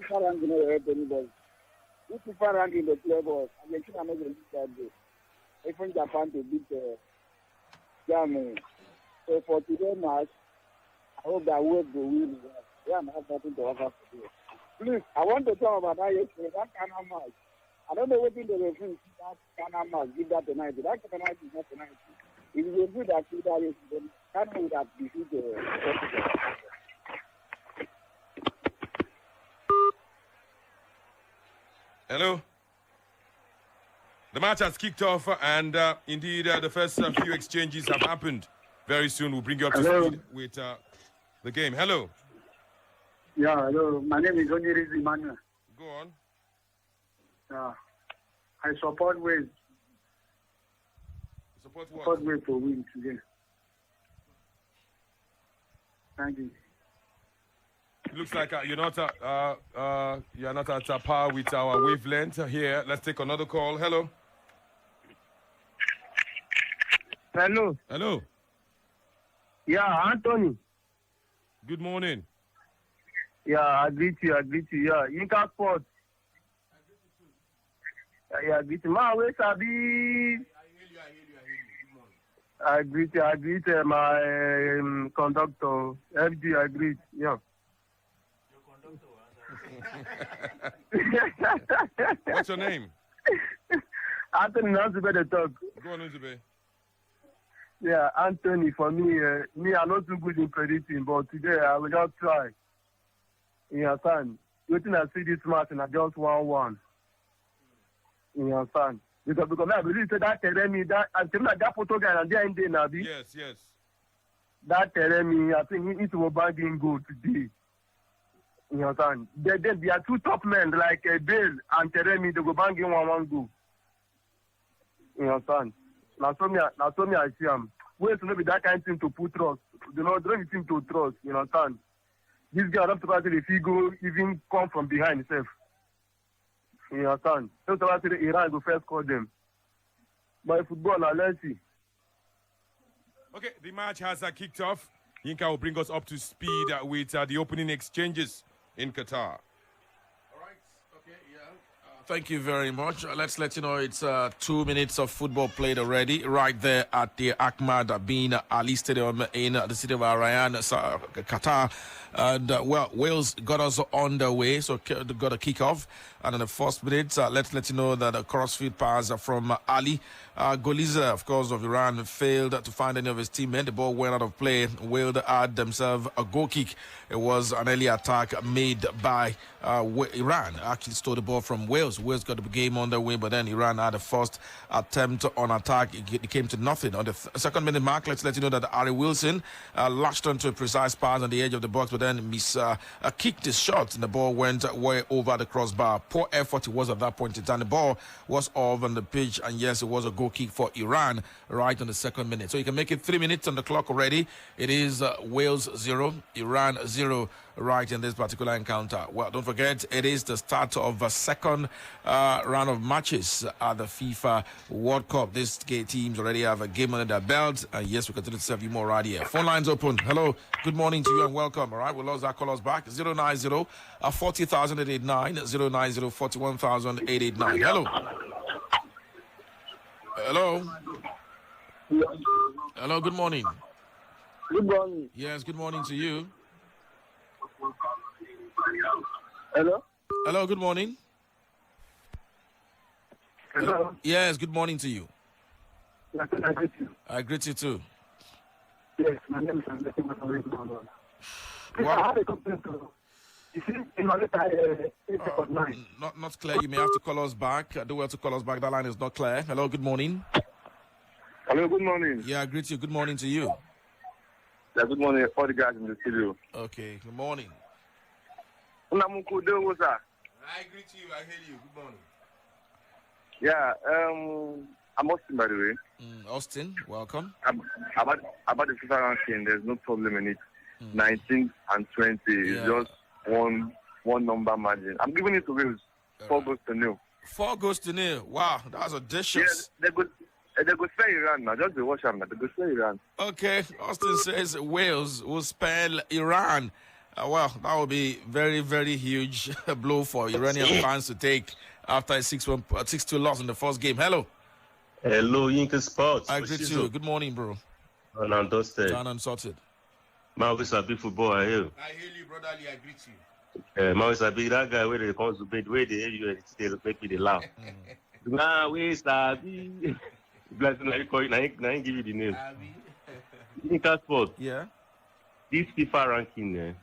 FIFA ranking will help anybody. If FIFA ranking the play ball, Argentina not going to that day. Even Japan to beat Germany. So for today's match, I hope that Wales will win. Yeah, I have nothing to offer for you. Please, I want to talk about that yesterday, that kind of match. I don't know what in the reference that kind of match, give that tonight. That kind of match is not tonight. It is a good activity that yesterday. That would have defeated Portugal. Hello. The match has kicked off, and indeed, the first few exchanges have happened. Very soon, we'll bring you up to speed with the game. Hello. Yeah, hello. My name is Rezaeian. Go on. I support Wales. Support what? Support Wales to win today. Thank you. It looks like you're not at par with our wavelength here. Let's take another call. Hello. Hello. Hello. Yeah, Anthony. Good morning. Yeah, I greet you. Yeah, Inca Sports. Yeah, I greet you. My way, Sabi. I greet my conductor. FG, I greet. Yeah. What's your name? Anthony, not to better talk. Go on, Uzube. Yeah, Anthony, for me, I'm not too good in predicting, but today I will just try. You understand? Waiting I see this match and I just 1-1. You understand? Because I believe that Taremi, that photo guy and they're in there now. Yes. That Taremi, I think he will bang in goal today. You understand? Then there are two top men like Bale and Taremi, they go bang in 1-1 goal. You understand? Now so me I see him. Wait to be that kind of thing to put trust. You know, don't need him to trust. You understand? This guy have to pass if he go even come from behind himself. You understand? Don't pass the Iran go first call them. But football now let's see. Okay, the match has kicked off. Yinka will bring us up to speed with the opening exchanges in Qatar. All right. Okay. Yeah. Thank you very much. Let's let you know it's 2 minutes of football played already right there at the Ahmad bin Ali Stadium in the city of Rayyan, Qatar. And Wales got us on the way, so got a kickoff. And in the first minute, let's let you know that a crossfield pass from Ali. Gholizadeh, of course, of Iran, failed to find any of his teammates. The ball went out of play. Wales had themselves a goal kick. It was an early attack made by Iran. Actually stole the ball from Wales. Wales got the game on their way, but then Iran had the first attempt on attack. It came to nothing. On the second minute mark, let's let you know that Harry Wilson latched onto a precise pass on the edge of the box, but then kicked his shot, and the ball went way over the crossbar. Poor effort it was at that point in time. The ball was off on the pitch, and yes, it was a goal kick for Iran right on the second minute. So you can make it 3 minutes on the clock already. It is Wales 0, Iran 0 right in this particular encounter. Well, don't forget, it is the start of a second round of matches at the FIFA World Cup. These teams already have a game under their belt, and yes, we continue to serve you more right here. Phone lines open. Hello, good morning to you and welcome. All right, we'll lost our callers back. 090 40,889, 090 41,889. Hello. Hello. Hello, good morning. Good morning. Yes, good morning to you. Hello? Hello, good morning. Hello? Yes, good morning to you. Yes, I greet you. I greet you too. Yes, my name is Andrew. What? I have a complaint to you. See, in my letter, Not clear. You may have to call us back. Do well to call us back. That line is not clear. Hello, good morning. Hello, good morning. Yeah, I greet you. Good morning to you. Yeah, good morning, all the guys in the studio. Okay, good morning. I greet you. I hear you. Good morning. Yeah, I'm Austin, by the way. Austin, welcome. About the FIFA ranking, there's no problem in it. 19 and 20 is just one number margin. I'm giving it to Wales. 4 goals to 0. 4 goals to 0. Wow, that's audacious. Yeah, they go spell Iran now. Just the watch them now. They go spell Iran. Okay, Austin says Wales will spell Iran. Well, that would be very, very huge blow for Iranian fans to take after a 6-2 loss in the first game. Hello. Hello, Yinka Sports. I greet you. Good morning, bro. And I'm Dusted. Down unsorted. Haji-safi football, I hear. I hear you, brotherly. I greet you. Haji-safi, that guy where they come to bed, where they hear you, they make me laugh. Nah, Haji-safi. Bless you, I ain't give you the name. Yinka Sports. Yeah. This FIFA ranking,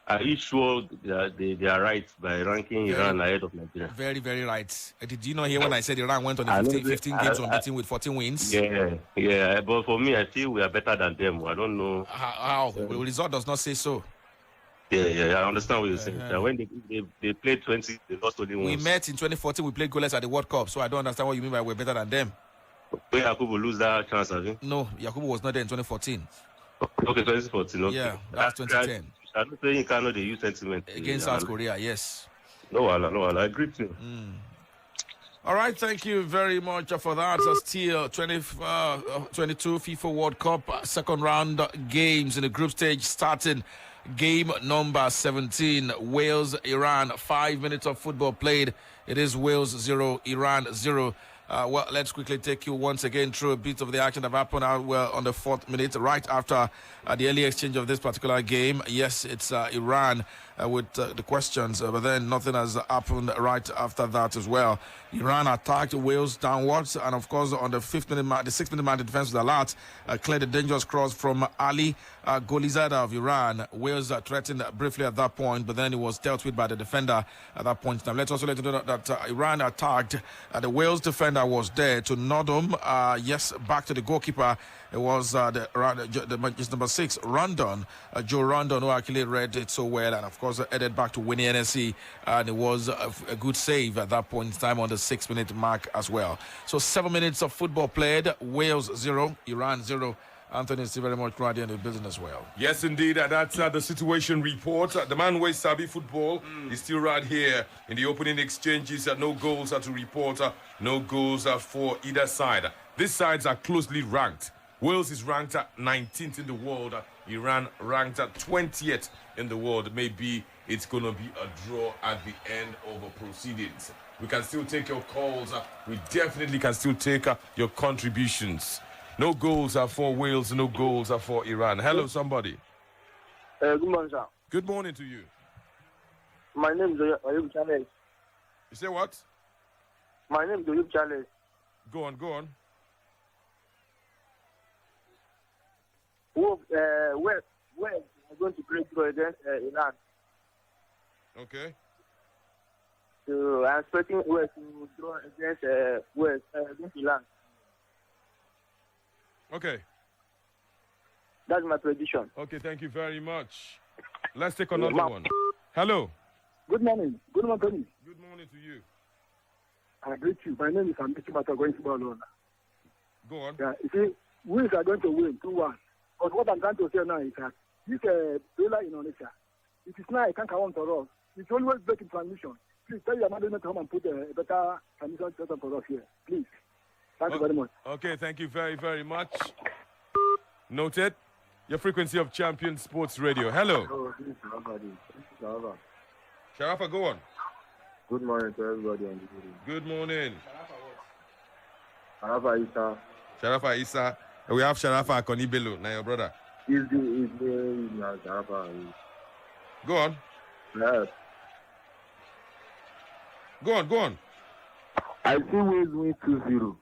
are you sure that they are right by ranking Iran ahead of Nigeria? Very, very right. Did you not hear when I said Iran went on a 15 games unbeaten with 14 wins? Yeah. But for me, I feel we are better than them. I don't know. How? The result does not say so. Yeah. I understand what you're saying. When they played 20, they lost only once. We met in 2014. We played goalless at the World Cup, so I don't understand what you mean by we're better than them. When Yakubu lose that chance, have you? No, Yakubu was not there in 2014. Okay, 2014. Okay. Yeah, that's 2010. I don't think you cannot use sentiment against South Korea. Yes. No, I agree with you. All right, thank you very much for that. Still 22 FIFA World Cup second round games in the group stage starting. Game number 17, Wales-Iran. 5 minutes of football played. It is Wales 0, Iran 0. Well, let's quickly take you once again through a bit of the action that happened on the 4th minute, right after the early exchange of this particular game. Yes, it's Iran with the questions, but then nothing has happened right after that as well. Iran attacked Wales downwards, and of course, on the 6th minute mark, the defense was alert, cleared a dangerous cross from Ali Gholizadeh of Iran. Wales threatened briefly at that point, but then it was dealt with by the defender at that point. Now, let's also let you know that Iran attacked the Wales defender was there to nod him. Yes, back to the goalkeeper. It was the number 6, Rodon, Joe Rodon, who actually read it so well, and of course headed back to winning Hennessey, and it was a good save at that point in time on the 6 minute mark as well. So 7 minutes of football played. Wales 0, Iran 0. Anthony is still very much right in the business as well. Yes, indeed. That's the situation report. The man who is Sabi football is still right here in the opening exchanges. No goals are to report. No goals for either side. These sides are closely ranked. Wales is ranked at 19th in the world. Iran ranked at 20th in the world. Maybe it's going to be a draw at the end of the proceedings. We can still take your calls. We definitely can still take your contributions. No goals are for Wales, no goals are for Iran. Hello, somebody. Good morning, sir. Good morning to you. My name is Oyub Charles. You say what? My name is Oyub Charles. Go on. Where are going to play against Iran? Okay. So I'm expecting West to draw against Iran. Okay. That's my prediction. Okay, thank you very much. Let's take another one. Hello. Good morning. Good morning, Tony. Good morning to you. I greet you. My name is Ampadu going to Bale. Go on. Yeah, you see, Wales are going to win 2-1. But what I'm trying to say now is that this Brila in Indonesia, it is now a can't count for us. It's always breaking transmission. Please tell your mother to come and put a better transmission setup for us here. Please. Thank you very much. Okay, thank you very, very much. Noted. Your frequency of Champion Sports Radio. Hello. Hello, this is Sharafa. Sharafa, go on. Good morning to everybody on the video. Good morning. Sharafa Isa. Sharafa Isa. We have Sharafa Akonibelo, now your brother. Is the Sharafa. Go on. Yes. Go on. I see Wales win 2-0.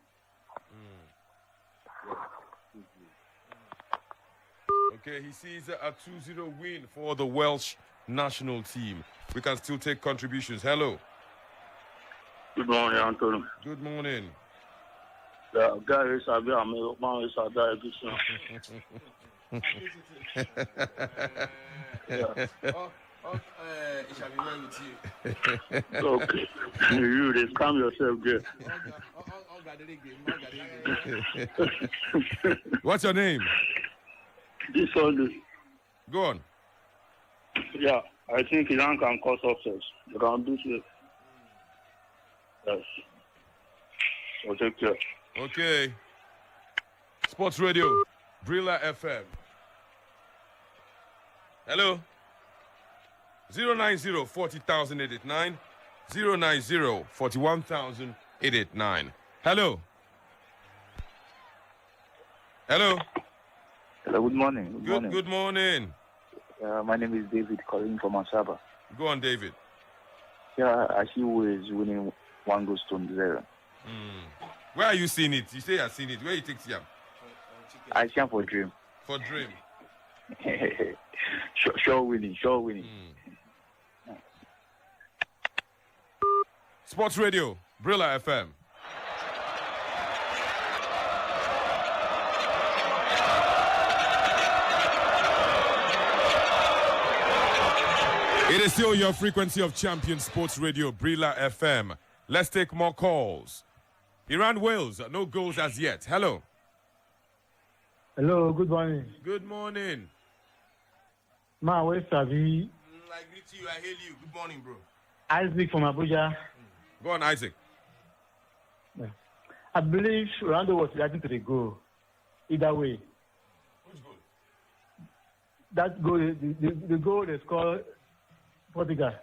Okay, he sees a 2-0 win for the Welsh national team. We can still take contributions. Hello. Good morning, Anthony. Good morning. The guy is a bit of It shall be well with you. Okay. You just calm yourself there. What's your name? This Sunday. Go on. Yeah, I think Iran can cause success. They can do it. Yes. So take care. Okay. Sports Radio, Brila FM. Hello. 090 40,889. 090 41,889. Hello. Hello. Hello, good morning. Good morning. My name is David, calling from Asaba. Go on, David. Yeah, I see who is winning 1 goal to 0. Where are you seeing it? You say you are seeing it. Where you take Siam? I see him for Dream. For Dream. Sure winning. Sports Radio, Brila FM. It is still your frequency of champion Sports Radio, Brila FM. Let's take more calls. Iran, Wales, no goals as yet. Hello. Hello, good morning. Good morning. Ma, where's Savi? I greet you, I hail you. Good morning, bro. Isaac from Abuja. Go on, Isaac. I believe Ronaldo was reacting to the goal. Either way. Which goal? That goal, the goal they scored Portugal.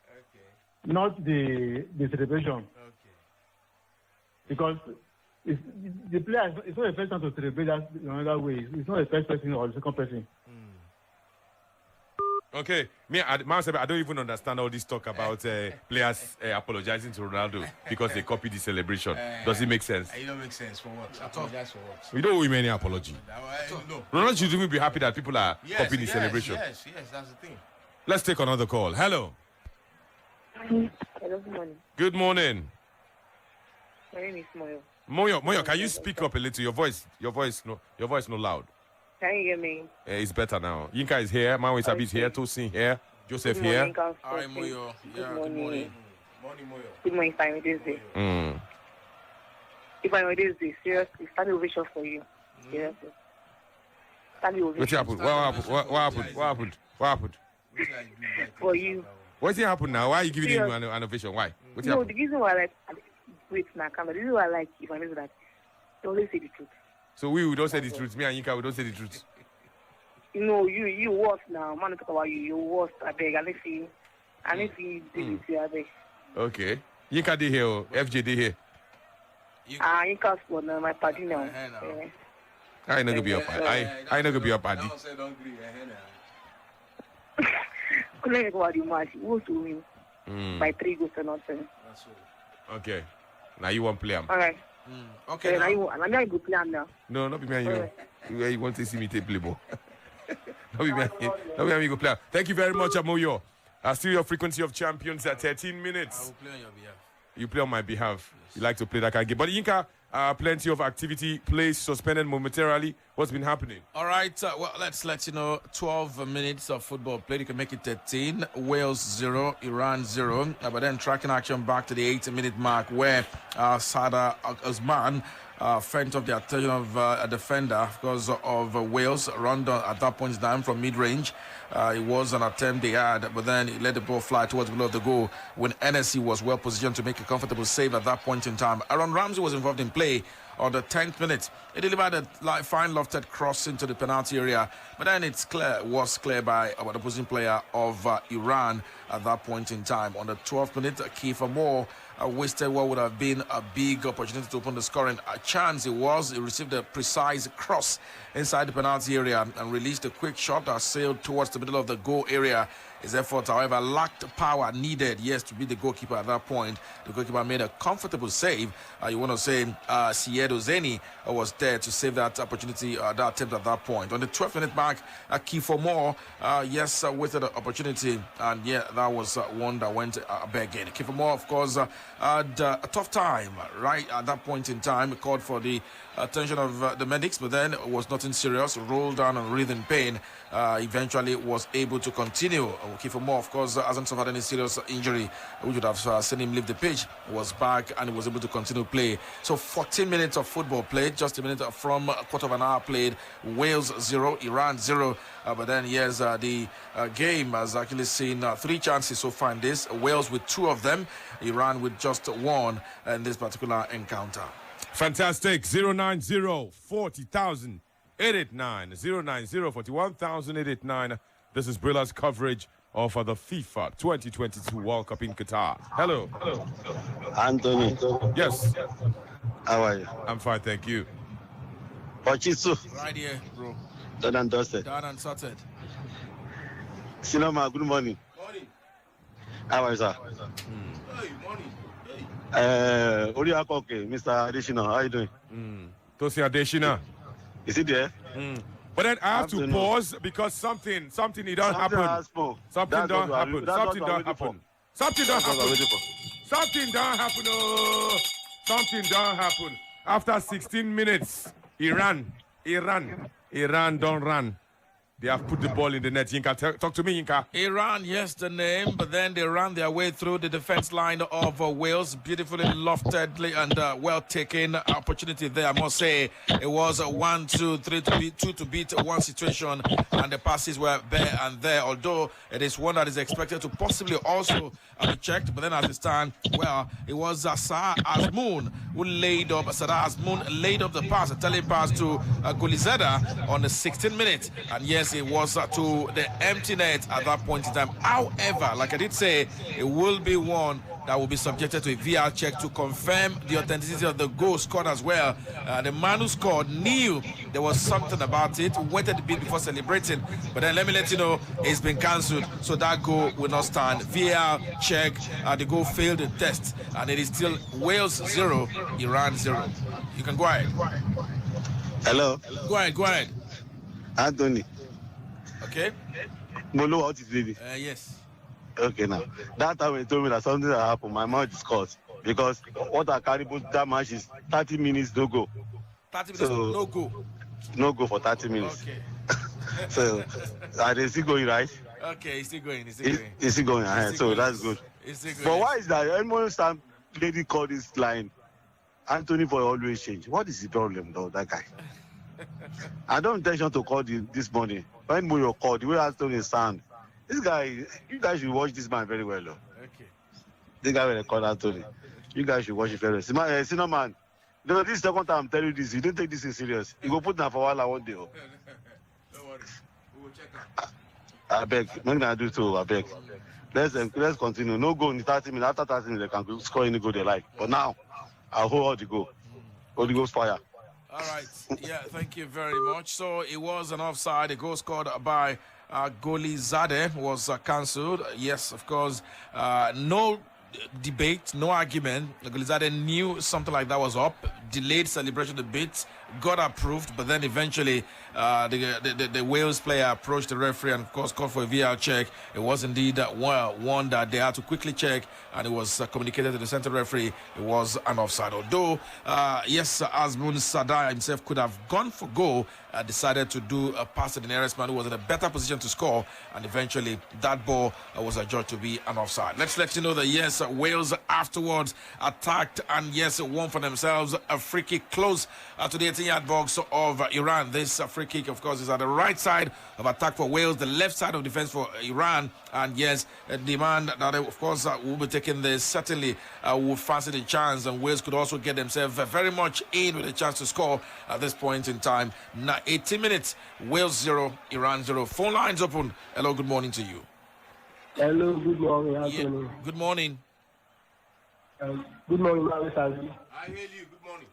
Okay. Not the celebration. Okay. Because the player is not the first time to celebrate that in another way. It's not the first person or the second person. Okay, I don't even understand all this talk about players apologizing to Ronaldo because they copied the celebration. Does it make sense? It don't make sense. For what? Apologize for what? We don't owe him any apology. No. Ronaldo should even be happy that people are copying the celebration. Yes, that's the thing. Let's take another call. Hello. Hello, good morning. Good morning. My name is Moyo. Moyo, can you speak up a little? Your voice no loud. Can you hear me? It's better now. Yinka is here. Manwe is here. Tosin here. Joseph Good here. morning, Council. Hi, Moyo. Good morning. Good morning, Moyo. Good morning, Simon Wednesday. If I were this day, seriously, standing ovation for you. Seriously. Standing ovation. What happened? For you. What's happened now? Why are you giving him an ovation? Why? What's No, happened? the reason why I like, wait now, come on. The reason why I like, if I know that, they always say the truth. So we don't say the truth. Me and Yinka, we don't say the truth. You know, you worse now. Man, talk about you. You worse. I beg. I see Davies here. I beg. Okay. Yinka did here. FJ did here. Yinka sport now. My party now. I ain't not gonna be up. I ain't not gonna be up. Paddy. Couldn't go out the match. He was to win by 3 goals to nothing. Okay. Now you want to play him. All right. Okay. Now you a good plan now. No, not be me and you. You want to see me take play ball. Not be me and you go play. Thank you very much, Amoyo. Still your frequency of champions at 13 minutes. I will play on your behalf. You play on my behalf. Yes. You like to play that kind of game. But Yinka, plenty of activity, plays suspended momentarily. What's been happening? All right, well, let's let you know. 12 minutes of football played. You can make it 13. Wales 0, Iran 0. But then tracking action back to the 8-minute mark where Sada Azmoun fent off the attention of a defender because of Wales. Rodon at that point in time from mid-range. It was an attempt they had, but then he let the ball fly towards below the goal when Hennessey was well positioned to make a comfortable save at that point in time. Ramsey was involved in play on the 10th minute. He delivered a fine lofted cross into the penalty area, but then was clear by the opposing player of Iran at that point in time. On the 12th minute, Kiefer Moore wasted what would have been a big opportunity to open the scoring chance. He received a precise cross inside the penalty area and released a quick shot that sailed towards the middle of the goal area. His efforts, however, lacked power needed, to be the goalkeeper at that point. The goalkeeper made a comfortable save. You want to say Hosseini was there to save that opportunity, that attempt at that point. On the 12th-minute mark, Kiefer Moore, waited the opportunity, and that was one that went begging. Kiefer Moore, of course, had a tough time right at that point in time. He called for the attention of the medics, but then it was nothing serious. Rolled down and breathed in pain. Eventually was able to continue. Kiefer Moore, of course, hasn't suffered any serious injury. We would have seen him leave the pitch. Was back and he was able to continue play. So 14 minutes of football played, just a minute from a quarter of an hour played. Wales 0, Iran 0. But then the game has actually seen 3 chances so far in this. Wales with 2 of them, Iran with just 1 in this particular encounter. Fantastic. 090 40,000 889 090 41,889. This is Brila's coverage of the FIFA 2022 World Cup in Qatar. Hello. Anthony. Yes. How are you? I'm fine, thank you. Ochisu. Right here, bro. Done and dusted. Done and sorted. Sinoma, good morning. Morning. How are you, sir? Hey, morning. Oriakoke, Mr. Adeshina, how are you doing? Tosi Adeshina. Is he there? But then I have to pause because something it don't happen. Something don't happen. Something don't happen. Something don't happen. Something don't happen. Oh, something don't happen. After 16 minutes, Iran don't run. They have put the ball in the net. Yinka, talk to me, Yinka. Iran, yes, the name, but then they ran their way through the defense line of Wales. Beautifully loftedly and well taken opportunity there. I must say it was 1, 2, 3 to beat 2 to beat one situation, and the passes were there and there. Although it is one that is expected to possibly also be checked, but then as it stands, well, it was Azmoun who laid up. Azmoun laid up the pass, a telling pass to Gholizadeh on the 16th minute, and yes, it was to the empty net at that point in time. However, like I did say, it will be one that will be subjected to a VR check to confirm the authenticity of the goal scored as well. The man who scored knew there was something about it, waited a bit before celebrating, but then let me let you know it's been cancelled, so that goal will not stand. VR check, the goal failed the test, and it is still Wales 0, Iran 0. You can go ahead. Hello. Go ahead. Anthony. Okay. Molo, what is it? Yes. Okay, now. That time when told me that something that happened, my mouth is cut. Because what I carry both that match is 30 minutes no go. 30 minutes no go? No go for 30 minutes. Okay. So, are they still going, right? Okay, it's still going. It's still going ahead, so that's good. But why is that? Anyone time lady call this line, Anthony for always change. What is the problem, though, that guy? I don't intention to call this morning. When you call, the way Anthony sound, this guy, you guys should watch this man very well, though. Okay. This guy when they call Anthony, you guys should watch it very well. Senior man, this is the second time I'm telling you this. You don't take this in serious. You go put down for a while one day. Oh. Don't worry. We will check out. I beg. Maybe I do too. I beg. Let's continue. No goal in 30 minutes. After 30 minutes, they can score any goal they like. But now, I'll hold all the goal. Holy Ghost fire. All right. Yeah, thank you very much. So it was an offside. A goal scored by Gholizadeh was cancelled. Yes, of course. No debate, no argument. Gholizadeh knew something like that was up, delayed celebration a bit, got approved, but then eventually the Wales player approached the referee and of course called for a VR check. It was indeed one that they had to quickly check, and it was communicated to the central referee it was an offside. Although yes, Azmoun Sadai himself could have gone for goal, decided to do a pass to the nearest man who was in a better position to score, and eventually that ball was adjudged to be an offside. Let's let you know that yes, Wales afterwards attacked and yes, won for themselves a free kick close to the 18-yard box of Iran. This free kick, of course, is at the right side of attack for Wales, the left side of defense for Iran. And yes, the man that, of course, will be taking this certainly will fancy the chance, and Wales could also get themselves very much in with a chance to score at this point in time. Now, 18 minutes, Wales 0, Iran 0. Phone lines open. Hello, good morning to you. Hello, good morning, Anthony. Yeah, good morning. Good morning, Rezaeian. I hear you. Good morning.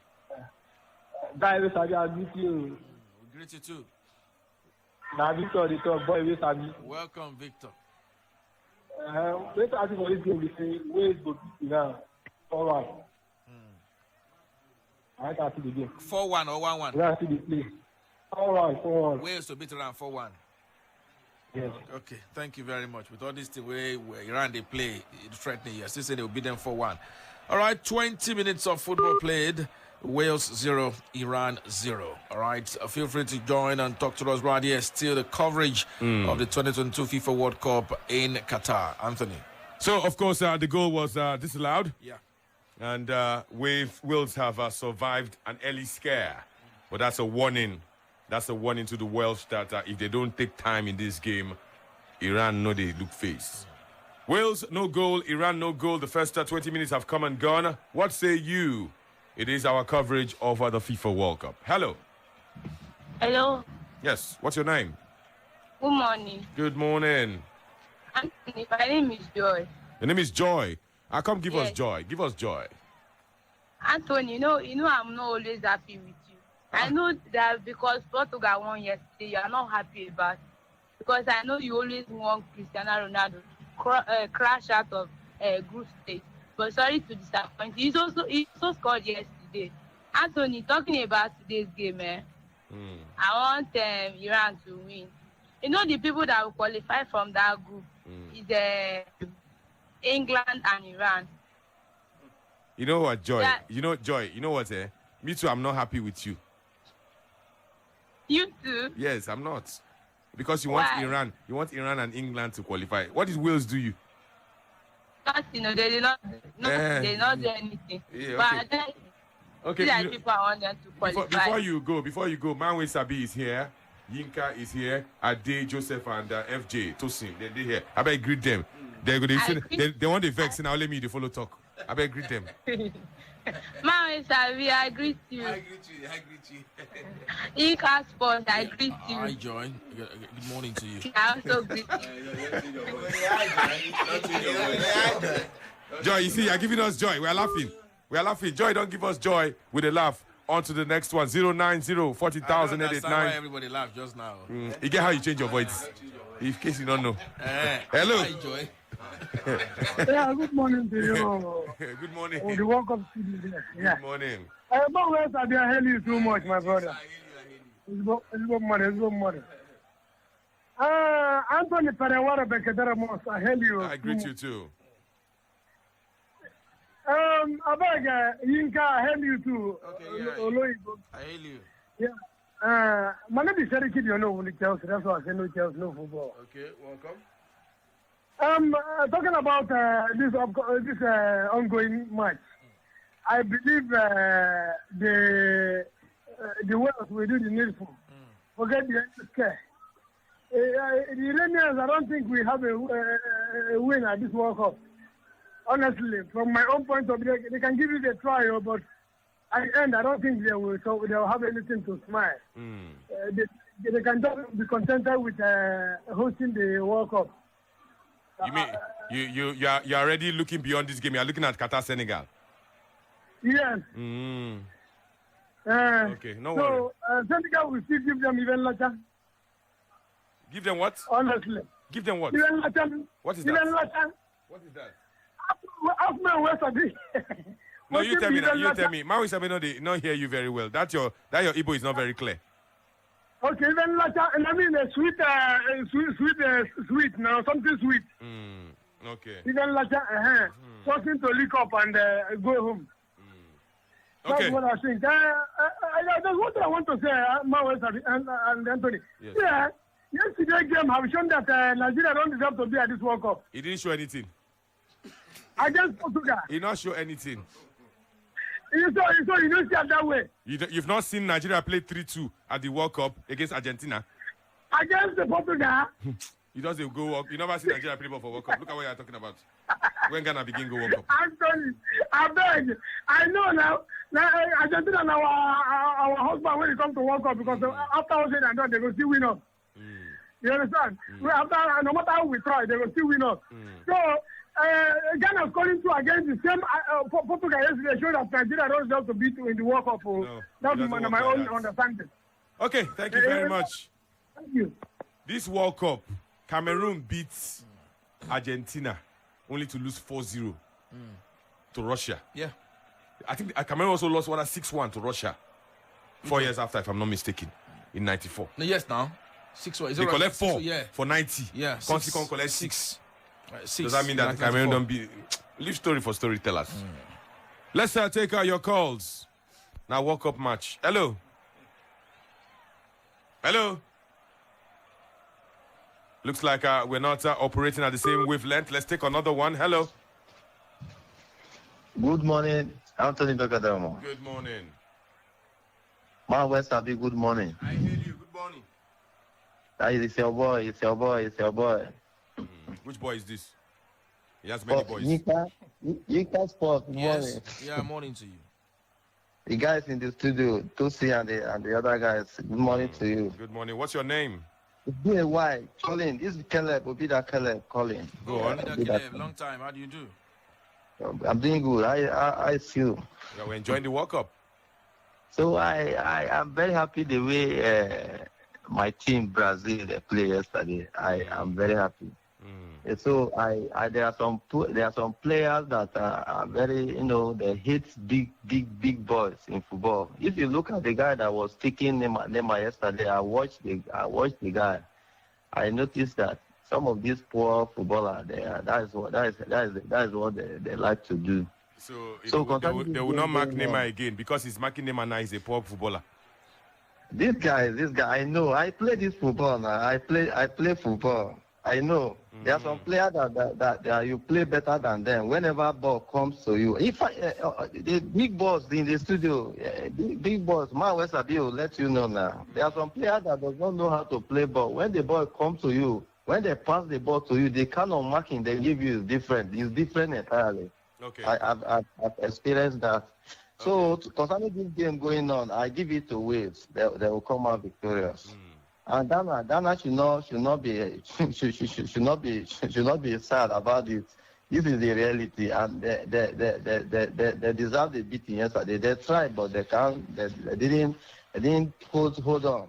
Rezaeian, I greet you. We greet you too. Now, Victor, the top boy, Rezaeian. Welcome, Victor. Let's ask you for this game. We say, where is good now? 4-1. I can't see the game. 4-1 or 1-1? We can't see the play. 4-1. Wales to beat around 4-1. Yes. Okay, thank you very much. With all this the way where Iran they play, it's threatening. You still say they will beat them 4-1. All right, 20 minutes of football played. Wales 0, Iran 0. All right, feel free to join and talk to us right here. Still the coverage of the 2022 FIFA World Cup in Qatar. Anthony. So, of course, the goal was disallowed. Yeah. And Wales have survived an early scare. But that's a warning. That's a warning to the Welsh that if they don't take time in this game, Iran know they look face. Wales, no goal. Iran, no goal. The first 20 minutes have come and gone. What say you? It is our coverage of the FIFA World Cup. Hello. Hello. Yes. What's your name? Good morning. Good morning. Anthony, my name is Joy. Your name is Joy. Come give us Yes. joy. Give us joy. Anthony, you know I'm not always happy with you. I know that because Portugal won yesterday, you are not happy about it. Because I know you always want Cristiano Ronaldo to crash out of group stage. But sorry to disappoint you. He also scored yesterday. Anthony, talking about today's game, I want Iran to win. You know the people that will qualify from that group is England and Iran. You know what, Joy? Yeah. You know, Joy, you know what, Me too, I'm not happy with you. You too? Yes, I'm not. Because you want Why? Iran and England to qualify. What did Wales do you? Not, they did not do anything. Yeah, But okay. Okay, these are you know, people I want them to qualify. before you go, Manwe Sabi is here, Yinka is here, Ade, Joseph, and FJ, Tosin, they're here. I better greet them. They want the vex, now let me follow talk. I better greet them. Mama Savi, I greet you. I greet you. Ika Sports, I greet you. I join. Good morning to you. I also greet you. Joy, you see, you're giving us joy. We're laughing. Joy, don't give us joy with a laugh. On to the next one. 090 40,000 That's why everybody laughed just now. You get how you change your voice. In case you don't know. Hello. Hi, Joy. Yeah, good morning to you. Good morning. Oh, the World Cup studio. Yeah. Good morning. But West I hail you too much, my brother. It's good money. Anthony Perewara Bekedera Mos, I hail you. I greet you too. I beg Yinka, I hail you too. Okay, I hail you. Yeah. My name is Sheriki, you know, Chelsea. That's why I say no Chelsea, no football. Okay, welcome. Talking about this ongoing match, I believe the Wales will do the needful. Forget the scare. The Iranians, I don't think we have a win at this World Cup. Honestly, from my own point of view, they can give it a try, but at the end, I don't think they will have anything to smile. They can just be contented with hosting the World Cup. You mean you're already looking beyond this game? You're looking at Qatar, Senegal. Yes. Okay, no worry. So Senegal will still give them even later. Give them what? Honestly. Give them what? Even later. What is even that? Later. What is that? After West Abi. No, you tell me now. You tell me. Maui Sabi not hear you very well. That your Igbo is not very clear. Okay, even later, and I mean sweet now, something sweet. Okay. Even later, something to lick up and go home. That's Okay. what I think. That's what I want to say, Maui Sabi and Anthony. Yes. Yeah, yesterday game have shown that Nigeria don't deserve to be at this World Cup. He didn't show anything. Against Portugal. He did not show anything. You don't see it that way. You've not seen Nigeria play 3-2 at the World Cup against Argentina. Against the Portugal. You just go up. You never see Nigeria play ball for World Cup. Look at what you're talking about. When Ghana begin go World Cup? Anthony, I beg. I know now Argentina now our husband when it comes to World Cup because after all said and done, they will still win us. You understand? After, no matter how we try, they will still win us. So Ghana scoring 2 against the same Portugal yesterday showed that Nigeria don't deserve to beat in the World Cup. No, that's my own understanding. Okay, thank you very much. Thank you. This World Cup, Cameroon beats Argentina only to lose 4-0 to Russia. Yeah. I think Cameroon also lost 6-1 to Russia 4 years after, if I'm not mistaken, in '94. No, yes, now 6-1. They collect 4 yeah. for 90. Yeah. Consequent collect 6. 6. Does that mean that Cameroon don't be? Leave story for storytellers. Let's take out your calls. Now, World Cup match. Hello. Hello. Looks like we're not operating at the same wavelength. Let's take another one. Hello. Good morning, Anthony Begadamo. Good morning. Ma West Abi, good morning. I hear you. Good morning. It's your boy. Which boy is this? He has many boys. Yika Sport, good morning. Yeah, morning to you. The guys in the studio, Tosi and the other guys, good morning to you. Good morning. What's your name? It's been a while. Colin, this is Caleb. Will be that Caleb. Colin. Go on. Caleb, long time. How do you do? I'm doing good. I feel. Yeah, we're enjoying the World Cup. So I'm very happy the way my team Brazil they play yesterday. I am very happy. And so there are some players that are very, they hit big boys in football. If you look at the guy that was kicking Neymar yesterday, I watched the guy. I noticed that some of these poor footballers, that is what they like to do. So they will not mark Neymar again because he's marking Neymar now. He's a poor footballer. This guy, I know. I play this football now. I play football. I know. There are some players that you play better than them. Whenever ball comes to you, the big boss in the studio, big boss, my Wesabi will let you know now. There are some players that does not know how to play ball. When the ball comes to you, when they pass the ball to you, the kind of marking they give you is different. It's different entirely. Okay. I've experienced that. So concerning this game going on, I give it to Wales. They will come out victorious. And Dana should not be sad about it. This is the reality, and they deserve the beating yesterday. They tried, but they can't. They didn't hold on.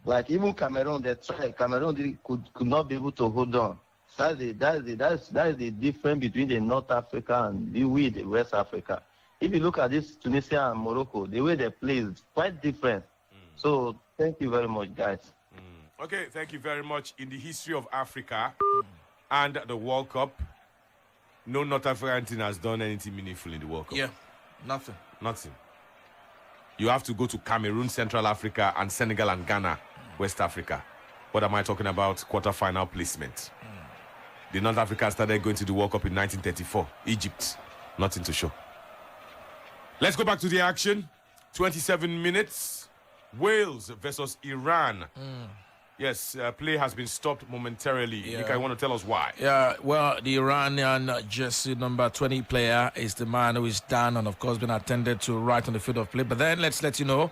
Like even Cameroon, they tried. Cameroon could not be able to hold on. That is the difference between the North Africa and the West Africa. If you look at this Tunisia and Morocco, the way they play is quite different. So thank you very much, guys. Okay, thank you very much. In the history of Africa and the World Cup, no North African team has done anything meaningful in the World Cup. Yeah, nothing. Nothing. You have to go to Cameroon, Central Africa, and Senegal and Ghana, West Africa. What am I talking about? Quarter-final placement. The North Africa started going to the World Cup in 1934. Egypt, nothing to show. Let's go back to the action. 27 minutes. Wales versus Iran. Yes, play has been stopped momentarily. Yeah. Nika, you want to tell us why? Yeah, well, the Iranian jersey number 20 player is the man who is down and, of course, been attended to right on the field of play. But then let's let you know,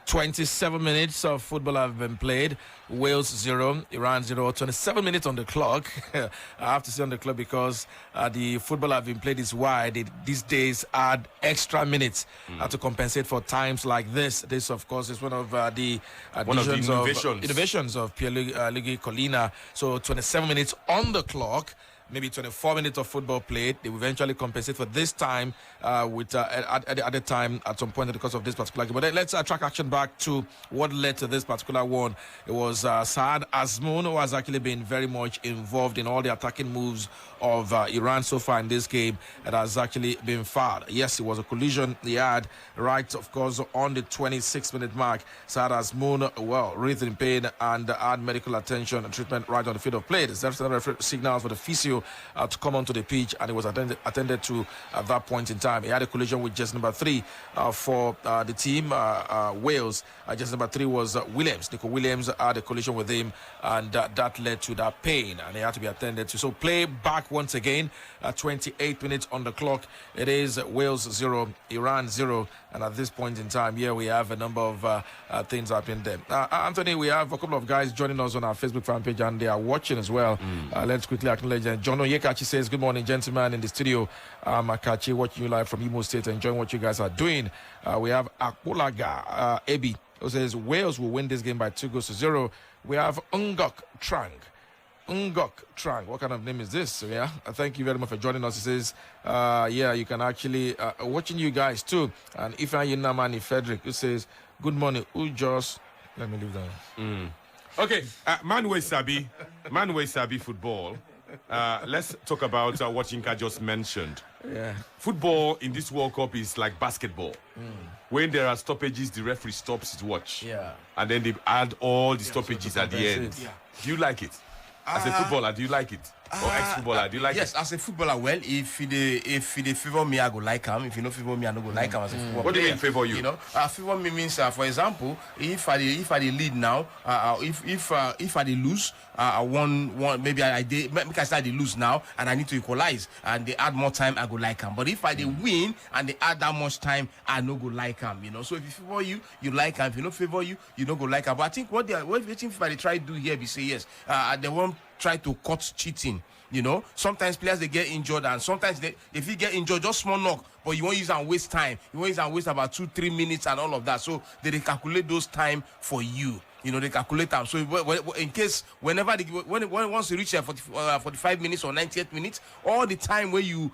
27 minutes of football have been played. Wales 0, Iran 0. 27 minutes on the clock. I have to say on the clock because the football have been played is why they these days add extra minutes to compensate for times like this. This, of course, is one of the innovations of Pierluigi Collina. So 27 minutes on the clock. Maybe 24 minutes of football played. They will eventually compensate for this time at the time at some point because of this particular game. But let's track action back to what led to this particular one. It was Saad Azmoun who has actually been very much involved in all the attacking moves of Iran so far in this game. It has actually been fouled. Yes, it was a collision he had right, of course, on the 26-minute mark. Saad Azmoun, well, writhed in pain and had medical attention and treatment right on the field of play. There's several signals for the physio to come onto the pitch, and it was attended to at that point in time. He had a collision with jersey number 3 for the team, Wales. Jersey number 3 was Williams. Nico Williams had a collision with him, and that led to that pain, and he had to be attended to. So play back once again, 28 minutes on the clock. It is Wales 0, Iran 0, and at this point in time, here we have a number of things happening there. Anthony, we have a couple of guys joining us on our Facebook fan page, and they are watching as well. Let's quickly acknowledge them. John Oyekachi says, good morning, gentlemen in the studio. Akachi, watching you live from Imo State, enjoying what you guys are doing. We have Akpolaga Ebi, who says, Wales will win this game by 2-0. We have Ungok Trang. What kind of name is this? Yeah, thank you very much for joining us. He says, yeah, you can actually watching you guys too. And Ifeanyi Namani Frederick, who says, good morning. Let me leave that. Okay, Manwe Sabi football. Let's talk about what Yinka just mentioned. Yeah. Football in this World Cup is like basketball. When there are stoppages, the referee stops his watch. Yeah. And then they add all the stoppages at the end. Yeah. Do you like it? As a footballer, do you like it? Or ex-footballer, do you like yes, it? as a footballer, well, if he favor me, I go like him. If he no favor me, I no go like him as a footballer. What do you mean favor you? You know, favor me means, for example, if I dey lead now, if I dey lose, maybe I start to lose now, and I need to equalize, and they add more time, I go like him. But if I dey win and they add that much time, I no go like him. You know, so if he favor you, you like him. If he no favor you, you no go like him. But I think what FIFA they try to do here, we say yes, they won't try to cut cheating. You know, sometimes players they get injured, and sometimes if you get injured, just small knock, but you won't use and waste time. You won't use and waste about 2-3 minutes and all of that. So they calculate those time for you. You know, they calculate them. So in case whenever once you reach 45 minutes or 98 minutes, all the time where you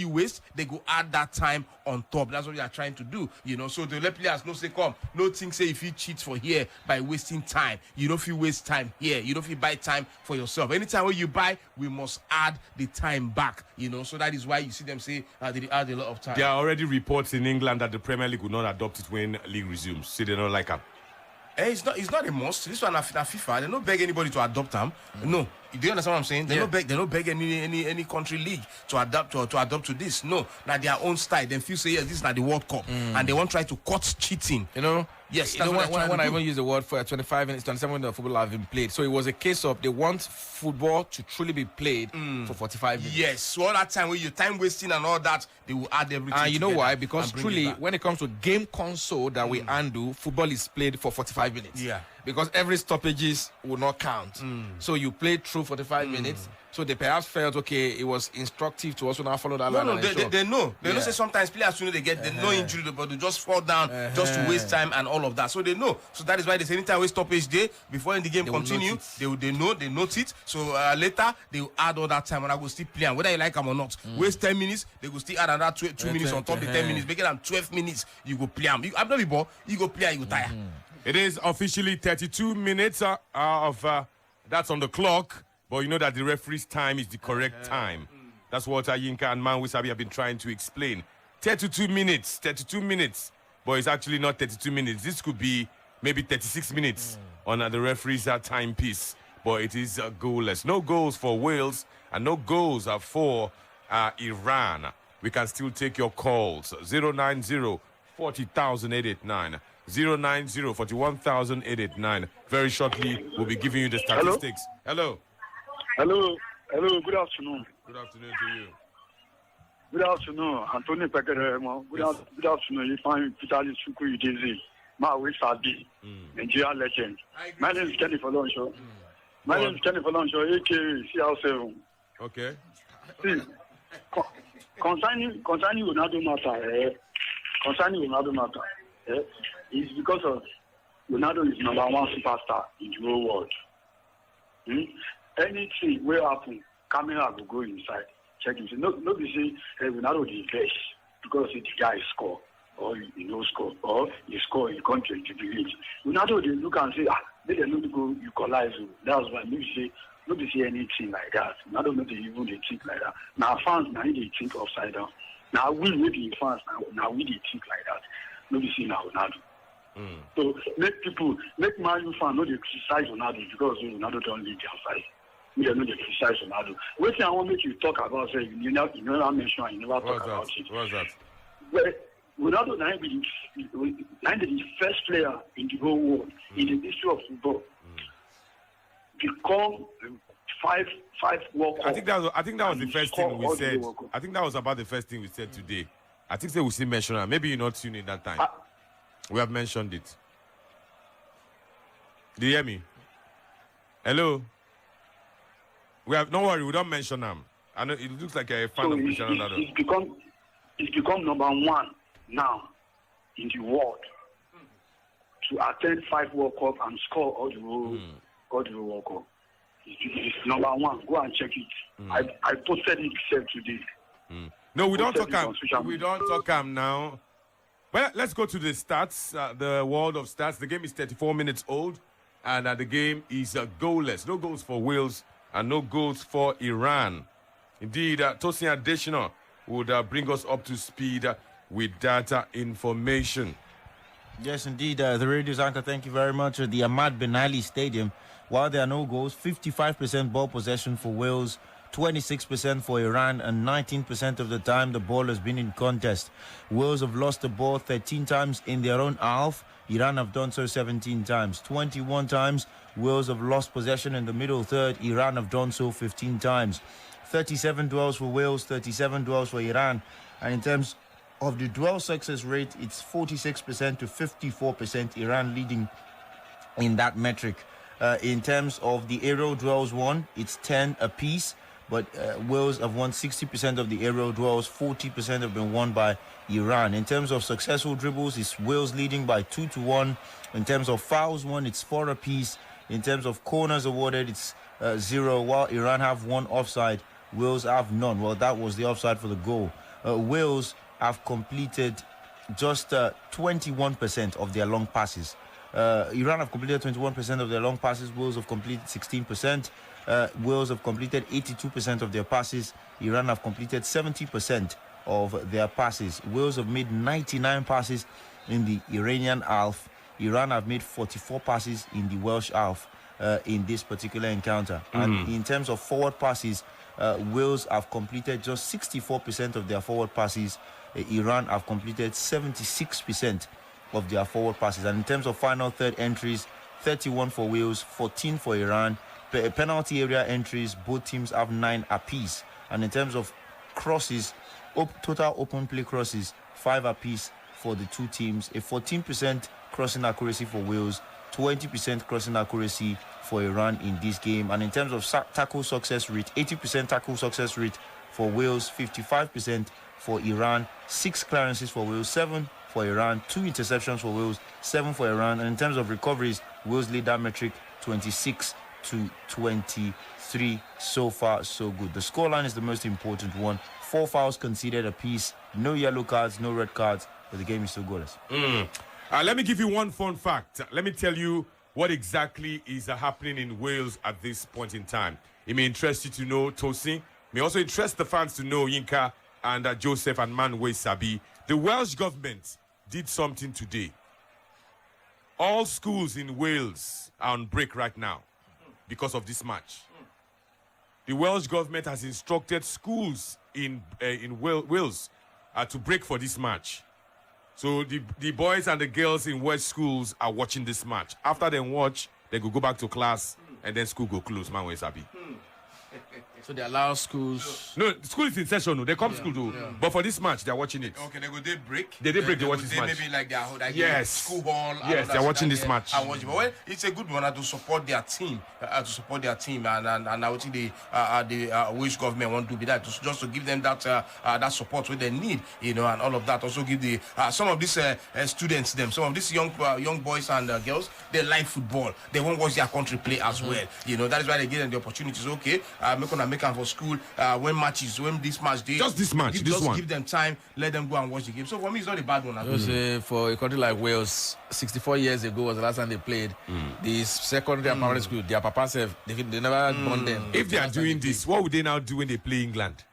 waste, they go add that time on top. That's what we are trying to do. You know, so they let players know say come, no thing say if you cheat for here by wasting time, you don't feel waste time here. You don't feel buy time for yourself. Anytime when you buy, we must add the time back. You know, so that is why you see them say they add a lot of time. There are already reports in England that the Premier League will not adopt it when league resumes. See, they don't like it. It's not a must. This one at FIFA, they don't beg anybody to adopt them. No. Do you understand what I'm saying? They don't beg any country league to adapt to this. No. Now their own style. Then feel say yes, this is not the World Cup. And they won't try to cut cheating. You know? Yes, you know, when I even use the word for 25 minutes, 27 minutes of football have been played. So it was a case of they want football to truly be played for 45 minutes. Yes, so all that time when you're time wasting and all that, they will add everything. And you know why? Because truly, when it comes to game console that we undo, football is played for 45 minutes. Yeah. Because every stoppages will not count. So you play through 45 minutes. So they perhaps felt, okay, it was instructive to also now follow that line. No, they know. They know say sometimes players, they get no injury, but they just fall down just to waste time and all of that. So they know. So that is why they say anytime we stoppage day, before the game continue, they note it. So later, they will add all that time and I will still play. And whether you like them or not, waste 10 minutes, they will still add another 2 minutes on top of the 10 minutes. Make it 12 minutes, you go play them. I'm not before, you go play and you go tire. It is officially 32 minutes that's on the clock. But you know that the referee's time is the correct time. That's what Yinka and Man Wisabi have been trying to explain. 32 minutes. But it's actually not 32 minutes. This could be maybe 36 minutes on the referee's timepiece. But it is goalless. No goals for Wales and no goals for Iran. We can still take your calls. 090 40,889. 090 41,889. Very shortly, we'll be giving you the statistics. Hello. Hello, good afternoon. Good afternoon to you. Good afternoon, Anthony Pekeremo. Good afternoon, you find Peter Suku Udezi, Haji-safi, Nigerian legend. My name is Kenny Folonsho. aka CR7. Okay. See, concerning Ronaldo matter, it's because of Ronaldo is #1 superstar in the whole world. Anything will happen, camera will go inside. Check it. No, be say Ronaldo is best because the guy score or he no score or he score in country to be rich. Ronaldo they look and say they don't go equalize. That's why maybe say no be say anything like that. Ronaldo not even they think like that. Now fans now they think upside down. Now we maybe fans now we they think like that. No be say now Ronaldo. So make Man U fans know they criticize Ronaldo because Ronaldo don't lead their side. We don't know they criticize Ronaldo. What thing I want to make you talk about, say you never mention, you never talk about it. What's that? Well, Ronaldo now be the first player in the whole world in the history of football become five World Cup. I think that was the first thing we said. I think that was about the first thing we said today. I think they will still mention it. Maybe you're not tuning that time. We have mentioned it. Do you hear me? Hello? Don't worry, we don't mention them. I know it looks like a fan of Cristiano Ronaldo. It's become #1 now in the world to attend 5 World Cup and score all the World Cup. It's #1. Go and check it. I posted it today. No, we don't talk now. Well, let's go to the stats, the world of stats. The game is 34 minutes old, and the game is goalless. No goals for Wales and no goals for Iran. Indeed, Tosin Adesina would bring us up to speed with data information. Yes, indeed. The radio anchor, thank you very much. At the Ahmad Ben Ali Stadium, while there are no goals, 55% ball possession for Wales, 26% for Iran, and 19% of the time the ball has been in contest. Wales have lost the ball 13 times in their own half. Iran have done so 17 times. 21 times Wales have lost possession in the middle third. Iran have done so 15 times. 37 dwells for Wales, 37 dwells for Iran. And in terms of the dwell success rate, it's 46% to 54%. Iran leading in that metric. In terms of the aerial dwells won, it's 10 apiece. But Wales have won 60% of the aerial dwells, 40% have been won by Iran. In terms of successful dribbles, it's Wales leading by 2-1. In terms of fouls won, it's 4 apiece. In terms of corners awarded, it's 0. While Iran have 1 offside, Wales have none. Well, that was the offside for the goal. Wales have completed just 21% of their long passes. Iran have completed 21% of their long passes. Wales have completed 16%. Wales have completed 82% of their passes. Iran have completed 70% of their passes. Wales have made 99 passes in the Iranian half. Iran have made 44 passes in the Welsh half in this particular encounter. And in terms of forward passes, Wales have completed just 64% of their forward passes. Iran have completed 76% of their forward passes. And in terms of final third entries, 31 for Wales, 14 for Iran. Penalty area entries, both teams have 9 apiece. And in terms of crosses, total open play crosses, 5 apiece for the two teams. A 14% crossing accuracy for Wales, 20% crossing accuracy for Iran in this game. And in terms of tackle success rate, 80% tackle success rate for Wales, 55% for Iran, 6 clearances for Wales, 7 for Iran, 2 interceptions for Wales, 7 for Iran. And in terms of recoveries, Wales lead that metric 26 to 23. So far, so good. The scoreline is the most important one. 4 fouls conceded apiece, no yellow cards, no red cards, but the game is still goalless. Let me give you one fun fact. Let me tell you what exactly is happening in Wales at this point in time. It may interest you to know, Tosin. May also interest the fans to know, Yinka and Joseph and Manwe Sabi. The Welsh government did something today. All schools in Wales are on break right now because of this match. The Welsh government has instructed schools in Wales to break for this match. So the boys and the girls in Welsh schools are watching this match. After they watch, they go back to class and then school go close. Man, where's Sabi? So they allow schools. No, school is in session. No, they come school too. Yeah. But for this match, they're watching it. Okay, they go they break. They break. They watch this match. Maybe like they're yes. School ball. Yes, they're watching this match. I watch it. But well, it's a good one to support their team. And I would think the Welsh government want to be that just to give them that support what they need, you know, and all of that. Also give the some of these students some of these young boys and girls, they like football. They won't watch their country play as well. You know, that is why they give them the opportunities. Okay, make them for school when this match day. Just this match, this one. Give them time, let them go and watch the game. So for me, it's not a bad one. For a country like Wales, 64 years ago was the last time they played. The secondary and primary school, their papas they never born them. If they are doing this, what would they now do when they play England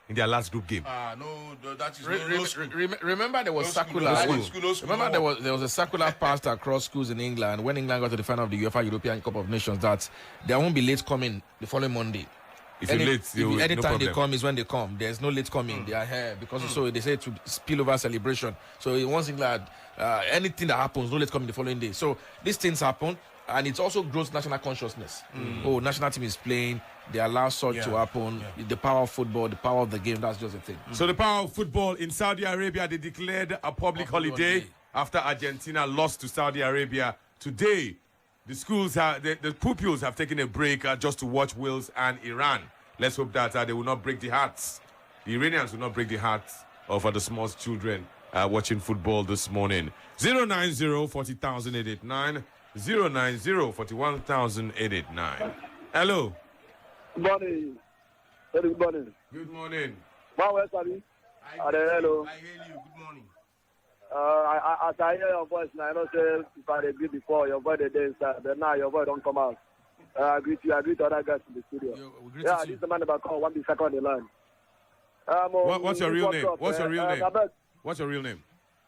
in their last group game? No, that is remember there was circular. Remember there was a circular passed across schools in England when England got to the final of the UEFA European Cup of Nations that there won't be late coming the following Monday. Anytime they come is when they come. There's no late coming. They are here because so they say to spill over celebration. So in one England, anything that happens, no late coming the following day. So these things happen, and it also grows national consciousness. Oh, national team is playing. They allow such to happen. The power of football, the power of the game. That's just a thing. So the power of football in Saudi Arabia, they declared a public holiday after Argentina lost to Saudi Arabia today. The schools the pupils have taken a break just to watch Wales and Iran. Let's hope that they will not break the hearts. The Iranians will not break the hearts of the small children watching football this morning. 090-40,889, 090-41,889. Hello. Good morning. Good morning. Good morning. Hello. I hear you. Good morning. As I hear your voice now, I know say if I agreed before, your voice is inside, but now your voice don't come out. I agree to other guys in the studio. This is the man about call 1 second on the line. What's your real name? What's your real name? What's your real name?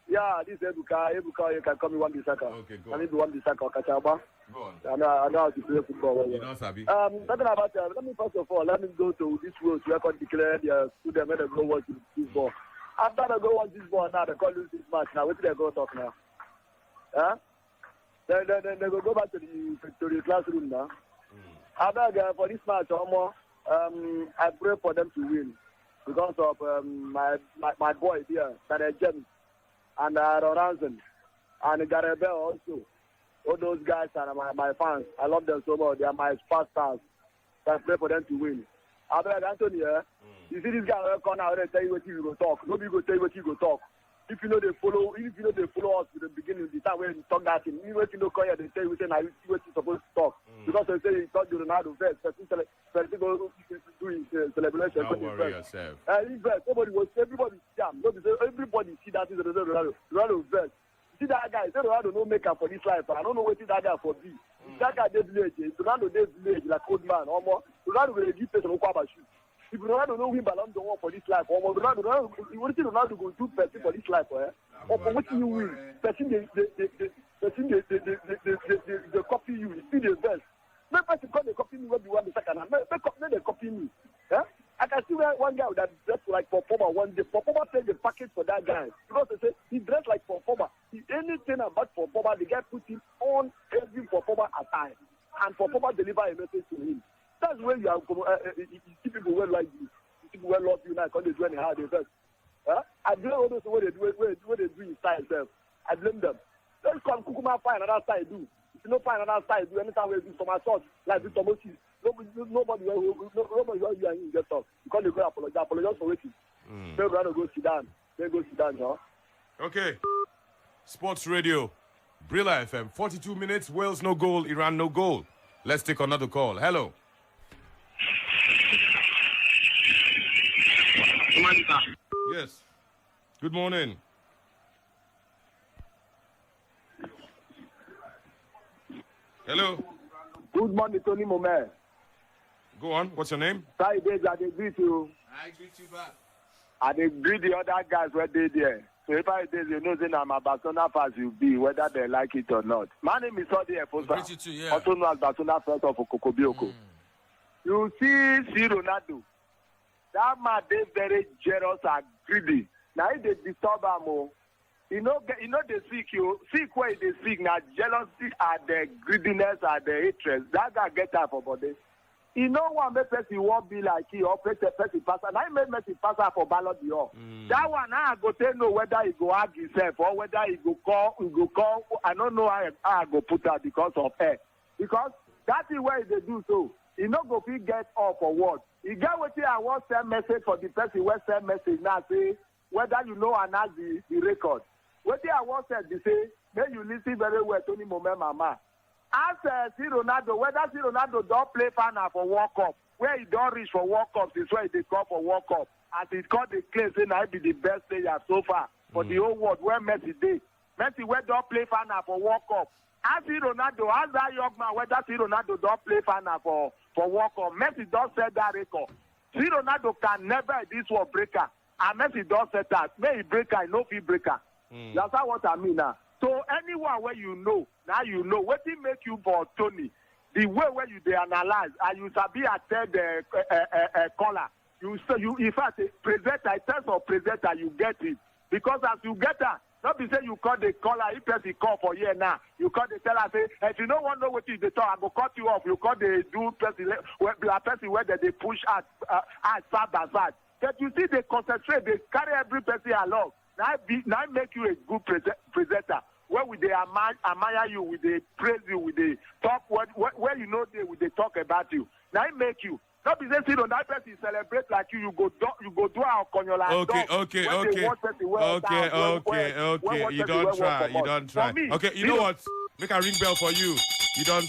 Yeah, this is Ebuka. Ebuka, you can call me 1 second. Okay, go. I need 1 second. Kachaba. Go on. I know how to play football well. You know, Sabi. Talking about let me first of all let me go to this road to record declare their student when they go watch this ball. After they go watch this ball now, they call lose this match. Now what do they go talk now? Huh? Then they go back to the classroom now. After for this match, I pray for them to win because of my boy here, James, and Ramsey, and Bale also. All those guys are my fans. I love them so much. They are my superstars. So I pray for them to win. After Anthony, you see this guy will come out and tell you what you go talk. Nobody go tell you what you go talk. If you know they follow us from the beginning, the time when you talk that thing, even if you know they tell you what you're supposed to talk. Because they say you talk to Ronaldo first, first go do his celebration. Don't worry yourself. Everybody see that is Ronaldo first. See that guy, say Ronaldo no make up for this life. I don't know what that guy for be. That guy dey village, Ronaldo dey village like old man. Ronaldo will give person Okwaba shoe. If Ronaldo no win Ballon d'Or for this life, Ronaldo, you want to see Ronaldo go do person for this life, Or for what you win, person they copy you, you see the best. Make person come they copy me when you want the second hand. Make they copy me. Yeah? I can see where one guy would have dressed like performer one day. Performer paid the package for that guy. Because they say he dressed like performer. Anything about performer, the guy put him on every performer at time. And performer deliver a message to him. That's where you are. You see people well like you. You see people well love you now because they do anyhow they best. I blame all those what they do inside themselves. I blame them. Let's come Kukuma find another side do. If you don't find another side do anytime we do some assault like this Tomosi. Nobody will you and you get up. Because they go apologize for waiting. They'll rather go sit down. Huh? Okay. Sports Radio, Brila FM. 42 minutes. Wales no goal. Iran no goal. Let's take another call. Hello. Yes. Good morning. Hello. Good morning, Tony Momer. Go on. What's your name? Sorry, Days, I greet you. I greet you back. I greet the other guys where they there. So if I did, you know, then I'm a Barcelona fans you be, whether they like it or not. My name is Odi Efosa. Also known as Barcelona friends of Kokobioko. You see Ronaldo. That man, they very jealous and greedy. Now, if they disturb him, you know they seek where they seek. Now, jealousy and the greediness and the hatred. That guy get out for body. You know one make person won't be like he or person pass. And I made Messi pass for Ballon d'Or. That one I go tell know whether he go hug himself or whether he go call. I don't know how I go put that because of her. Because that is where they do so. He not go fit get off for what. He get what I want send message for the person who send message now say whether you know and ask the record. What I want said they say may you listen very well Tony Momer Mama. Ask see Ronaldo whether see Ronaldo don't play final for World Cup. Where he don't reach for World Cup is where they call for World Cup. As he called the claim saying I be the best player so far for the whole world where Messi did. Messi where don't play final for World Cup. Ask see Ronaldo, ask that young man whether see Ronaldo don't play final for World Cup. Messi don't set that record. See Ronaldo can never this world breaker. And Messi don't set that. May he breaker, no fee breaker. That's what I mean now. So anyone where you know, now you know. What it make you for Tony? The way where you they analyze, and you sabi attend the caller. You in fact presenter, test of presenter, you get it. Because as you get that, not be say you call the caller, if person call for here now, you call the teller say, if you don't want to know what is the talk, I go cut you off. You call the do person where they push out side by side. But you see they concentrate, they carry every person along. Now make you a good presenter. Where we they admire you, we they praise you, we they talk where you know they will they talk about you. Now it make you. Not be say on that person celebrate like you go do our conyola. Okay. You don't try. Okay, you know what? Make a ring bell for you. You don't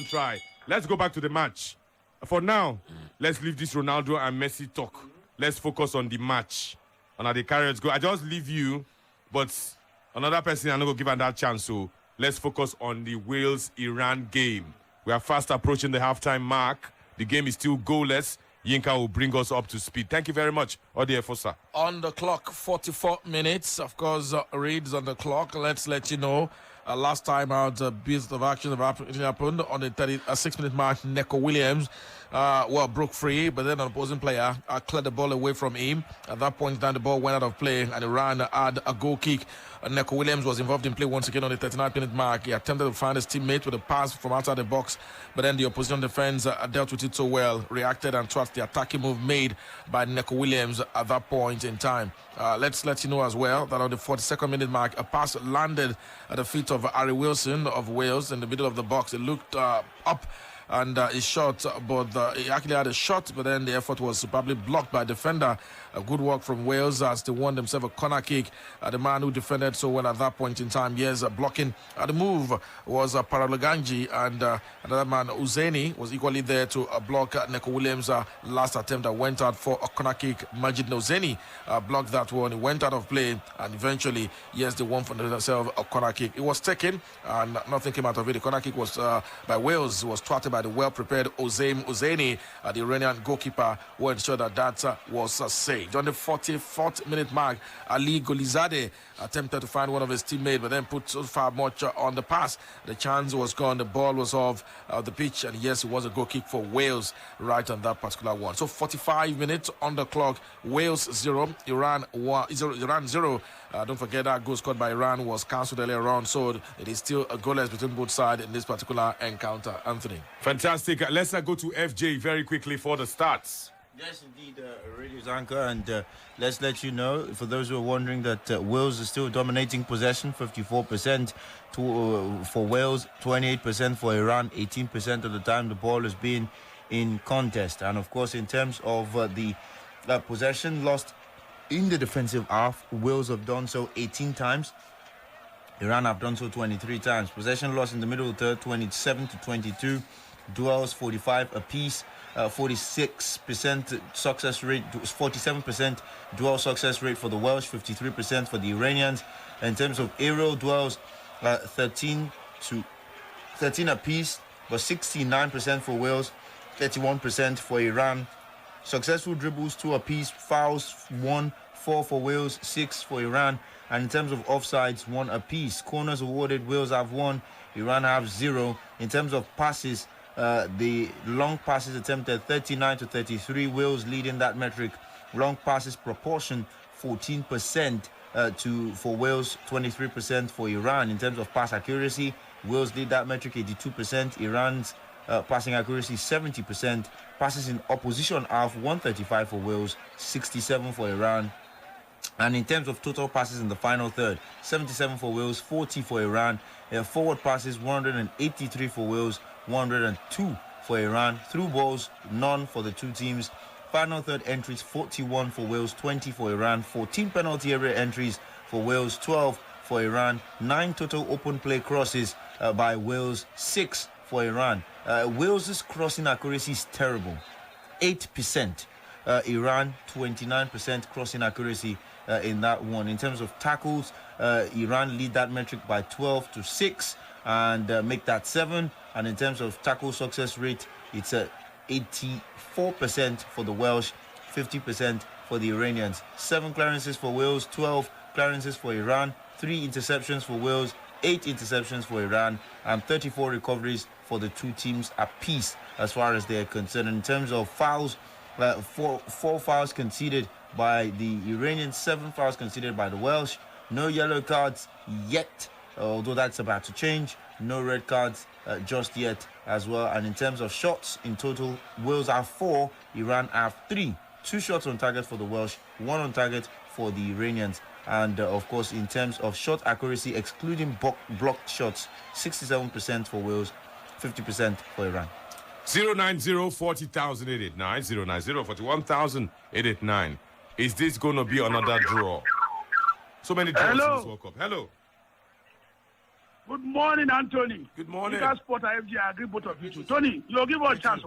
try. Let's go back to the match. For now, let's leave this Ronaldo and Messi talk. Let's focus on the match. And how the Carrots go. I just leave you, but another person I'm not going to give her that chance. So let's focus on the Wales-Iran game. We are fast approaching the halftime mark. The game is still goalless. Yinka will bring us up to speed. Thank you very much, Odi Efosa. On the clock, 44 minutes. Of course, reads on the clock. Let's let you know last time out, bit of action happened on the 36-minute mark. Neco Williams broke free, but then an opposing player cleared the ball away from him. At that point, the ball went out of play, and Iran had a goal kick. Neco Williams was involved in play once again on the 39-minute mark. He attempted to find his teammate with a pass from outside the box, but then the opposition defense dealt with it so well, reacted and thwarted the attacking move made by Neco Williams at that point in time. Let's let you know as well that on the 42nd-minute mark, a pass landed at the feet of Harry Wilson of Wales in the middle of the box. It looked up and he shot, but he actually had a shot, but then the effort was superbly blocked by a defender. A good work from Wales as they won themselves a corner kick. The man who defended so well at that point in time, blocking the move was Pouraliganji, and another man, Hosseini, was equally there to block Neco Williams' last attempt that went out for a corner kick. Majid Hosseini blocked that one. He went out of play, and eventually, they won for themselves a corner kick. It was taken, and nothing came out of it. The corner kick was by Wales. It was thwarted by the well-prepared Hosseini, the Iranian goalkeeper, who ensured that was saved. On the 44th-minute mark, Ali Gholizadeh attempted to find one of his teammates, but then put so far much on the pass. The chance was gone. The ball was off the pitch, and yes, it was a goal kick for Wales right on that particular one. So 45 minutes on the clock. Wales 0, Iran 0. Don't forget that goal scored by Iran was cancelled earlier on, so it is still a goalless between both sides in this particular encounter. Anthony. Fantastic. Let's go to FJ very quickly for the stats. Yes, indeed, Radio Zanka, and let's let you know, for those who are wondering, that Wales is still dominating possession, 54% for Wales, 28% for Iran, 18% of the time the ball has been in contest. And of course, in terms of the possession lost in the defensive half, Wales have done so 18 times. Iran have done so 23 times. Possession lost in the middle of the third, 27 to 22. Duels 45 apiece. 46% success rate, 47% duel success rate for the Welsh, 53% for the Iranians. In terms of aerial duels, 13 apiece, but 69% for Wales, 31% for Iran. Successful dribbles, 2 apiece. Fouls, 1, 4 for Wales, 6 for Iran. And in terms of offsides, 1 apiece. Corners awarded, Wales have 1, Iran have 0. In terms of passes, the long passes attempted 39 to 33. Wales leading that metric. Long passes proportion 14% for Wales, 23% for Iran. In terms of pass accuracy, Wales lead that metric, 82%. Iran's passing accuracy 70%. Passes in opposition half, 135 for Wales, 67 for Iran. And in terms of total passes in the final third, 77 for Wales, 40 for Iran. Forward passes, 183 for Wales, 102 for Iran. Through balls, none for the two teams. Final third entries, 41 for Wales, 20 for Iran. 14 penalty area entries for Wales, 12 for Iran. 9 total open play crosses by Wales, 6 for Iran. Wales's crossing accuracy is terrible, 8%. Iran, 29% crossing accuracy in that one. In terms of tackles, Iran lead that metric by 12 to 6 and make that 7. And in terms of tackle success rate, it's 84% for the Welsh, 50% for the Iranians. 7 clearances for Wales, 12 clearances for Iran, 3 interceptions for Wales, 8 interceptions for Iran, and 34 recoveries for the two teams apiece as far as they're concerned. In terms of fouls, 4 fouls conceded by the Iranians, 7 fouls conceded by the Welsh. No yellow cards yet, although that's about to change. No red cards just yet as well. And in terms of shots in total, Wales have 4, Iran have 3. 2 shots on target for the Welsh, 1 on target for the Iranians. And of course, in terms of shot accuracy, excluding blocked shots, 67% for Wales, 50% for Iran. 090-40,889, 090-41,889. Is this going to be another draw? So many draws in this World Cup. Hello. Good morning, Anthony. Good morning. You guys sport FG, I agree both of you two. Tony, you'll give us a chance.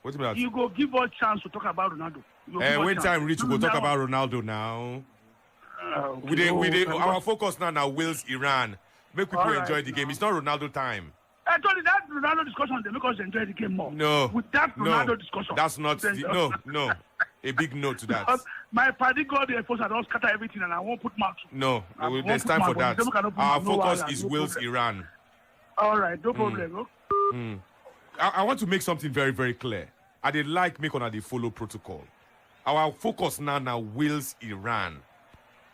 What do you mean? You go give us a chance to talk about Ronaldo. When time reach, we go talk about Ronaldo now. Our focus now Wales, Iran. Make people enjoy the game. It's not Ronaldo time. I told you that Ronaldo discussion, they make us enjoy the game more. No. With that Ronaldo discussion. That's not, no. A big no to that. My party got the force. I don't scatter everything, and I won't put marks. No, there's time for that. Our focus is Wales, Iran. All right, no problem. I want to make something very, very clear. I did like make on the follow protocol. Our focus now Wales, Iran.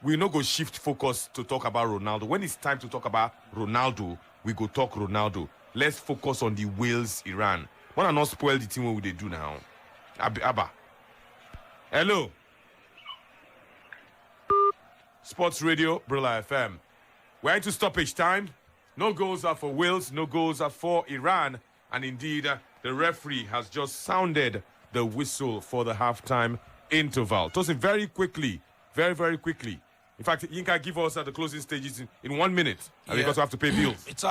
We no go shift focus to talk about Ronaldo. When it's time to talk about Ronaldo, we go talk Ronaldo. Let's focus on the Wales, Iran. Wanna not spoil the team what they do now? Abba. Hello. Sports Radio, Brila FM. We're into stoppage time. No goals are for Wales, no goals are for Iran. And indeed, the referee has just sounded the whistle for the halftime interval. Toss it very quickly, very, very quickly. In fact, Yinka, give us the closing stages in 1 minute because we have to pay bills. It's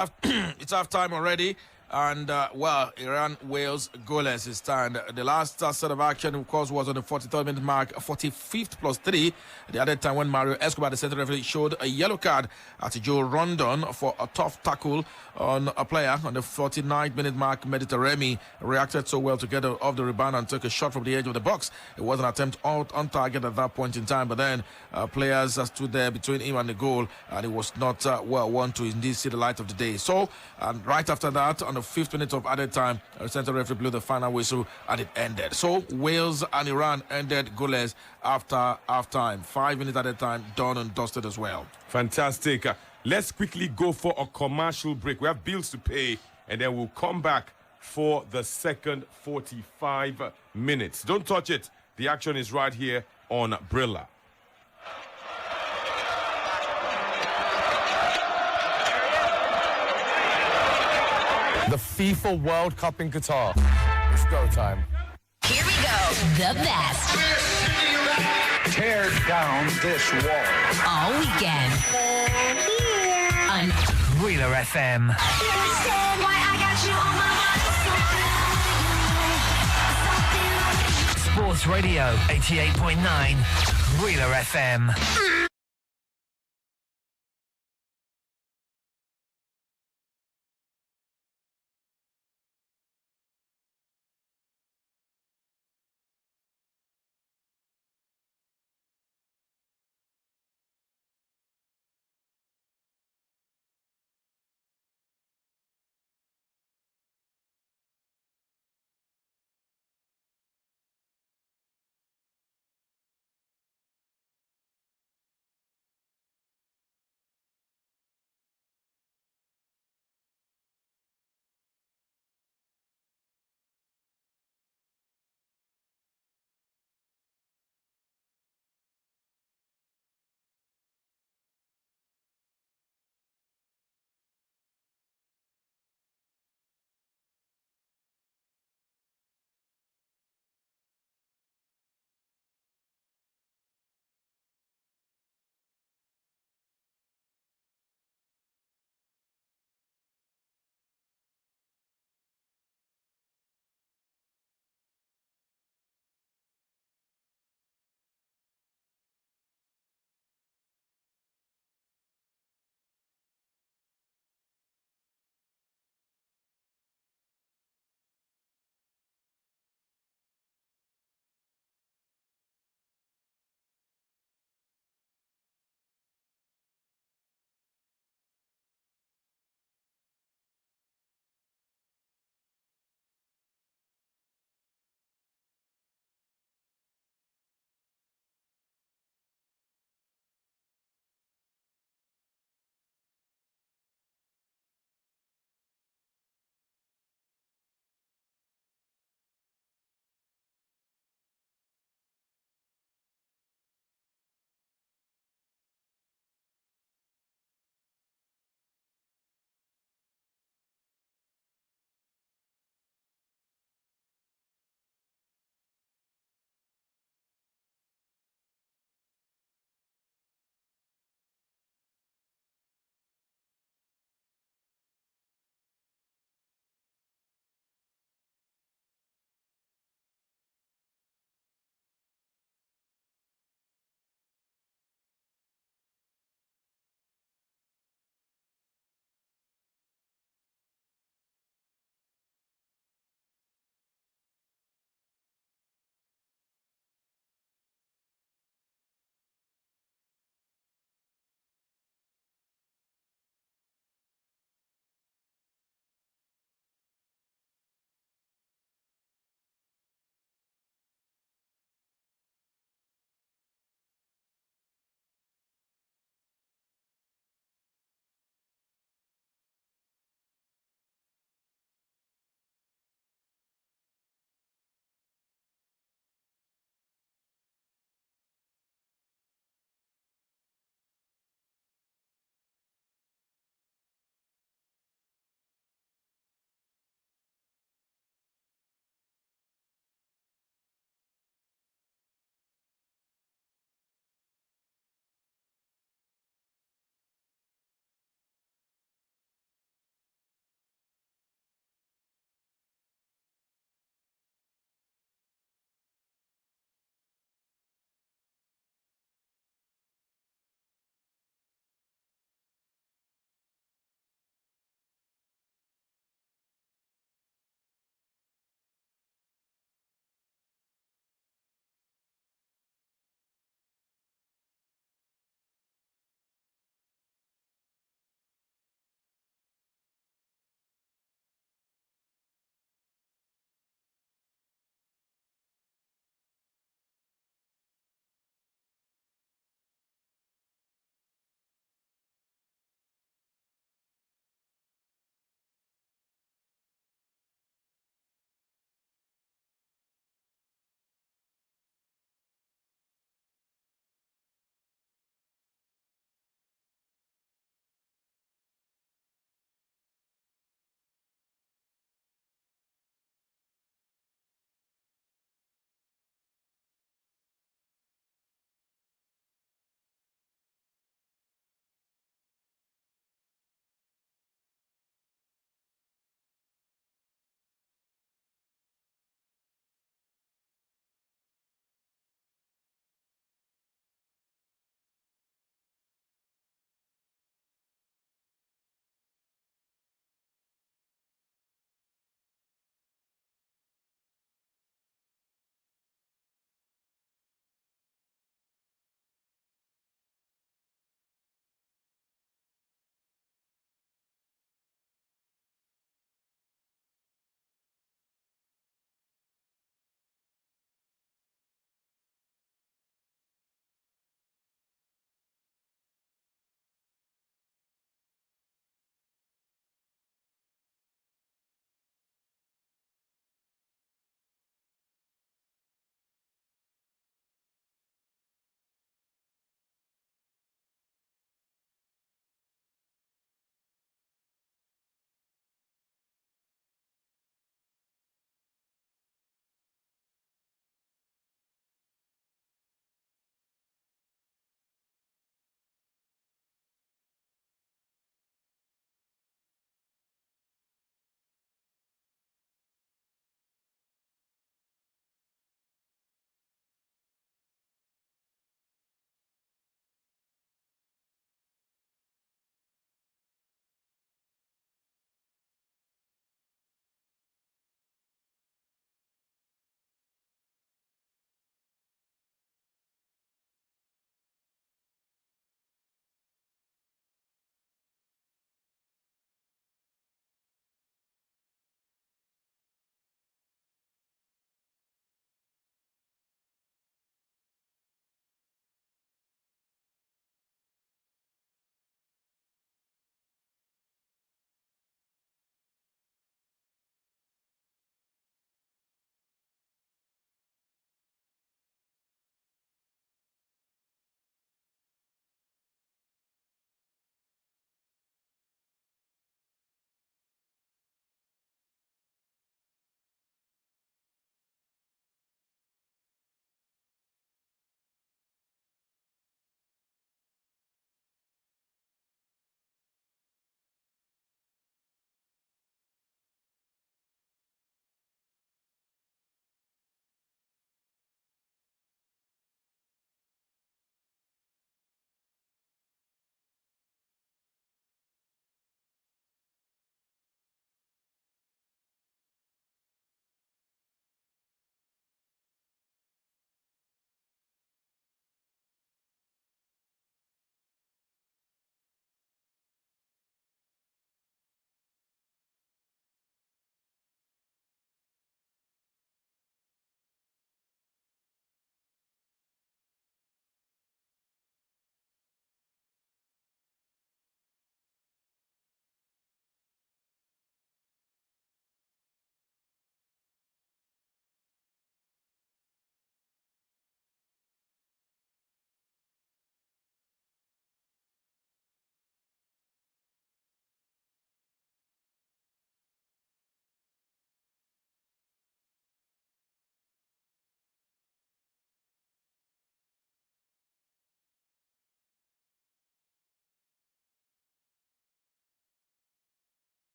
half time already. And, Iran, Wales, goalless is stand. The last set of action, of course, was on the 43rd minute mark, 45th plus 3. The other time when Mario Escobar, the center referee, showed a yellow card at Joe Rodon for a tough tackle on a player on the 49th minute mark. Taremi reacted so well to get off the rebound and took a shot from the edge of the box. It was an attempt out on target at that point in time, but then players stood there between him and the goal, and it was not one to indeed see the light of the day. So, right after that, on the 5th minute of added time, the center referee blew the final whistle and it ended. So Wales and Iran ended goalless after half-time. 5 minutes at a time, done and dusted as well. Fantastic. Let's quickly go for a commercial break. We have bills to pay, and then we'll come back for the second 45 minutes. Don't touch it. The action is right here on Brila. The FIFA World Cup in Qatar. It's go time. Here we go. The best. Tear down this wall. All weekend. On Wheeler FM. Understand why I got you on my mind. Sports Radio 88.9. Wheeler FM.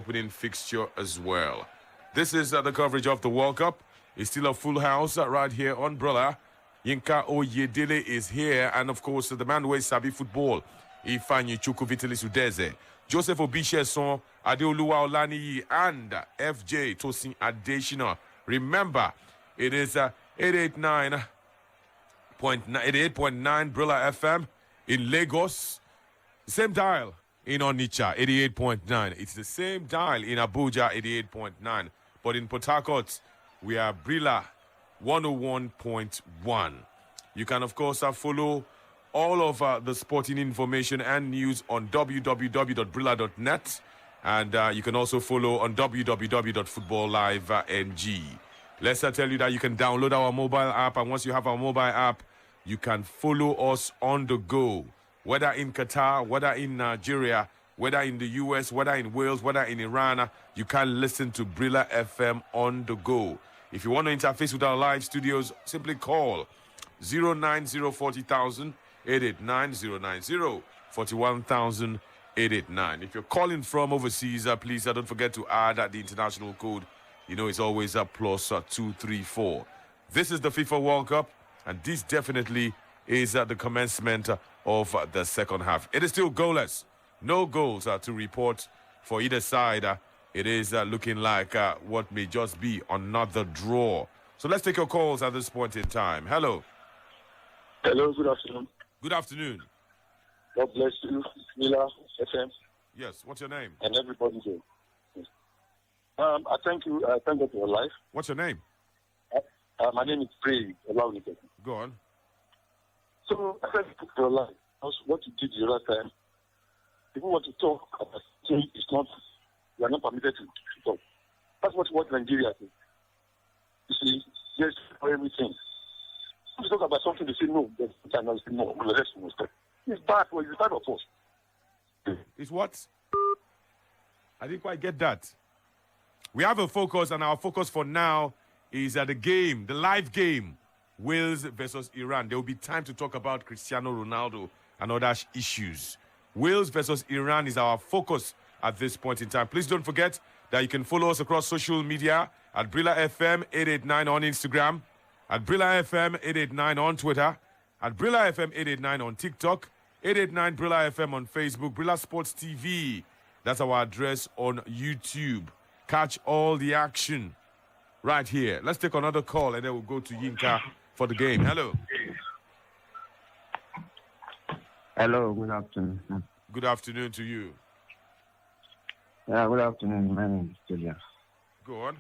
opening fixture as well. This is the coverage of the World Cup. It's still a full house right here on Brila. Yinka Oyedele is here, and of course the man who is Sabi football, Ifanyi Chukwuvitili Udeze, Joseph Obisheson, Adeoluwa Olaniyi, and FJ Tosin Adeshina. Remember, it is 88.9 Brila FM in Lagos. Same dial in Onitsha, 88.9. It's the same dial in Abuja, 88.9. But in Port Harcourt, we are Brila 101.1. You can, of course, follow all of the sporting information and news on www.brila.net. And you can also follow on www.footballlive.ng. Let's tell you that you can download our mobile app. And once you have our mobile app, you can follow us on the go. Whether in Qatar, whether in Nigeria, whether in the US, whether in Wales, whether in Iran, you can listen to Brila FM on the go. If you want to interface with our live studios, simply call 09040,000 889 090 889. If you're calling from overseas, please don't forget to add the international code. You know, it's always a plus 234. This is the FIFA World Cup, and this definitely is the commencement of the second half. It is still goalless. No goals to report for either side. It is looking like what may just be another draw. So let's take your calls at this point in time. Hello. Hello, good afternoon. Good afternoon. God bless you, Mila, FM. Yes, what's your name? And everybody here. Yes. I thank you. I thank God for your life. What's your name? My name is Brila. Allow me to. Go on. So, I thank you for your life. That's what you did the other time. People want to talk about something, it's not, you are not permitted to talk. That's what Nigeria is. You see, yes, for everything. When you talk about something, they say no, there's time, they say no, the rest must talk. It's bad for you, it's bad for us. It's what? I didn't quite get that. We have a focus, and our focus for now is the game, the live game, Wales versus Iran. There will be time to talk about Cristiano Ronaldo and other issues. Wales versus Iran is our focus at this point in time. Please don't forget that you can follow us across social media at Brila FM 889 on Instagram, at Brila FM 889 on Twitter, at Brila FM 889 on TikTok, 889 Brila FM on Facebook, Brila Sports TV. That's our address on YouTube. Catch all the action right here. Let's take another call and then we'll go to Yinka for the game. Hello. Hello, good afternoon. Good afternoon to you. Yeah, good afternoon. My name is Julia. Go on.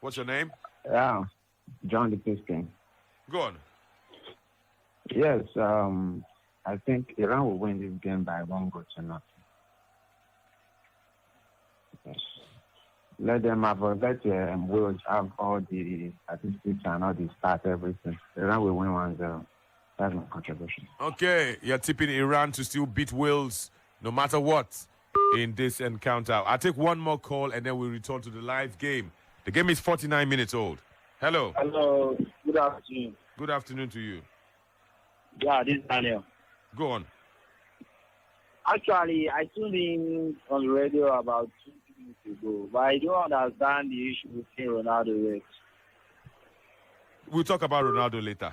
What's your name? Yeah, John the Piston. Go on. Yes, I think Iran will win this game by 1-0. Yes. Let them have, let Wales have all the statistics and all the stats, everything. Iran will win 1-0. That's my contribution. Okay, you're tipping Iran to still beat Wales no matter what in this encounter. I'll take one more call and then we'll return to the live game. The game is 49 minutes old. Hello. Hello. Good afternoon. Good afternoon to you. Yeah, this is Daniel. Go on. Actually, I tuned in on the radio about 2 minutes ago, but I don't understand the issue between Ronaldo and Rex. We'll talk about Ronaldo later.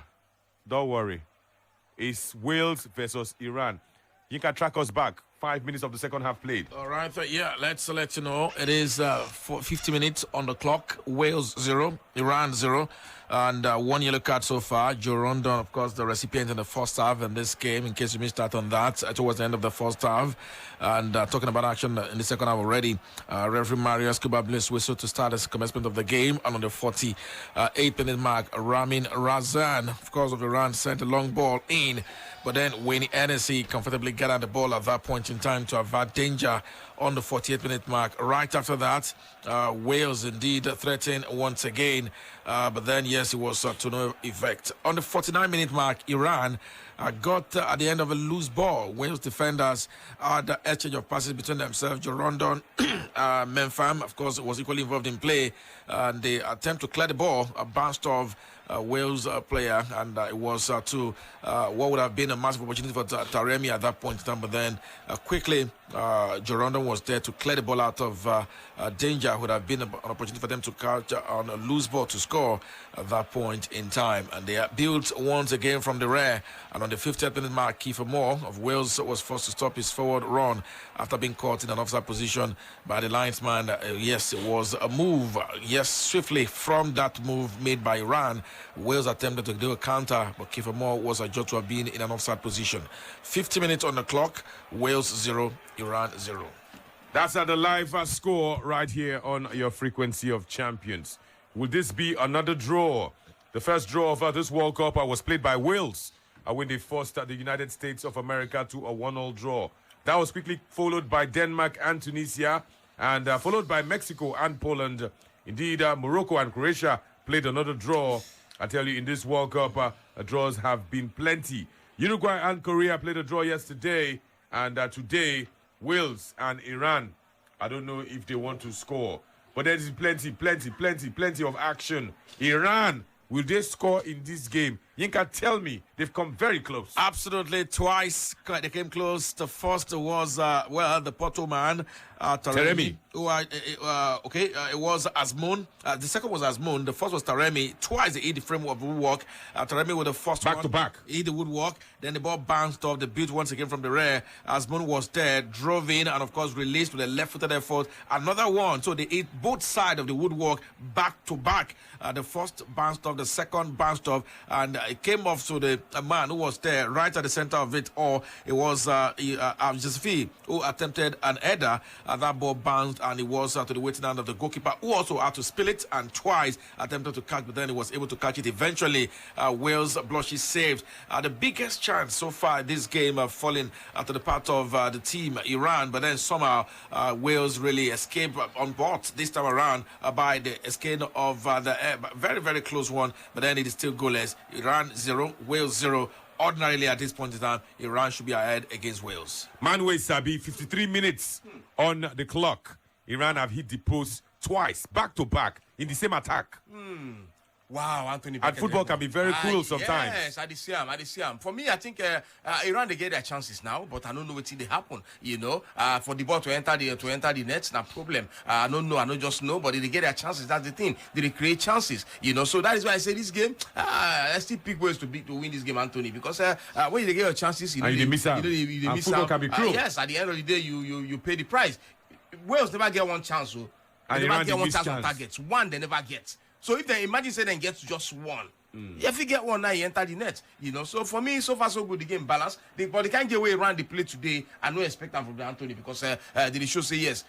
Don't worry. It's Wales versus Iran. You can track us back. 5 minutes of the second half played. All right. Yeah, let's let you know. It is 50 minutes on the clock. Wales 0, Iran 0. And 1 yellow card so far. Joe Rodon, of course, the recipient in the first half in this game, in case you missed out on that, towards the end of the first half. And talking about action in the second half already, referee Mario Escobar blew his whistle to start the commencement of the game. And on the 48th minute mark, Ramin Razan, of course, of Iran, sent a long ball in. But then Wayne Hennessey comfortably gathered the ball at that point in time to avert danger on the 48th minute mark. Right after that, Wales indeed threatened once again. But then, yes, it was to no effect. On the 49-minute mark, Iran got at the end of a loose ball. Wales defenders had the exchange of passes between themselves. Joe Rodon, Mepham, of course, was equally involved in play. And the attempt to clear the ball bounced off Wales player, and it was to what would have been a massive opportunity for Taremi at that point in time, but then quickly Rodon was there to clear the ball out of danger. Would have been an opportunity for them to catch on a loose ball to score at that point in time, and they built once again from the rear, and on the 50th minute mark, Kiefer Moore of Wales was forced to stop his forward run after being caught in an offside position by the linesman. Yes, it was a move, yes, swiftly from that move made by Iran, Wales attempted to do a counter, but Kiefer Moore was adjudged to have been in an offside position. 50 minutes on the clock, Wales 0, Iran 0. That's at the live score right here on your frequency of champions. Will this be another draw? The first draw of this World Cup was played by Wales when they forced the United States of America to a 1-1 draw. That was quickly followed by Denmark and Tunisia, and followed by Mexico and Poland. Indeed, Morocco and Croatia played another draw. I tell you, in this World Cup, draws have been plenty. Uruguay and Korea played a draw yesterday, and today, Wales and Iran, I don't know if they want to score, but there is plenty of action. Iran, will they score in this game? Yinka, tell me, they've come very close. Absolutely, twice they came close. The first was, the Porto man, Taremi. It was Azmoun. The second was Azmoun. The first was Taremi. Twice they hit the framework of woodwork. Taremi with the first back to back. He hit the woodwork. Then the ball bounced off the beat once again from the rear. Azmoun was there, drove in, and of course released with a left-footed effort. Another one. So they hit both sides of the woodwork back to back. The first bounced off, the second bounced off, and it came off to the man who was there right at the center of it, or it was Haji-safi who attempted an header. That ball bounced, and it was to the waiting hand of the goalkeeper, who also had to spill it and twice attempted to catch, but then he was able to catch it eventually. Wales blushes saved. The biggest chance so far this game falling to the part of the team Iran, but then somehow Wales really escaped on board this time around by the escape of the very, very close one, but then it is still goalless. Iran 0, Wales 0. Ordinarily, at this point in time, Iran should be ahead against Wales. Manwe Sabi, 53 minutes on the clock. Iran have hit the post twice, back to back, in the same attack. Wow, Anthony. And football can be very cruel sometimes. Yes, I see him. For me, I think Iran, they get their chances now, but I don't know what they happen. You know, for the ball to enter the net, no problem. I don't know, I don't just know, but they get their chances. That's the thing. They create chances. You know, so that is why I say this game. I still pick ways to win this game, Anthony, because when you get your chances, you miss out. You miss football out. Can be cruel. Yes, at the end of the day, you pay the price. Wales never get one chance, so they never get one chance on targets. One they never get. So if they imagine say they get just one, if you get one now, you enter the net. You know, so for me, so far so good. The game balance, but they can't get away around the play today. I no expect them from the Anthony because they show say yes.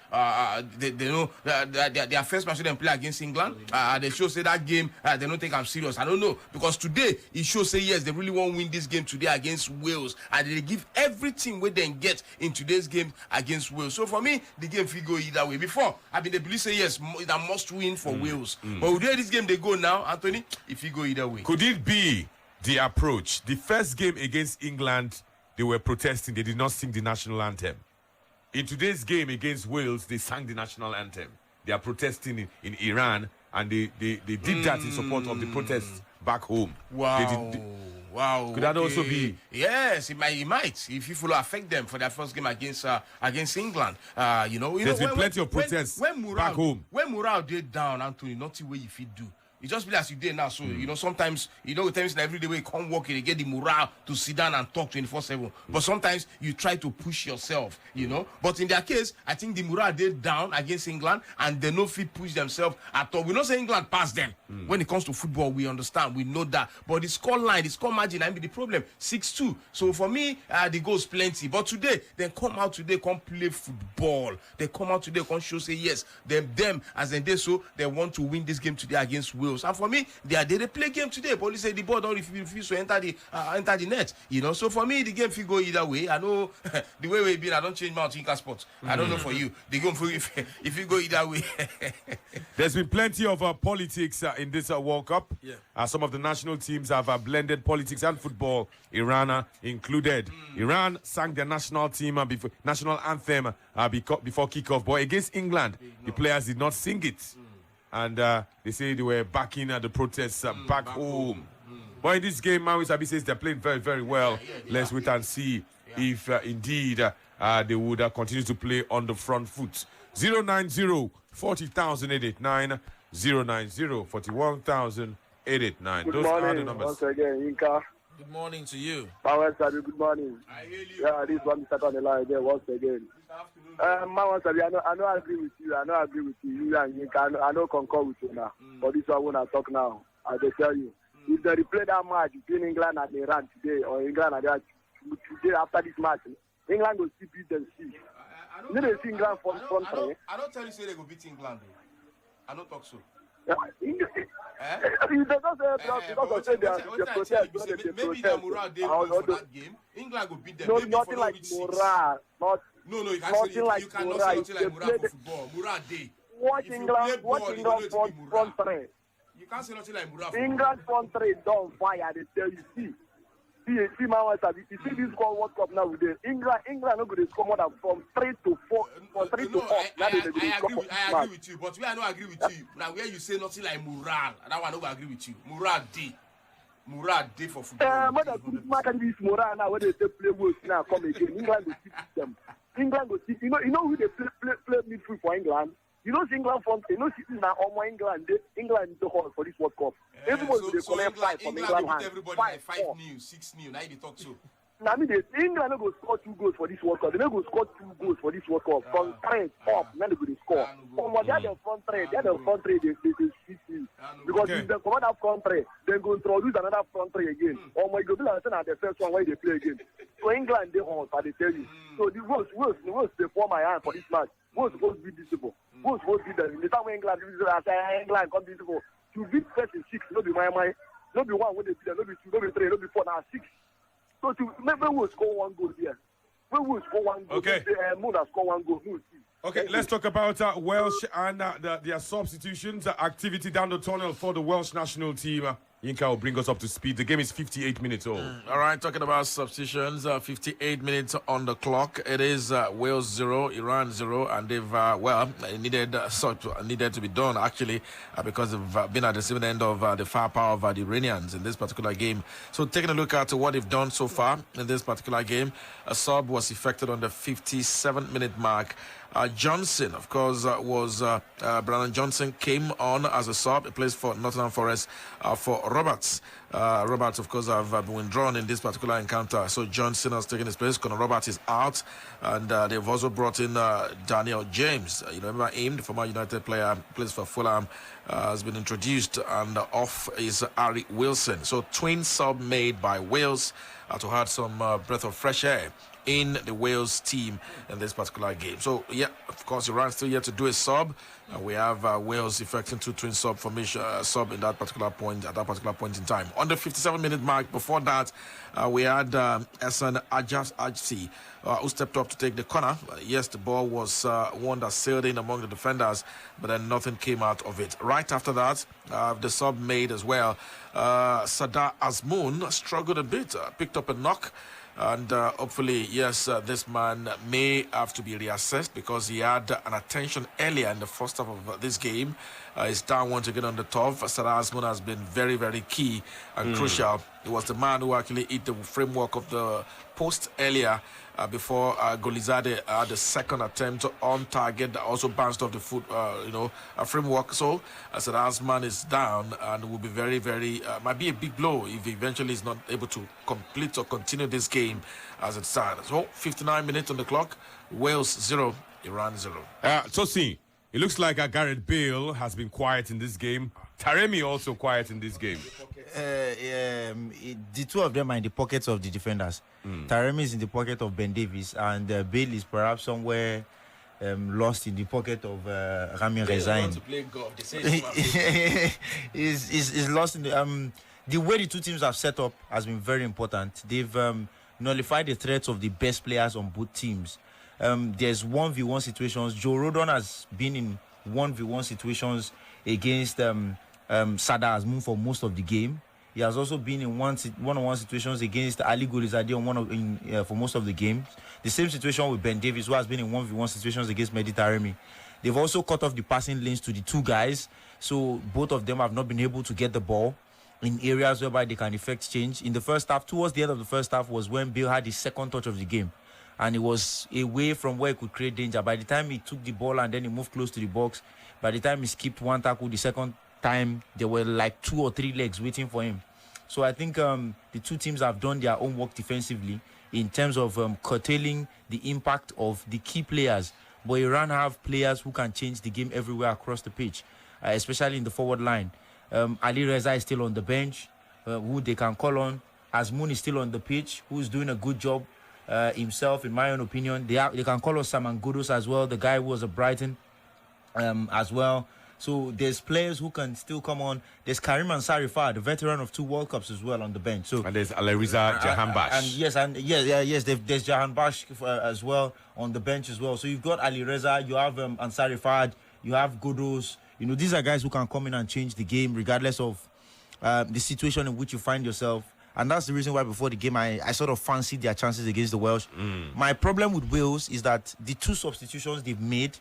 They know their first match they play against England. They show say that game they don't take them serious. I don't know because today it shows say yes they really want to win this game today against Wales, and they give everything where they get in today's game against Wales. So for me, the game will go either way. Before I mean they believe say yes that must win for Wales, but where this game they go now, Anthony, if you go either way. Could it be the approach? The first game against England, they were protesting. They did not sing the national anthem. In today's game against Wales, they sang the national anthem. They are protesting in Iran, and they did that in support of the protests back home. Wow. Wow. Could that also be? Yes, it might. If it will affect them for their first game against England. There's been plenty of protests back home. When morale did down, Anthony, nothing way if you do. It just be as you did now. So, sometimes, times every day when you come work, you get the morale to sit down and talk 24/7. But sometimes you try to push yourself, But in their case, I think the morale did down against England and they no fit push themselves at all. We not say England passed them. When it comes to football, we understand. We know that. But the score margin, I mean the problem, 6-2. So for me, the goals plenty. But today, they come out today, come play football. They come out today, come show, say yes. Them, as they did so, they want to win this game today against Wales. And for me, they play game today. Police say the ball don't refuse to enter the net. So for me, the game will go either way. I know the way we've been. I don't change my Tinker Sports. I don't know for you. The game if you go either way. There's been plenty of politics in this World Cup. Yeah. Some of the national teams have blended politics and football. Iran included. Iran sang their national national anthem before kickoff, but against England, the players did not sing it. and they say they were backing the protests back home. But in this game, Haji-safi says they're playing very, very well. Let's wait and see if indeed they would continue to play on the front foot. 090 40,889, 090 41,889. Those are the numbers. Once again, Inka. Good morning to you. Good morning. I hear you. Yeah, this one is on the line there once again. I know I agree with you. I know I agree with you. You and Inka, I know concur with you now. But this one when I talk now, I will tell you. If they replay that match between England and Iran today, or England and Iran today after this match, England will still beat them. You know they see England from front. I don't tell you say they go beat England. I don't talk so. Maybe the morale they for that game. England will beat them. No, nothing like morale. No, you can't say you cannot say nothing like morale for football. Morale day. Watch England front three. You can't say nothing like morale. England front three don't fire. They tell you see man, you see this World Cup now with the England not going to score more than from 3 to 4, from 3 to 4. I agree with you, but we are not agree with you. Now where you say nothing like morale, that one I don't agree with you. Morale day for football. Mother, man can be morale now when they say play worse now come again. England will keep them. England will keep. You know who they play midfield for England. You know England front. You know sitting now on England. England is the hall for this World Cup. Everybody will collect 5 from England hand. Everybody like 5-0, 6-0. Now they talk so. Now England not go score 2 goals for this World Cup. They not go score 2 goals for this World Cup. From 3 up, now they go to score. From what they are the front three, they see you. Because if they come out that front three, they go introduce another front three again. Or my go be like at the first one where they play again. So England they haunt, I tell you. So the worst they form my hand for this match. Who's supposed to be visible? Who's supposed to be there? The time when England come visible. To beat first in 6, no be my mind. No be 1 when they beat them, no be 2, no be 3, no be 4, now 6. So to maybe we'll score 1 goal here. We will score 1 goal. Okay. Moon has scored 1 goal. Okay, let's talk about Welsh and their substitutions. Activity down the tunnel for the Welsh national team. Yinka will bring us up to speed. The game is 58 minutes old. All right, talking about substitutions, 58 minutes on the clock. It is Wales 0, Iran 0, and they've, it needed to be done, actually, because they've been at the receiving end of the firepower of the Iranians in this particular game. So taking a look at what they've done so far in this particular game, a sub was effected on the 57-minute mark. Johnson, of course, Brandon Johnson came on as a sub. He plays for Nottingham Forest for Roberts. Roberts, of course, have been withdrawn in this particular encounter. So Johnson has taken his place. Conor Roberts is out. And they've also brought in Daniel James. Remember him, the former United player, plays for Fulham, has been introduced. And off is Harry Wilson. So twin sub made by Wales to add some breath of fresh air in the Wales team in this particular game. So, yeah, of course, Iran still yet to do a sub. We have Wales effecting 2 twin sub formation sub in that particular point at that particular point in time. On the 57-minute mark, before that, we had Hassan Haji-safi who stepped up to take the corner. Yes, the ball was one that sailed in among the defenders, but then nothing came out of it. Right after that, the sub made as well. Sadar Azmoun struggled a bit, picked up a knock. And hopefully, yes, this man may have to be reassessed because he had an attention earlier in the first half of this game. He's down one to get on the top. Sadar Azmoun has been very, very key and crucial. He was the man who actually hit the framework of the post earlier before Gholizadeh had the second attempt on target that also bounced off the foot, a framework. So Sadar Azmoun is down and will be very, very, might be a big blow if he eventually is not able to complete or continue this game as it stands. So 59 minutes on the clock, Wales 0, Iran 0. Tosin, it looks like Gareth Bale has been quiet in this game. Taremi also quiet in this game. The two of them are in the pockets of the defenders. Taremi is in the pocket of Ben Davies, and Bale is perhaps somewhere lost in the pocket of Rezaeian. He's lost in the way the two teams have set up has been very important. They've nullified the threats of the best players on both teams. There's 1v1 situations. Joe Rodon has been in 1v1 situations against Sadar Azmoun for most of the game. He has also been in one-on-one situations against Ali Gholizadeh for most of the games. The same situation with Ben Davies, who has been in 1v1 situations against Taremi. They've also cut off the passing lanes to the two guys. So both of them have not been able to get the ball in areas whereby they can effect change. In the first half, towards the end of the first half was when Bale had his second touch of the game. And it was away from where he could create danger. By the time he took the ball and then he moved close to the box, by the time he skipped one tackle, the second time, there were like 2 or 3 legs waiting for him. So I think the two teams have done their own work defensively in terms of curtailing the impact of the key players. But Iran have players who can change the game everywhere across the pitch, especially in the forward line. Ali Reza is still on the bench, who they can call on. Azmoun is still on the pitch, who's doing a good job himself, in my own opinion. They can call on Saman Ghoddos as well, the guy who was at Brighton as well. So there's players who can still come on. There's Karim Ansari-Fah, the veteran of 2 World Cups as well, on the bench. So and there's Alireza Jahanbakhsh. There's Jahanbakhsh as well on the bench as well. So you've got Ali Reza, you have Ansari-Fah, you have Ghoddos. You know, these are guys who can come in and change the game regardless of the situation in which you find yourself. And that's the reason why before the game, I sort of fancied their chances against the Welsh. My problem with Wales is that the 2 substitutions they've made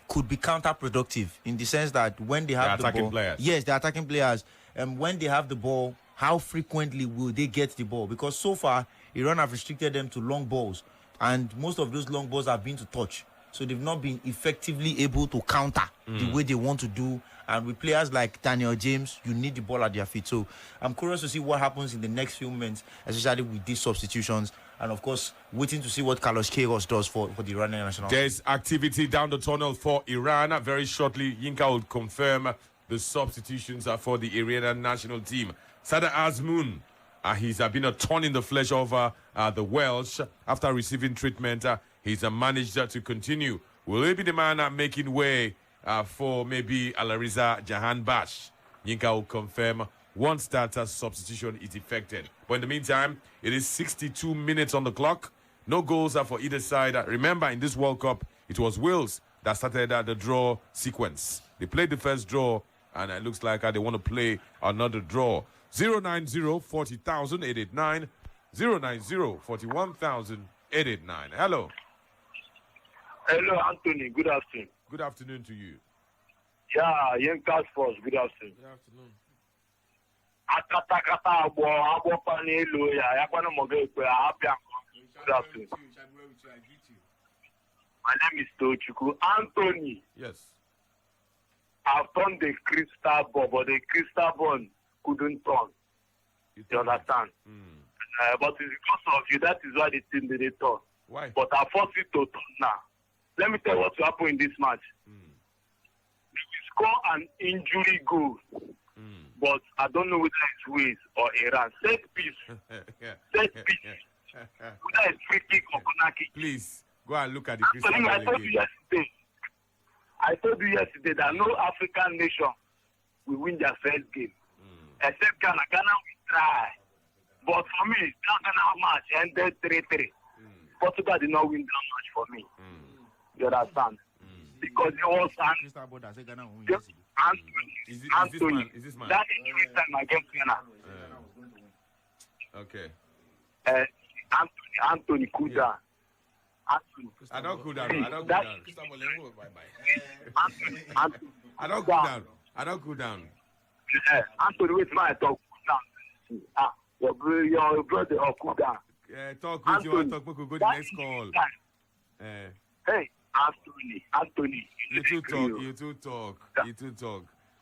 could be counterproductive in the sense that when they have the ball... players. Yes, they're attacking players. When they have the ball, how frequently will they get the ball? Because so far, Iran have restricted them to long balls. And most of those long balls have been to touch. So they've not been effectively able to counter the way they want to do. And with players like Daniel James, you need the ball at their feet. So I'm curious to see what happens in the next few months, especially with these substitutions. And of course, waiting to see what Carlos Queiroz does for the Iranian national team. There's activity down the tunnel for Iran. Very shortly, Yinka will confirm the substitutions for the Iranian national team. Sada Azmoun, he's been a thorn in the flesh of the Welsh. After receiving treatment, he's managed to continue. Will he be the man making way for maybe Alireza Jahanbakhsh? Yinka will confirm once that substitution is effected. But in the meantime, it is 62 minutes on the clock. No goals for either side. Remember, in this World Cup, it was Wales that started the draw sequence. They played the first draw, and it looks like they want to play another draw. 090-40,889, 090-41,889. Hello. Hello, Anthony. Good afternoon. Good afternoon to you. Yeah, Yankas first. Good afternoon. Good afternoon. Good afternoon. My name is Tochuku. Anthony. Yes. I've turned the crystal ball, but the crystal ball couldn't turn. You understand? But it's because of you. That is why the team didn't turn. Why? But I forced it to turn now. Let me tell you what will happen in this match. We score an injury goal. But I don't know whether it's Wales or Iran. Set piece. Set piece. Whether it's free kick or corner kick. Please, go and look at the crystal ball again. I told you yesterday that no African nation will win their first game. Except Ghana. Ghana will try. But for me, that Ghana match ended 3-3. Portugal did not win that match for me. You understand? Because it was Anthony. Is this man? That injury time against Ghana. Okay. Anthony, cool down. I don't cool down. I don't cool down. I don't cool down. Anthony, wait, man, talk cool down. Your brother, cool down. Talk with you. Talk. We could go to the next call. Hey, Anthony. You two talk.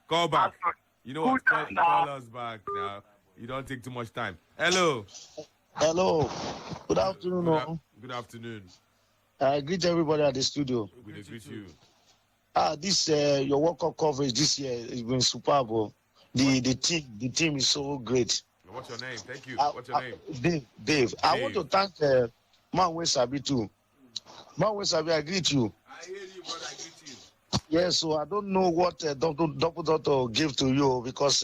Call back. You know what? Call us back now. You don't take too much time. Hello. Good afternoon. Good afternoon. I greet everybody at the studio. We greet you. This your World Cup coverage this year has been superb. The team is so great. What's your name? Thank you. What's your name? Dave. I want to thank Man Sabi too. Man Sabi, I greet you. I hear you, brother. I greet you. Yes, so I don't know what Doctor give to you because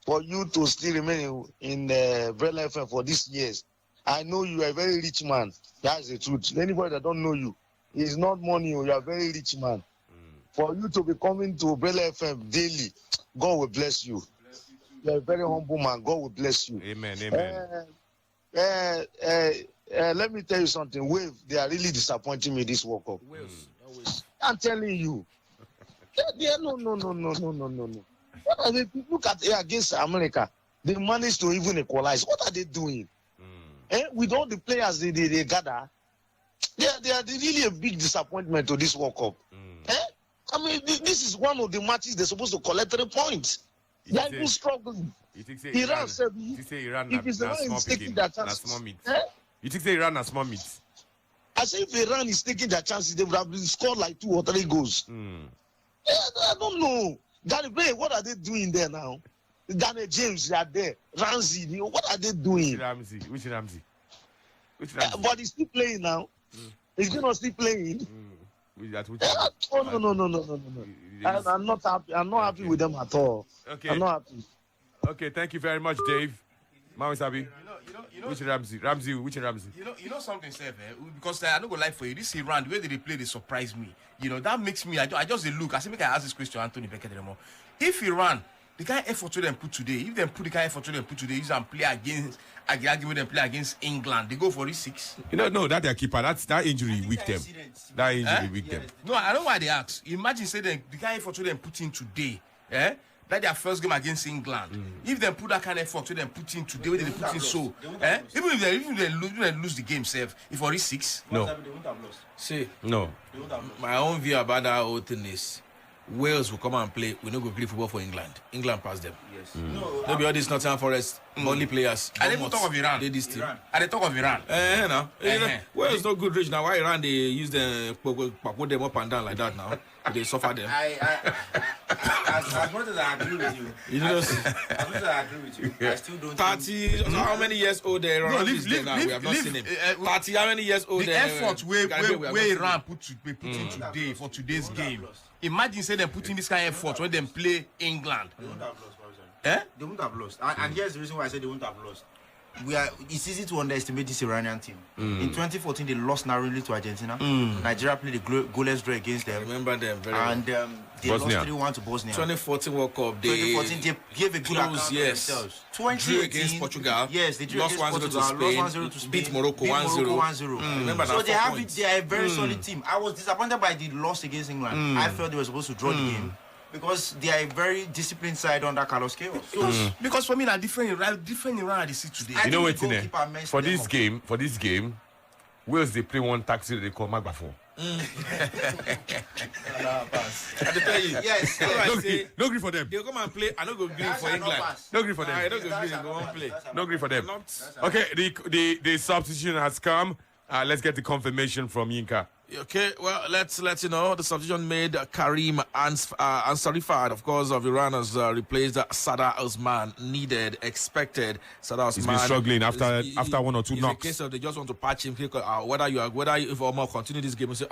for you to still remain in Brila FM for these years, I know you are a very rich man. That's the truth. Anybody that don't know you, it's not money. You are a very rich man. For you to be coming to Brila FM daily, God will bless you. You are a very humble man. God will bless you. Amen. Let me tell you something. Wave, they are really disappointing me this World Cup. I'm telling you. No. What are they? Look at against America. They managed to even equalize. What are they doing? With all the players they gather, they are really a big disappointment to this World Cup. I mean, this is one of the matches they're supposed to collect 3 points. They are even struggling. Iran said, if Iran is taking their chances, you think Iran has small meat? I say if Iran is taking their chances, they would have scored like 2 or 3 goals. I don't know. Gary Bay, what are they doing there now? Daniel James, they are there. Ramsey, what are they doing? Which Ramsey? But he's still playing now. He's going to still playing. No. I'm not happy. I'm not happy with them at all. Okay. I'm not happy. Okay, thank you very much, Dave. Mawisabi. Which Ramsey? Which Ramsey? You know something, sir, because I don't go lie for you. This Iran, the way they play, they surprise me. That makes me. I just look. I say, make I ask this question, Anthony Beckett anymore. If Iran, the kind of effort to them put today, if they put the kind of effort to them put today, use and play against, play against England, they go for this 6. No, that their keeper. That injury weak them. That injury weak them. No, I don't know why they ask. Imagine say the kind of effort to them put in today, that their first game against England. If they put that kind of effort to them put in today, they put in so, even if they lose the game, if for this 6, no. They won't have lost. See, no. My own view about that whole thing is Wales will come and play. We no go play football for England. England pass them. Yes. No, be all these Nottingham Forest only players. I didn't talk of Iran. They this team. I didn't talk of Iran. Wales no good rich now. Why Iran they use them put them up and down like that now? They suffer them. As much as I agree with you, as much as I agree with you, I still don't. 30. So how many years old they Iran is there now? We have not seen him. 30. How many years old? The effort where Iran put in today for today's game. Imagine say they're putting this kind of effort when they play England. They won't have lost. They won't have lost. And here's the reason why I said they won't have lost. It's easy to underestimate this Iranian team. In 2014, they lost narrowly to Argentina. Nigeria played a goalless draw against them. I remember them very well. And they lost 3-1 to Bosnia. 2014 World Cup. 2014, they gave a good account of themselves. 2018, drew against Portugal. Yes, they drew lost against 1-0 Portugal. Lost 1-0 to Spain. Beat Morocco 1-0. Remember so they have they are a very solid team. I was disappointed by the loss against England. I felt they were supposed to draw the game. Because they are a very disciplined side under Carlos Queiroz. So, because for me, they're different Iran they see today. You know what, for this game, Wales they play one taxi they call Magbafo. I tell you, yes. No agree for them. They'll come and play. I don't go agree for England. No agree for them. I don't go agree. They go and play. No agree for them. Okay, the substitution has come. Let's get the confirmation from Yinka. Okay, well, let's let you know the substitution made Karim Ansarifad, of course, of Iran has replaced Sadar Azmoun. Needed, expected. Sadar Azmoun. He's been struggling after 1 or 2 knocks. In the case of they just want to patch him, whether if Omar continue this game, and say,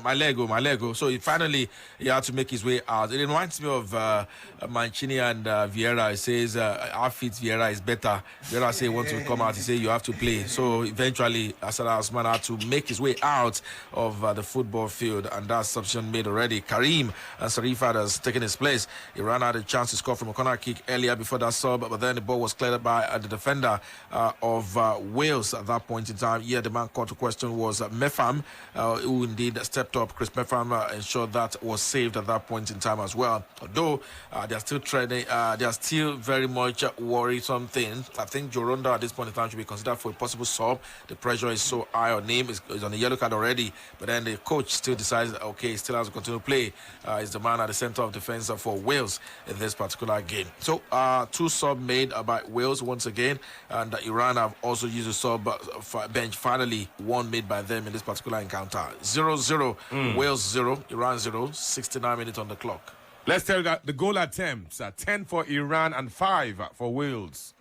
my leg. So he had to make his way out. It reminds me of Mancini and Vieira. He says our fit Vieira is better. Vieira say wants to come out. He say you have to play. So eventually, Sadar Azmoun had to make his way out of the football field, and that substitution made already. Karim Ansarifad has taken his place. Iran had a chance to score from a corner kick earlier before that sub, but then the ball was cleared by the defender of Wales at that point in time. Yeah, the man called to question was Mepham, who indeed stepped up. Chris Mepham ensured that was saved at that point in time as well. Although they are still trading, they are still very much worrisome things. I think Joronda at this point in time should be considered for a possible sub. The pressure is so high on him. He's on the yellow card already, but then the coach still decides, okay, he still has to continue to play. He's the man at the center of defense for Wales in this particular game. So 2 sub made by Wales once again, and Iran have also used a sub bench. Finally, 1 made by them in this particular encounter. 0-0, Wales 0, Iran 0, 69 minutes on the clock. Let's tell you that the goal attempts are 10 for Iran and 5 for Wales.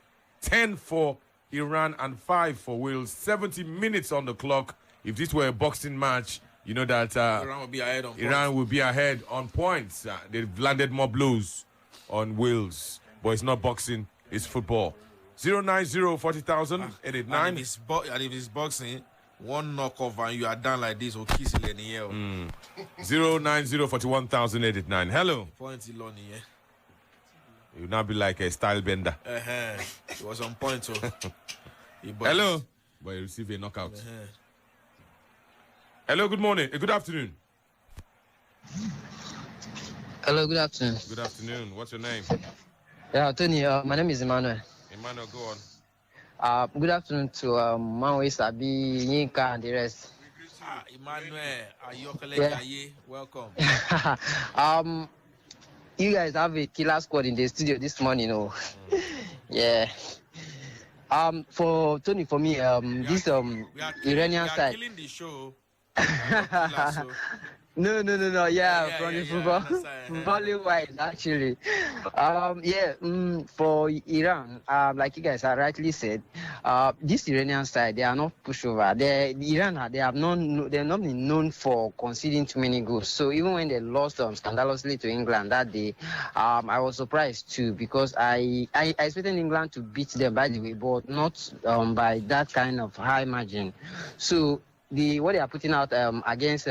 10 for Iran and 5 for Wales. 70 minutes on the clock. If this were a boxing match, you know that Iran will be ahead on points. Iran will be ahead on points. They've landed more blows on Wales. But it's not boxing, it's football. 090 40,000 889. And if it's boxing, 1 knockoff and you are done like this, or kiss it in the air. 090 41,000 889. Hello. Point Iloni, yeah. You'll now be like a style bender. It was on point, so. Hello. But you receive a knockout. Hello, good morning. Good afternoon. Hello, good afternoon. Good afternoon. What's your name? Yeah, Tony, my name is Emmanuel. Emmanuel, go on. Good afternoon to Manwe Sabi, Yinka, and the rest. Emmanuel, welcome. You guys have a killer squad in the studio this morning, Yeah. For Tony, for me, this Iranian side. Killing the show. No. Yeah, from the football wise, actually. For Iran, like you guys have rightly said, this Iranian side, they are not pushover. They have not been known for conceding too many goals. So even when they lost scandalously to England that day, I was surprised too, because I expected England to beat them, by the way, but not by that kind of high margin. So what they are putting out against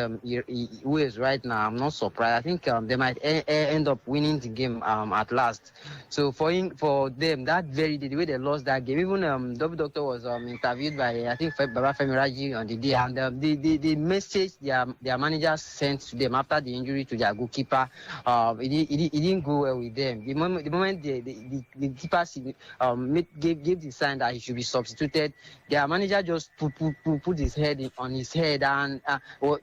Wales right now, I'm not surprised. I think they might end up winning the game at last. So for them, that very day, the way they lost that game, even Double Doctor was interviewed by, I think, Baba Femiraji on the day, and the message their manager sent to them after the injury to their goalkeeper, it didn't go well with them. The moment the keeper gave the sign that he should be substituted, their manager just put his head on his head, and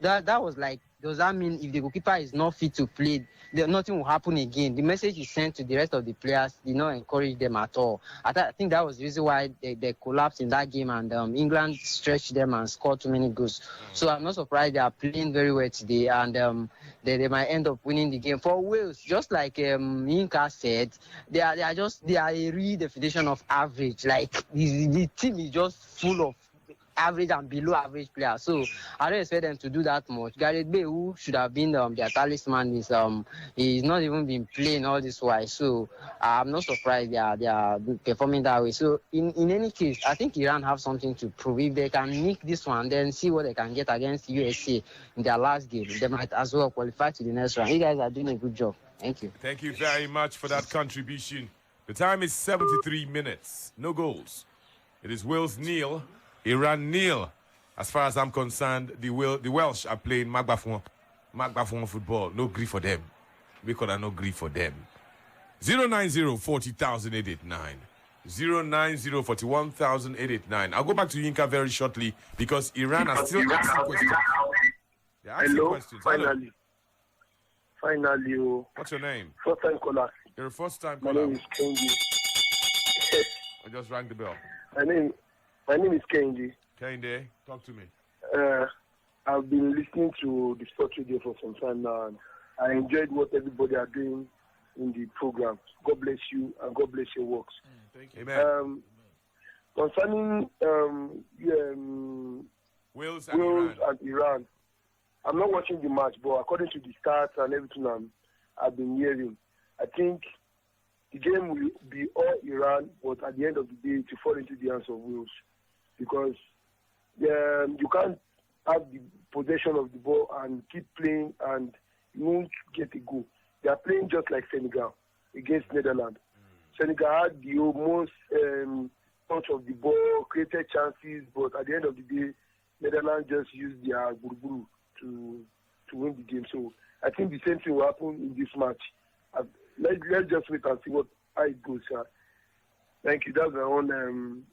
that was like, does that mean if the goalkeeper is not fit to play, nothing will happen again? The message he sent to the rest of the players did not encourage them at all. I think that was the reason why they collapsed in that game, and England stretched them and scored too many goals. So I'm not surprised they are playing very well today, and they might end up winning the game. For Wales, just like Yinka said, they are a real definition of average. Like the team is just full of average and below average players. So I don't expect them to do that much. Gareth Bale, who should have been their talisman, he's not even been playing all this while. So I'm not surprised they are performing that way. So in any case, I think Iran have something to prove. If they can nick this one, then see what they can get against USA in their last game, they might as well qualify to the next round. You guys are doing a good job. Thank you. Thank you very much for that contribution. The time is 73 minutes. No goals. It is Wales nil, Iran nil. As far as I'm concerned, the Welsh are playing Magbafon football. No grief for them. We could have no grief for them. 090-40,889. 090-41,889. I'll go back to Yinka very shortly because Iran are still asking questions. They're asking questions. Finally. What's your name? First time caller. You're a first time My caller. name is Kenji. I just rang the bell. My name is Kenji. Kende, talk to me. I've been listening to the Sport Radio for some time now, and I enjoyed what everybody are doing in the program. God bless you, and God bless your works. Thank you. Amen. Concerning Wales and Iran, I'm not watching the match, but according to the stats and everything I've been hearing, I think the game will be all Iran, but at the end of the day, to fall into the hands of Wales, because you can't have the possession of the ball and keep playing and you won't get a goal. They are playing just like Senegal against Netherlands. Senegal had the most touch of the ball, created chances, but at the end of the day, Netherlands just used their guru to win the game. So I think the same thing will happen in this match. Let's just wait and see how it goes. Thank you. That's my own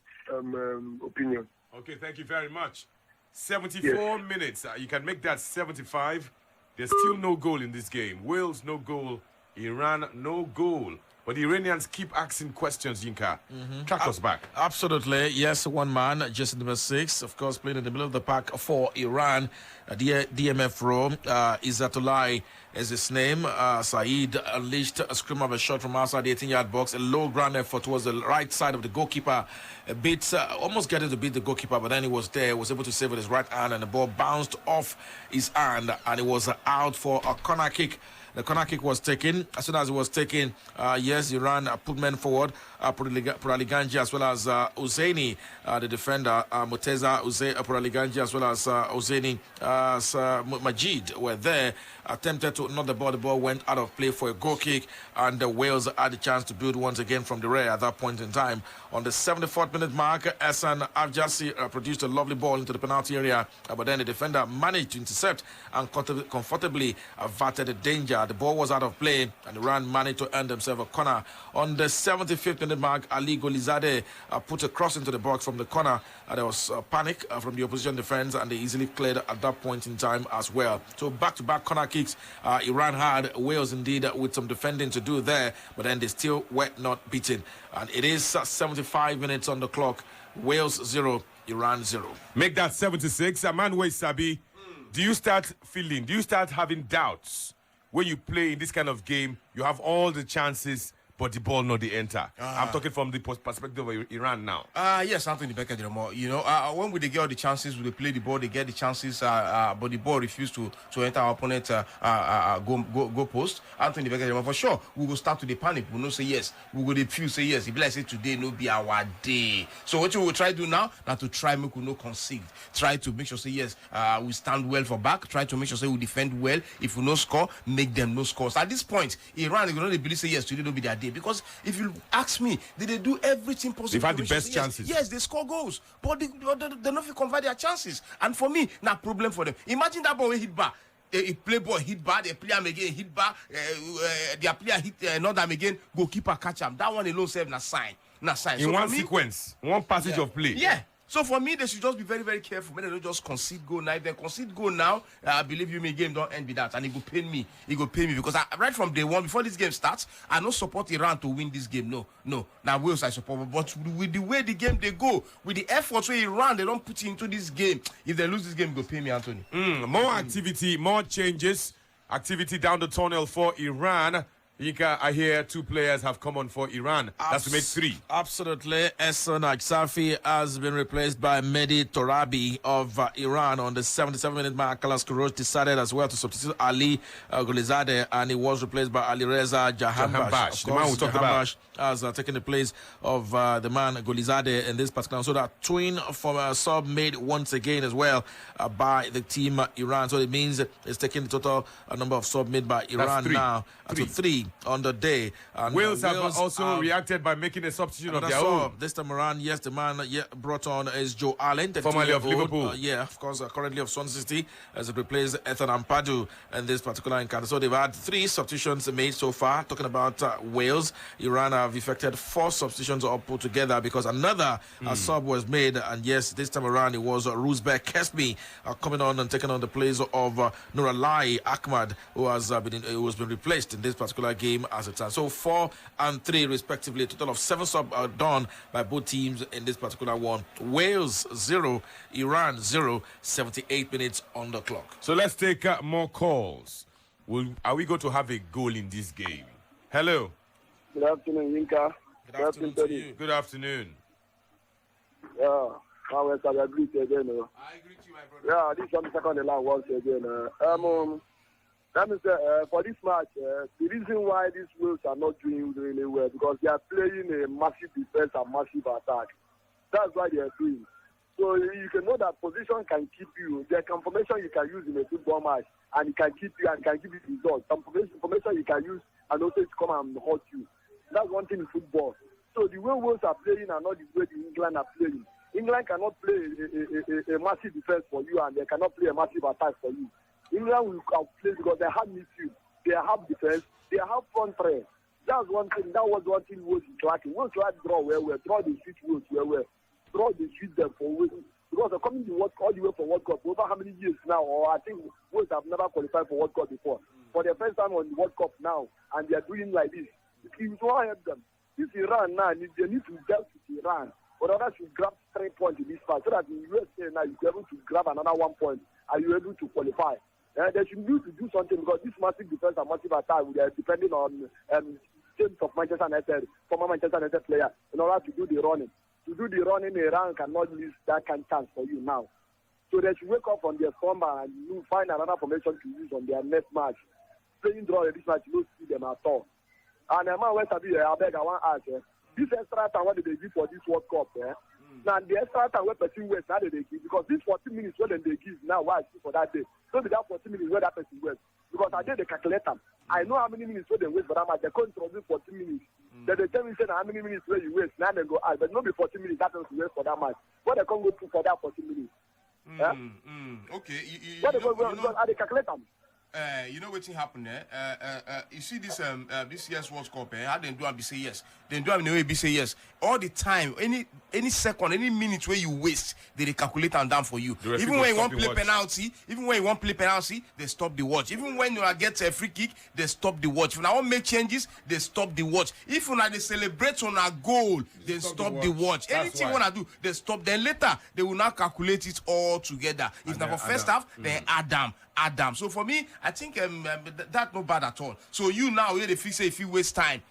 opinion. Okay, thank you very much. 74 minutes. You can make that 75. There's still no goal in this game. Wales, no goal. Iran, no goal. But the Iranians keep asking questions, Yinka. Track us back. Absolutely. Yes, one man, just number 6, of course, playing in the middle of the pack for Iran. DMF row. Ezatollahi is his name. Saeed unleashed a scream of a shot from outside the 18-yard box. A low ground effort towards the right side of the goalkeeper. A bit, almost getting to beat the goalkeeper, but then he was there, was able to save with his right hand, and the ball bounced off his hand, and it was out for a corner kick. The corner kick was taken. As soon as it was taken, yes, Iran put men forward. Pouraliganji as well as Hosseini, the defender, Muteza Pouraliganji as well as Hosseini Majid were there. Attempted to knock the ball. The ball went out of play for a goal kick, and the Wales had the chance to build once again from the rear at that point in time. On the 74th minute mark, Hassan Haji-safi produced a lovely ball into the penalty area, but then the defender managed to intercept and comfortably averted the danger The ball was out of play, and Iran managed to earn themselves a corner. On the 75th minute mark, Ali Gholizadeh put a cross into the box from the corner. There was panic from the opposition defense, and they easily cleared at that point in time as well. So back-to-back corner kicks. Iran had Wales indeed with some defending to do there, but then they still were not beaten. And it is 75 minutes on the clock. Wales 0, Iran 0. Make that 76. Emmanuel Sabi, do you start having doubts when you play in this kind of game? You have all the chances, but the ball not the enter. I'm talking from the perspective of Iran now. Yes, Anthony Becker, you know, when we get all the chances, we play the ball, they get the chances, but the ball refused to enter our opponent go post. Anthony Becker, for sure, we will start to the panic. We will not say yes. We will refuse say yes. If like say today no be our day. So what we will try to do now, to try make we no concede. Try to make sure say yes, we stand well for back. Try to make sure say we defend well. If we no score, make them no scores. At this point, Iran, they will not believe say yes today no be their day. Because if you ask me, they do everything possible. They've had the best chances. Yes, they score goals, but they don't convert their chances. And for me, not problem for them. Imagine that ball hit bar. A play ball hit bar, the player again hit bar, their player hit another again, goalkeeper catch him. That one alone serve na sign. In so one sequence, one passage of play. Yeah. So for me, they should just be very, very careful. When they don't just concede goal now. If they concede goal now, believe you me, game don't end with that. And it will pain me. It will pain me because right from day one, before this game starts, I don't support Iran to win this game. No. Now Wales I support, but with the way the game they go, with the efforts where Iran they don't put into this game, if they lose this game, it will pay me, Anthony. More activity, more changes. Activity down the tunnel for Iran. Yinka, I hear 2 players have come on for Iran. That's to make 3. Absolutely. Haji-safi has been replaced by Mehdi Torabi of Iran on the 77-minute mark. Kalas Kurosh decided as well to substitute Ali Gholizadeh, and he was replaced by Ali Reza Jahanbash. The man we talked about has taken the place of the man Gholizadeh in this particular. So that twin from sub made once again as well by the team Iran. So it means it's taking the total number of sub made by Iran now to 3 on the day. And Wales have also reacted by making a substitution of their own. This time around, yes, the man brought on is Joe Allen, formerly of Liverpool. Of course, currently of Swansea City, as it replaced Ampadu in this particular encounter. So they've had 3 substitutions made so far. Talking about Wales, Iran have effected 4 substitutions all put together because another sub was made. And yes, this time around it was Roosberg Kesmi coming on and taking on the place of Nourollahi Ahmad, who has been replaced in this particular game as a time. So 4 and 3 respectively. A total of 7 subs are done by both teams in this particular one. Wales 0, Iran 0, 78 minutes on the clock. So let's take more calls. Are we going to have a goal in this game? Hello. Good afternoon, Yinka. Good afternoon to you. Good afternoon. Yeah, I agree to again. I agree to you, my brother. Yeah, this one second line once again. That means for this match, the reason why these Wales are not doing really well because they are playing a massive defense and massive attack. That's why they are doing. So you can know that position can keep you. There are information you can use in a football match and it can keep you and can give you results. Some information you can use and also to come and hurt you. That's one thing in football. So the way Wales are playing are not the way the England are playing. England cannot play a massive defense for you and they cannot play a massive attack for you. England will play because they have midfield, they have defense, they have front three. That's one thing. That was one thing Wales is lacking. Wales like draw well, draw the street Wales well, draw the street them for Wales. Because they're coming to World Cup all the way for World Cup over how many years now? Or I think Wales have never qualified for World Cup before. For the first time on the World Cup now, and they are doing like this. It will help them. This Iran now, they need to deal with Iran. Or others should grab 3 points in this fight so that in USA now you're able to grab another 1 point and you're able to qualify. They should need to do something because this massive defense and massive attack, they're depending on James of Manchester United, former Manchester United player, in order to do the running. To do the running, Iran cannot lose that kind of chance for you now. So they should wake up on their slumber and find another formation to use on their next match. Playing draw this match, you don't see them at all. And man, West I beg, I want to ask, this extra time, what did they give for this World Cup? Now, the extra time where person West, how did they give? Because this 40 minutes, what they give now, why I see for that day? So be that 40 minutes where that person West. Because I did the calculator. I know how many minutes where they waste for that match. They're going to 40 minutes. Then they tell me how many minutes where you waste. Now they go out. But not be 40 minutes that person waste for that match. What they can't go through for that 40 minutes. Okay. What they go, are they calculator? You know what happened there? You see this this year's World Cup, how they do and be say yes. They do have the way be say yes. All the time, any second, any minute where you waste, they calculate and down for you. Even when you want play penalty, they stop the watch. Even when you get a free kick, they stop the watch. If you want make changes, they stop the watch. If you want to celebrate on a goal, they stop the watch. Anything you want to do, they stop. Then later, they will now calculate it all together. If not for first half, then add them. So for me, I think that's not bad at all. So you now, they fix say if you waste time,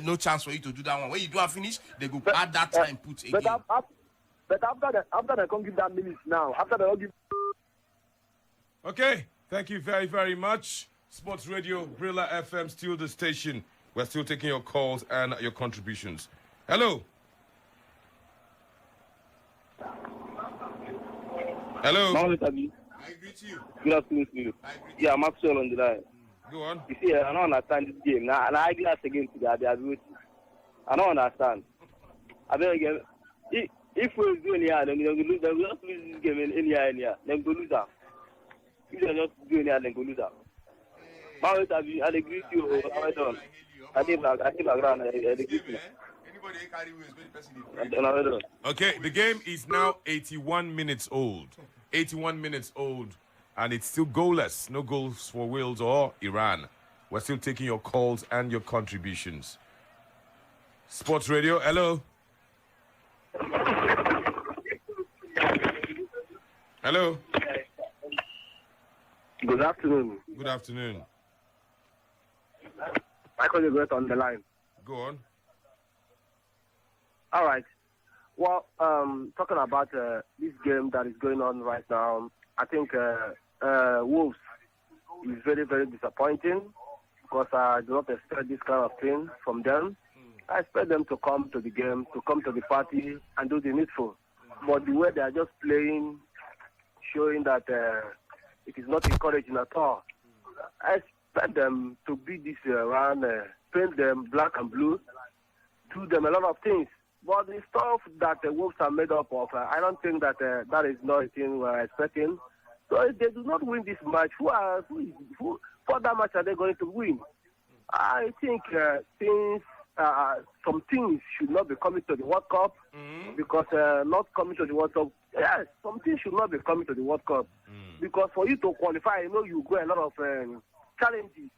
no chance for you to do that one. When you do and finish, they go add that time, put again. But after they can't give that minutes now, after they don't give. Okay, thank you very, very much. Sports Radio, Brila FM, still the station. We're still taking your calls and your contributions. Hello. Hello. I greet you. Good afternoon to you. Yeah, I'm Maxwell on the line. Go on. You see, I don't understand this game. Now I glass again today. I don't understand. I mean, again, if we do any then we lose. Then we just lose this game in any year. Then we lose that. If they just do any then we lose that. I agree with you. I think around. I agree with you. Okay, the game is now 81 minutes old. 81 minutes old. And it's still goalless. No goals for Wales or Iran. We're still taking your calls and your contributions. Sports Radio, hello. Hello. Good afternoon. Good afternoon. Michael Legret on the line. Go on. All right. Well, talking about this game that is going on right now, I think Wolves is very, very disappointing because I do not expect this kind of thing from them. I expect them to come to the game, to come to the party and do the needful. But the way they are just playing, showing that it is not encouraging at all. I expect them to beat this round, paint them black and blue, do them a lot of things. But the stuff that the Wolves are made up of, I don't think that that is not a thing we're expecting. So if they do not win this match, who for that match are they going to win? I think some things should not be coming to the World Cup because not coming to the World Cup. Yes, some things should not be coming to the World Cup because for you to qualify, you go a lot of challenges.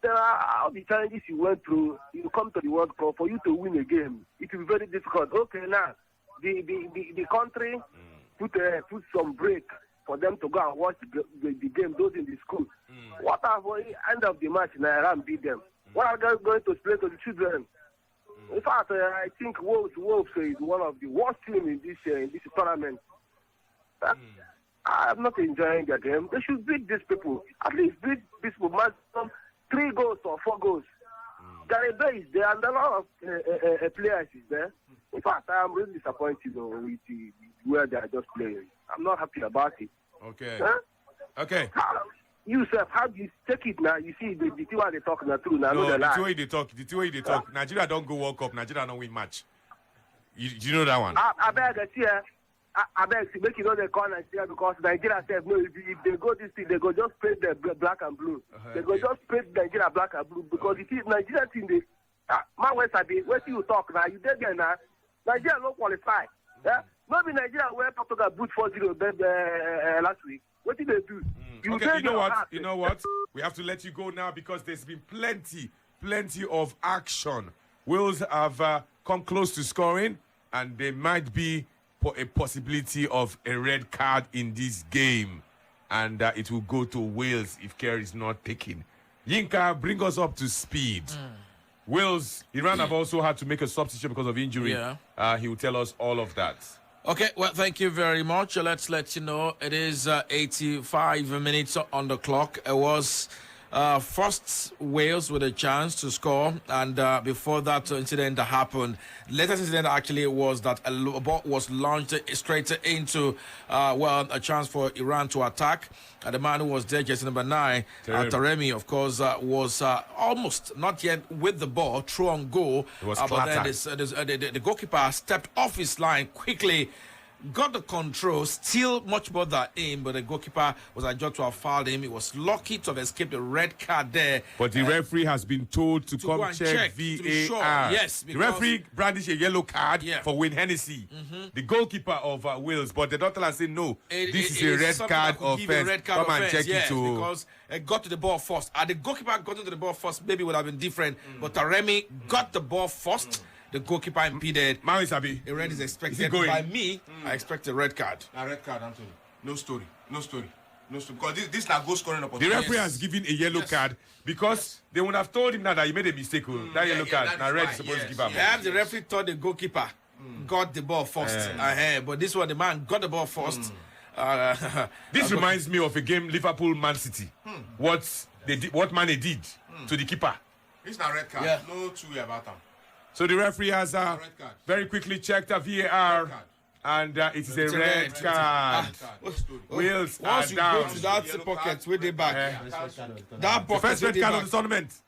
There are all the challenges you went through. You come to the World Cup for you to win a game. It will be very difficult. Okay, now the country put some break for them to go and watch the game. Those in the school. What are for the end of the match? Iran beat them. What are they going to explain to the children? In fact, I think Wolves is one of the worst teams in this tournament. I'm not enjoying their game. They should beat these people. At least beat these people. Maximum 3 goals or 4 goals. Bale is there and a lot of players is there. In fact, I'm really disappointed with the way they are just playing. I'm not happy about it. Okay. Huh? Okay. Yourself, how do you take it now? You see, the two way they talk now true. Now no, the two way they talk. Nigeria don't go World Cup. Nigeria don't win match. Do you know that one? I beg make you know they call Nigeria because Nigeria said no. If they go this thing, they go just paint the black and blue. They go just paint Nigeria black and blue because you see Nigeria team they man West Abi, where you talk now? You dead there now. Nigeria don't qualify. Yeah, maybe Nigeria where Portugal boot 4-0 last week. What did they do? Okay, you know what? We have to let you go now because there's been plenty of action. Wales have come close to scoring, and there might be a possibility of a red card in this game, and it will go to Wales if care is not taken. Yinka, bring us up to speed. Wales, Iran have also had to make a substitution because of injury. Yeah. He will tell us all of that. Okay, well, thank you very much. Let's let you know it is 85 minutes on the clock. It was first Wales with a chance to score, and before that incident happened, latest incident actually was that a ball was launched straight into a chance for Iran to attack. The man who was there, jersey number 9, Taremi, of course, was almost not yet with the ball, through on goal. It was but then the goalkeeper stepped off his line quickly, got the control, still much more than him, but the goalkeeper was adjudged to have fouled him. He was lucky to have escaped the red card there. But the referee has been told to come check VAR. To be sure. Yes, the referee brandished a yellow card for Wayne Hennessey, the goalkeeper of Wales, but the doctor has said no. This is a red card offense. Come and check it too. Because it got to the ball first. The goalkeeper got into the ball first, maybe would have been different. But Taremi got the ball first. The goalkeeper impeded. Maui-Sabi. A red is expected. By me, I expect a red card. A red card, Anthony. No story. Because this is not goal scoring opportunity. The referee has given a yellow card because they would have told him that he made a mistake. That yellow card. Now red is supposed to give him. Perhaps the referee thought the goalkeeper got the ball first. But this one, the man got the ball first. This reminds me of a game Liverpool-Man City. What Mane did to the keeper. It's not red card. No two-way about them. So the referee has very quickly checked a VAR, and it is a red card. Wales are once you down. go to that pocket, where they back? That the first red card of the tournament.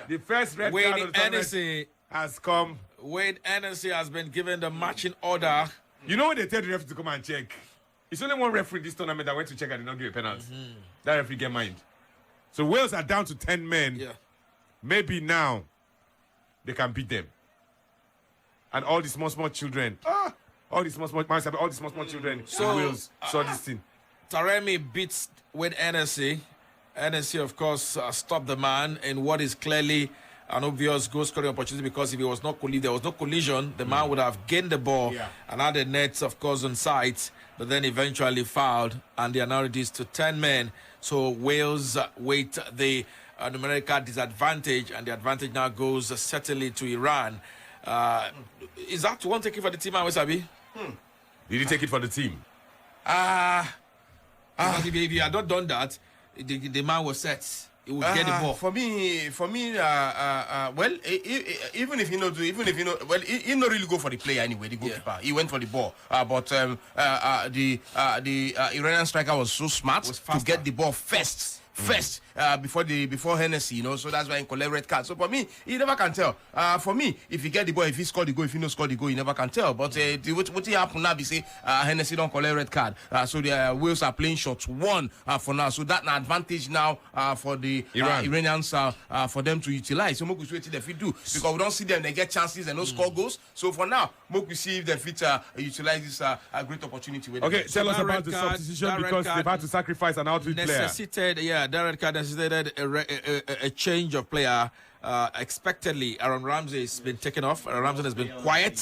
The first red card of the tournament has come. Wayne Hennessey has been given the matching order. You know when they tell the referee to come and check? It's only one referee in this tournament that went to check and did not give a penalty. That referee get mind. So Wales are down to 10 men. Maybe now they can beat them. And all the small children, all the small children in Wales saw this thing. Taremi beats with Hennessey. Hennessey, of course, stopped the man in what is clearly an obvious goal scoring opportunity, because if there was no collision, the man would have gained the ball and had the nets, of course, on sight, but then eventually fouled, and they are now reduced to 10 men. So Wales wait the numerical disadvantage, and the advantage now goes certainly to Iran. Is that one taking for the team, Sabi? Did he take it for the team? If he had not done that, the man was set. He would get the ball. For me, well, even if he not really go for the player anyway, the goalkeeper. He went for the ball. But the Iranian striker was so smart to get the ball first. Before Hennessey, so that's why he collect red card. So for me, you never can tell. For me, if he get the ball, if he score the goal, if he not score the goal, you never can tell. But what happen now? Be say Hennessey don't collect red card. So the Wales are playing shots one for now. So that's an advantage now for the Iranians for them to utilize. So we see what they fit do, because we don't see them. They get chances and no score goals. So for now, we see if they fit utilize this great opportunity. Okay, tell us about the substitution, because they've had to sacrifice an outfield player. That red card necessitated a change of player. Expectedly, Aaron Ramsey has been taken off. Aaron Ramsey has been quiet.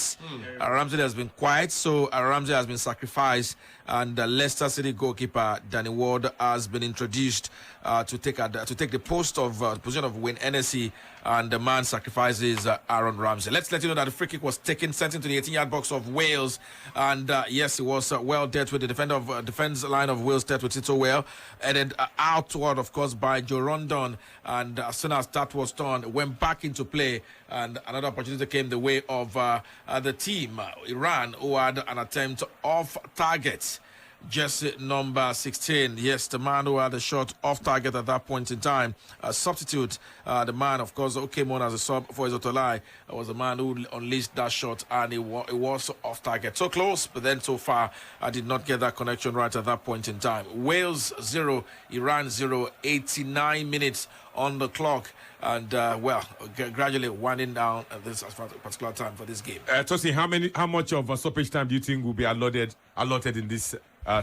So Aaron Ramsey has been sacrificed, and Leicester City goalkeeper Danny Ward has been introduced to take the position of Wayne Hennessey, and the man sacrifices Aaron Ramsey. Let's let you know that the free kick was sent into the 18-yard box of Wales, and yes, it was well dealt with. The defense line of Wales dealt with it so well, and then outward, of course, by Joe Rodon, and as soon as that was done, went back into play, and another opportunity came the way of the team, Iran, who had an attempt off target. Jersey number 16, yes, the man who had a shot off target at that point in time. Substitute, the man, of course, who came on as a sub for Ezatollahi, was the man who unleashed that shot, and it was off target. So close, but then so far, I did not get that connection right at that point in time. Wales 0, Iran 0, 89 minutes on the clock. And gradually winding down this particular time for this game. Tosi, how much of stoppage time do you think will be allotted in this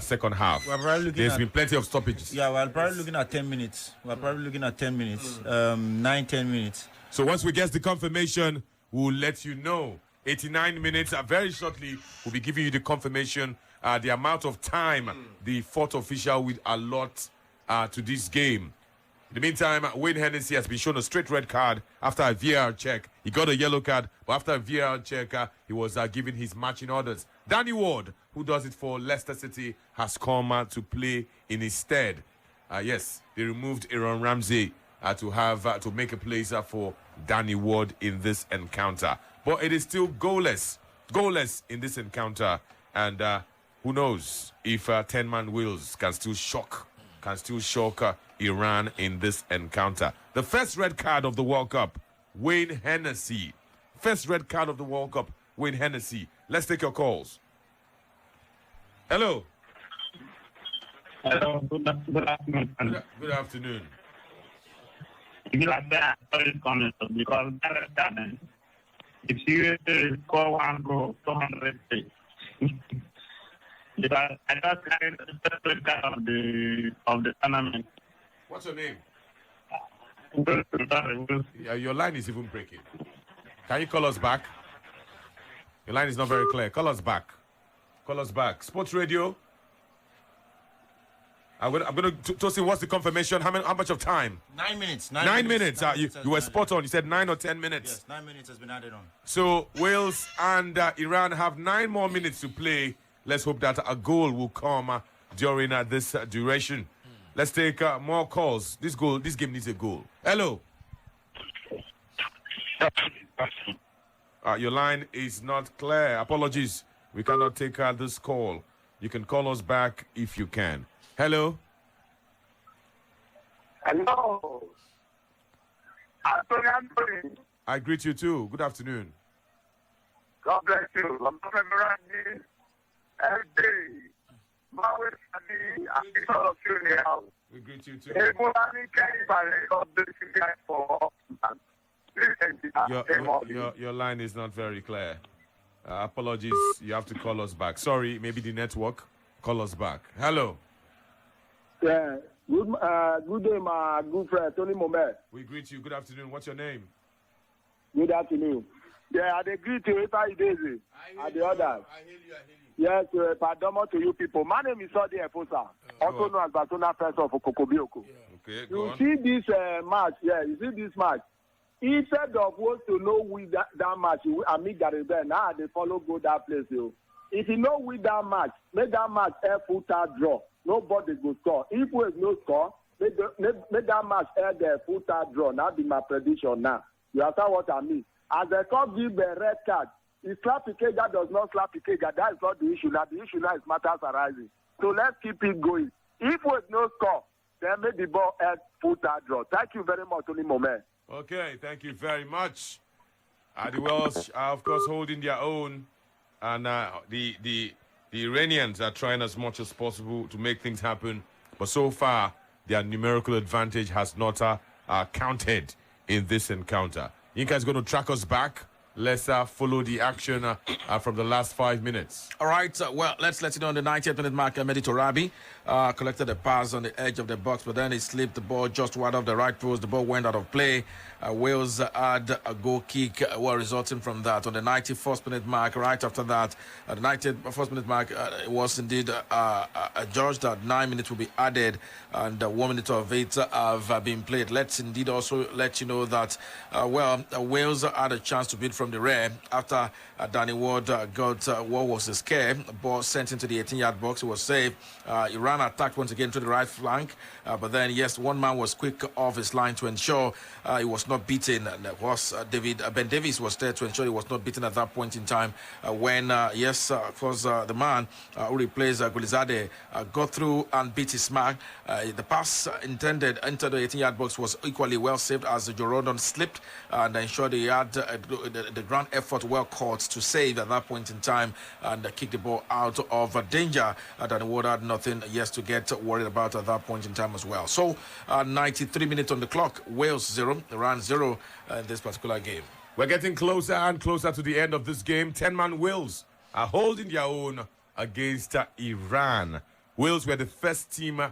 second half? There's been plenty of stoppages. Yeah, we're probably looking at 10 minutes. 9-10 minutes. So once we get the confirmation, we'll let you know. 89 minutes. Very shortly, we'll be giving you the confirmation, the amount of time the fourth official will allot to this game. In the meantime, Wayne Hennessey has been shown a straight red card after a VAR check. He got a yellow card, but after a VAR check, he was given his matching orders. Danny Ward, who does it for Leicester City, has come to play in his stead. Yes, they removed Aaron Ramsey to make a place for Danny Ward in this encounter. But it is still goalless in this encounter. And who knows if 10-man Wales can still shock Iran in this encounter. The first red card of the World Cup, Wayne Hennessey. First red card of the World Cup, Wayne Hennessey. Let's take your calls. Hello. Hello. Good afternoon. Good afternoon. You like that? Because if you score one goal, 200 because I just carried the of the tournament. What's your name? Your line is even breaking. Can you call us back? Your line is not very clear. Call us back. Call us back. Sports Radio. I'm gonna Tosin, what's the confirmation? How much of time? 9 minutes. 9 minutes. You were spot on. You said 9 or 10 minutes. Yes, 9 minutes has been added on. So Wales and Iran have 9 more minutes to play. Let's hope that a goal will come during this duration. Let's take more calls. This game needs a goal. Hello. Your line is not clear. Apologies. We cannot take this call. You can call us back if you can. Hello. Hello. Anthony. I greet you too. Good afternoon. God bless you. I'm Mohammadi. Every day. We greet you too. Your line is not very clear. Apologies. You have to call us back. Sorry, maybe the network. Call us back. Hello. Yeah. Good day, my good friend, Tony Momet. We greet you. Good afternoon. What's your name? Good afternoon. Yeah, I greet you if I daisy. At the others. I hear you. Yes, pardon to you people. My name is Sodi Efosa, also known as Batona First of Kokobioko. Okay, you see this match, you see this match. Instead of want to know with that match, Amit Garibay, now they follow go that place. If you know with that match, make that match a full-time draw. Nobody go score. If we no score, make that match the full-time draw. Now be my prediction now. You understand what I mean? As the court give a red card, if slap Ikeja does not slap Ikeja, that is not the issue. Now the issue now is matters arising. So let's keep it going. If we no score, then make the ball at full-time draw. Thank you very much, Tony Momet. Okay, thank you very much. The Welsh are, of course, holding their own. And the Iranians are trying as much as possible to make things happen. But so far, their numerical advantage has not counted in this encounter. Yinka is going to track us back. Let's follow the action from the last 5 minutes. All right, well, let's let you know on the 90th minute mark, Mehdi Torabi collected a pass on the edge of the box, but then he slipped the ball just wide of the right post. The ball went out of play. Wales had a goal kick, resulting from that. On the 91st minute mark, right after that, the 91st minute mark, it was indeed adjudged that 9 minutes will be added, and 1 minute of it have been played. Let's indeed also let you know that, Wales had a chance to beat from the rear after Danny Ward got what was a scare. Ball sent into the 18-yard box. It was saved. Iran attacked once again to the right flank, but then, yes, one man was quick off his line to ensure he was not beaten. And Ben Davies was there to ensure he was not beaten at that point in time when, of course, the man who replaced Gholizadeh got through and beat his mark. The pass intended into the 18-yard box was equally well saved as Rodon slipped and ensured he had the ground effort well caught to save at that point in time and kick the ball out of danger. Danny Ward had nothing to get worried about at that point in time as well. So 93 minutes on the clock. Wales 0, Iran 0 in this particular game. We're getting closer and closer to the end of this game. 10-man Wales are holding their own against Iran. Wales were the first team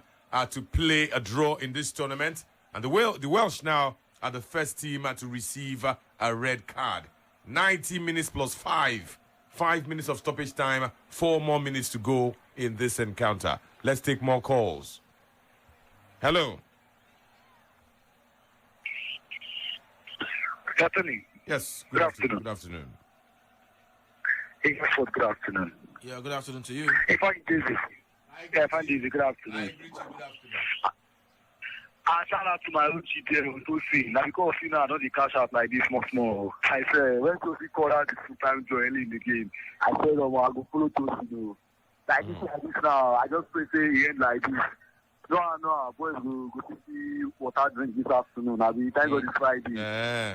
to play a draw in this tournament, and the Welsh now are the first team to receive a red card. 90 minutes plus 5 minutes of stoppage time, 4 more minutes to go in this encounter. Let's take more calls. Hello. Good afternoon. Yes, good afternoon. Good afternoon. Good afternoon. Yeah, good afternoon to you. If I do this, good afternoon. Shout out to my own GTL to see. Now, because I don't cash out like this much more. I say, when Tosi called out the full-time join in the game, I said, I go follow Tosi. Like this now, I just pray he end like this. No, boys go see water drink this afternoon. I'll be thank God it's Friday. Yeah.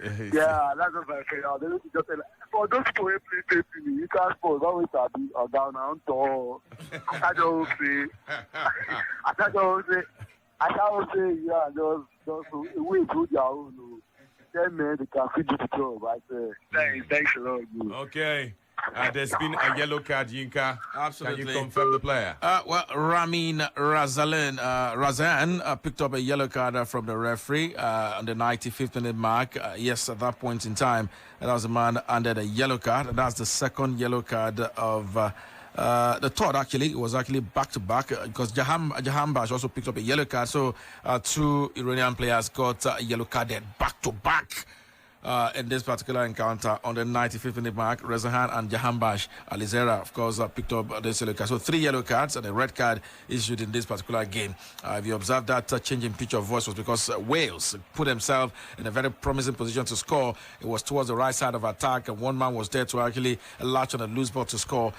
Yeah, that's what I say. They need to just for those people who play you can't sport. Always be or down and tall. I can't say. Yeah, just we do your own. Tell me they can feed the job. I say, thanks a lot. Okay. There's been a yellow card, Yinka. Absolutely. Can you confirm the player? Well, Rezaeian picked up a yellow card from the referee on the 95th minute mark. Yes, at that point in time, that was a man under the yellow card. That's the second yellow card of the third, actually. It was actually back-to-back because Jahanbash also picked up a yellow card. So two Iranian players got a yellow carded back-to-back. In this particular encounter on the 95th minute mark, Rezaeian and Jahanbash Alizera, of course, picked up this yellow card. So 3 yellow cards and a red card issued in this particular game. If you observe that change in pitch of voice was because Wales put themselves in a very promising position to score. It was towards the right side of attack, and one man was there to actually latch on a loose ball to score.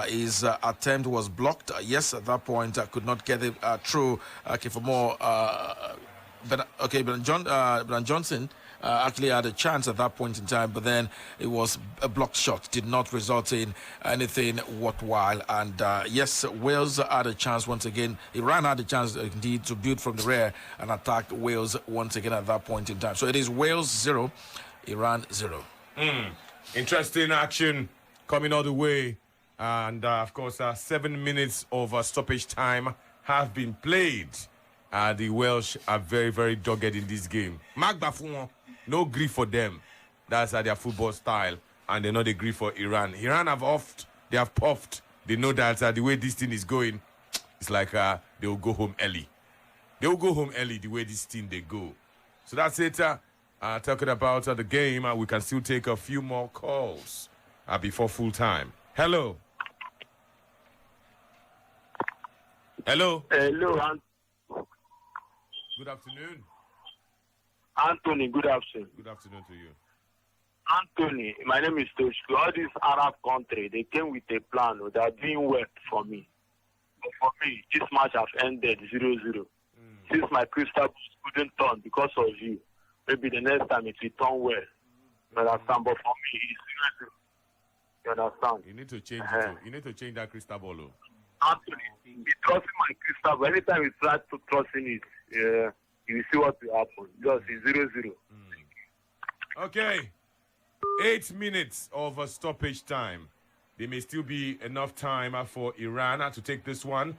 His attempt was blocked. Yes, at that point, could not get it through. Okay, for more. But Johnson actually had a chance at that point in time, but then it was a blocked shot, did not result in anything worthwhile. And yes, Wales had a chance once again. Iran had a chance indeed to build from the rear and attack Wales once again at that point in time. So it is Wales 0, Iran 0. Interesting action coming all the way. And of course, 7 minutes of stoppage time have been played. The Welsh are very, very dogged in this game. Mark Bafoon, no grief for them. That's their football style. And they know they grief for Iran. Iran have offed, they have puffed. They know that the way this thing is going, it's like they will go home early. They will go home early the way this team they go. So that's it. Talking about the game, we can still take a few more calls before full time. Hello. Hello. Hello. Good afternoon. Anthony, good afternoon. Good afternoon to you. Anthony, my name is Toshku. All these Arab countries, they came with a plan. They are doing well for me. But for me, this match has ended 0-0. Since my crystal couldn't turn because of you, maybe the next time it will turn well. You understand? But for me, it's 0-0. You understand? You need to change it. You need to change that crystal ball. Anthony, be trusting my crystal ball. Anytime you try to trust in it, you will see what will happen. Just 0-0. Okay. 8 minutes of a stoppage time. There may still be enough time for Iran to take this one.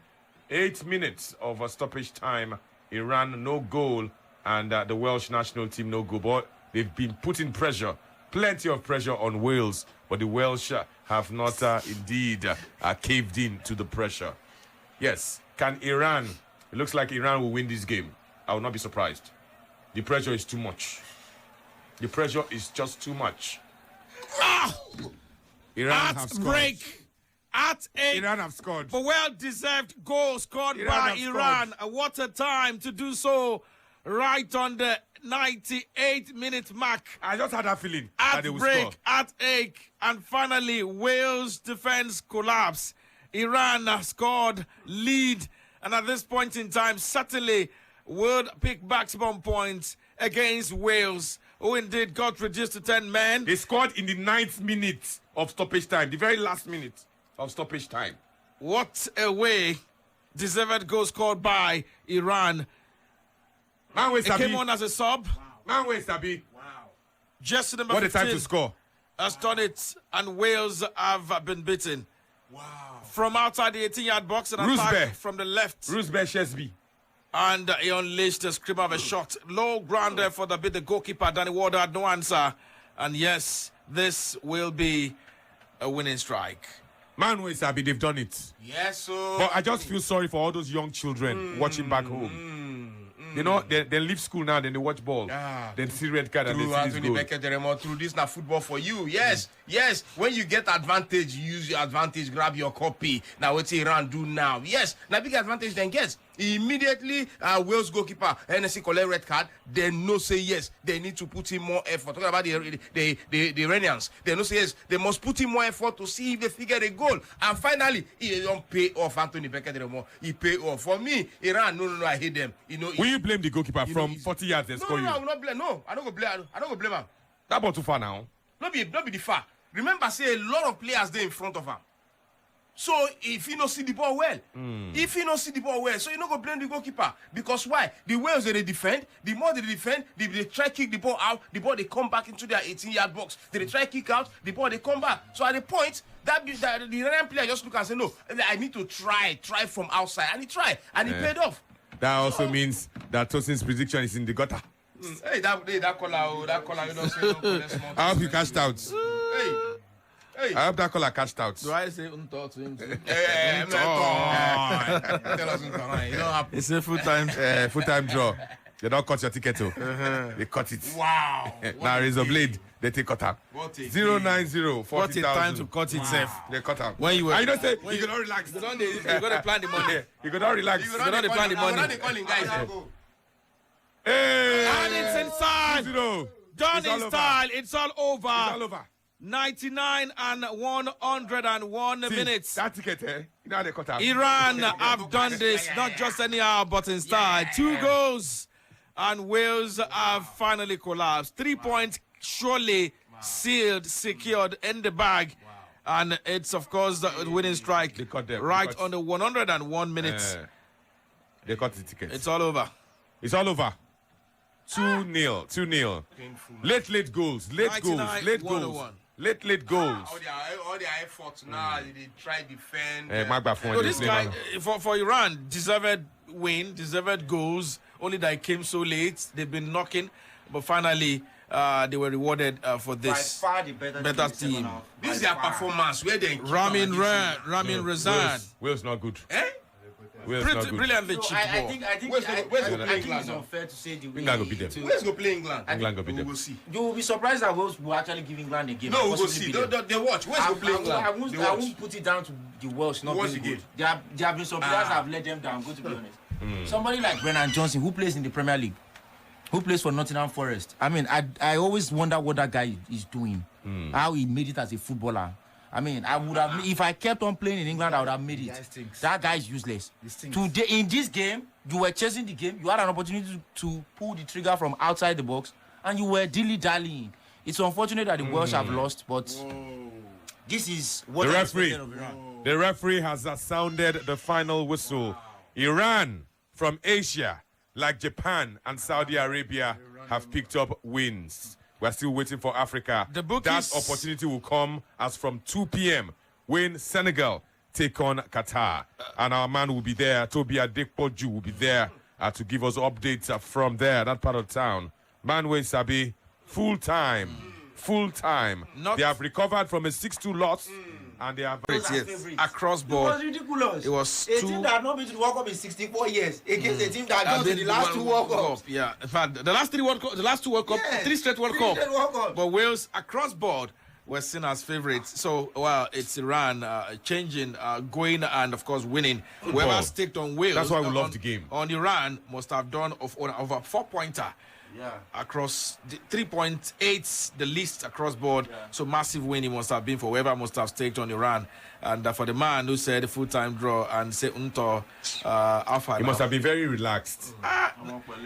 8 minutes of a stoppage time. Iran, no goal. And the Welsh national team, no goal. But they've been putting pressure, plenty of pressure on Wales. But the Welsh have not indeed caved in to the pressure. Yes. Can Iran... It looks like Iran will win this game. I will not be surprised. The pressure is too much. The pressure is just too much. Iran have scored. Break. At 8. Iran have scored. But well-deserved goal scored by Iran. What a time to do so right on the 98-minute mark. I just had that feeling. At that break, score. at 8. And finally, Wales' defense collapsed. Iran scored, lead. And at this point in time, certainly would pick back some points against Wales, who indeed got reduced to 10 men. They scored in the 9th minute of stoppage time, the very last minute of stoppage time. What a way. Deserved goal scored by Iran. It came on as a sub. Man, Sabi. Wow. Just number what 15 a time to score. has done it, and Wales have been beaten. Wow. From outside the 18-yard box, and attack from the left. Roosevelt Shesby. And he unleashed a screamer of a shot. Low ground there for the goalkeeper. Danny Ward had no answer. And yes, this will be a winning strike. Man, Sabi, they've done it. Yes, sir. But I just feel sorry for all those young children watching back home. You know, they leave school now, then they watch ball. Then see red card and they see this goal. Through this now football for you. Yes, yes. When you get advantage, you use your advantage, grab your copy. Now what Iran do now? Yes, now big advantage then gets. Immediately, Wales goalkeeper Hennessey collect red card. They no say yes. They need to put in more effort. Talking about the Iranians, they no say yes. They must put in more effort to see if they figure a goal. And finally, he don't pay off Anthony Beckett anymore. He pay off. For me, Iran, no, I hate them. You know. Will you blame the goalkeeper from 40 yards? No, I will not blame. No, I don't go blame. I don't go blame him. That ball too far now. Not be the far. Remember, say a lot of players there in front of him. So if he don't see the ball well, so you not go blame the goalkeeper. Because why? The Wales they defend, the more they defend, they try to kick the ball out, the ball they come back into their 18-yard box. They try to kick out, the ball they come back. So at the point that the Iranian player just look and say, no, I need to try from outside, and he tried, and he paid off. That also means that Tosin's prediction is in the gutter. Hey, that collar, you don't say no. I hope you cashed out. Hey. I hope that collar cashed out. Do I say unto to him too? Tell us unto. You don't have. It's a full-time draw. They don't cut your ticket too. They cut it. Wow. Now Razor Blade, they take cut out. 090 What a time to cut itself. They cut out. When you were, you don't say you cannot relax. You gotta plan the money. You cannot relax. You gotta plan the money. Hey, and it's inside. Done in style. It's all over. It's all over. 99 and 101 minutes. That ticket, you know they cut out. Iran have done this, not just anyhow, but in style. 2 goals, and Wales have finally collapsed. 3 points surely sealed, secured in the bag. And it's, of course, the winning strike right on the 101 minutes. They cut the ticket. It's all over. It's all over. 2-0. 2-0. Late goals. Late goals. Late goals. All their efforts now, they try defend. So this guy, for Iran, deserved win, deserved goals, only that it came so late. They've been knocking, but finally they were rewarded for this. By far the better team. This is their performance. Where they Ramin Rezaeian. Wales not good. Brilliantly cheap ball. I think it's unfair to say the way England will beat them. Where's go play England? England will beat them. We will see. You will be surprised that Wales will actually give England a game. No, we will see. They watch. Where's go play England? I won't put it down to the Welsh not being good. There have been some players that have let them down, to be honest. Somebody like Brennan Johnson, who plays in the Premier League, who plays for Nottingham Forest. I mean, I always wonder what that guy is doing, how he made it as a footballer. I mean, I would have, if I kept on playing in England, I would have made it. That guy is useless. Today, in this game, you were chasing the game. You had an opportunity to pull the trigger from outside the box, and you were dilly-dallying. It's unfortunate that the Welsh have lost, but this is what the I referee. expected of Iran. The referee has sounded the final whistle. Iran from Asia, like Japan and Saudi Arabia, have picked up wins. We're still waiting for Africa. That opportunity will come as from 2 p.m. when Senegal take on Qatar. And our man will be there. Toby Adekpoju will be there to give us updates from there, that part of town. Manwe Sabi, full time. They have recovered from a 6-2 loss. And they have across board. It was ridiculous. It was a team that had not been to the World Cup in 64 years against a team that got to the last 2 World Cups. Yeah, in fact, the last 2 World Cup, 3 straight World Cup. But Wales across board were seen as favourites. So, well, it's Iran changing, going, and of course winning. Whoever staked on Wales, that's why we love the game. On Iran, must have done of a 4-pointer. Across 3.8, the least across board. So massive win it must have been for whoever must have staked on Iran. And for the man who said full-time draw and say Unto Alpha. He must have been very relaxed.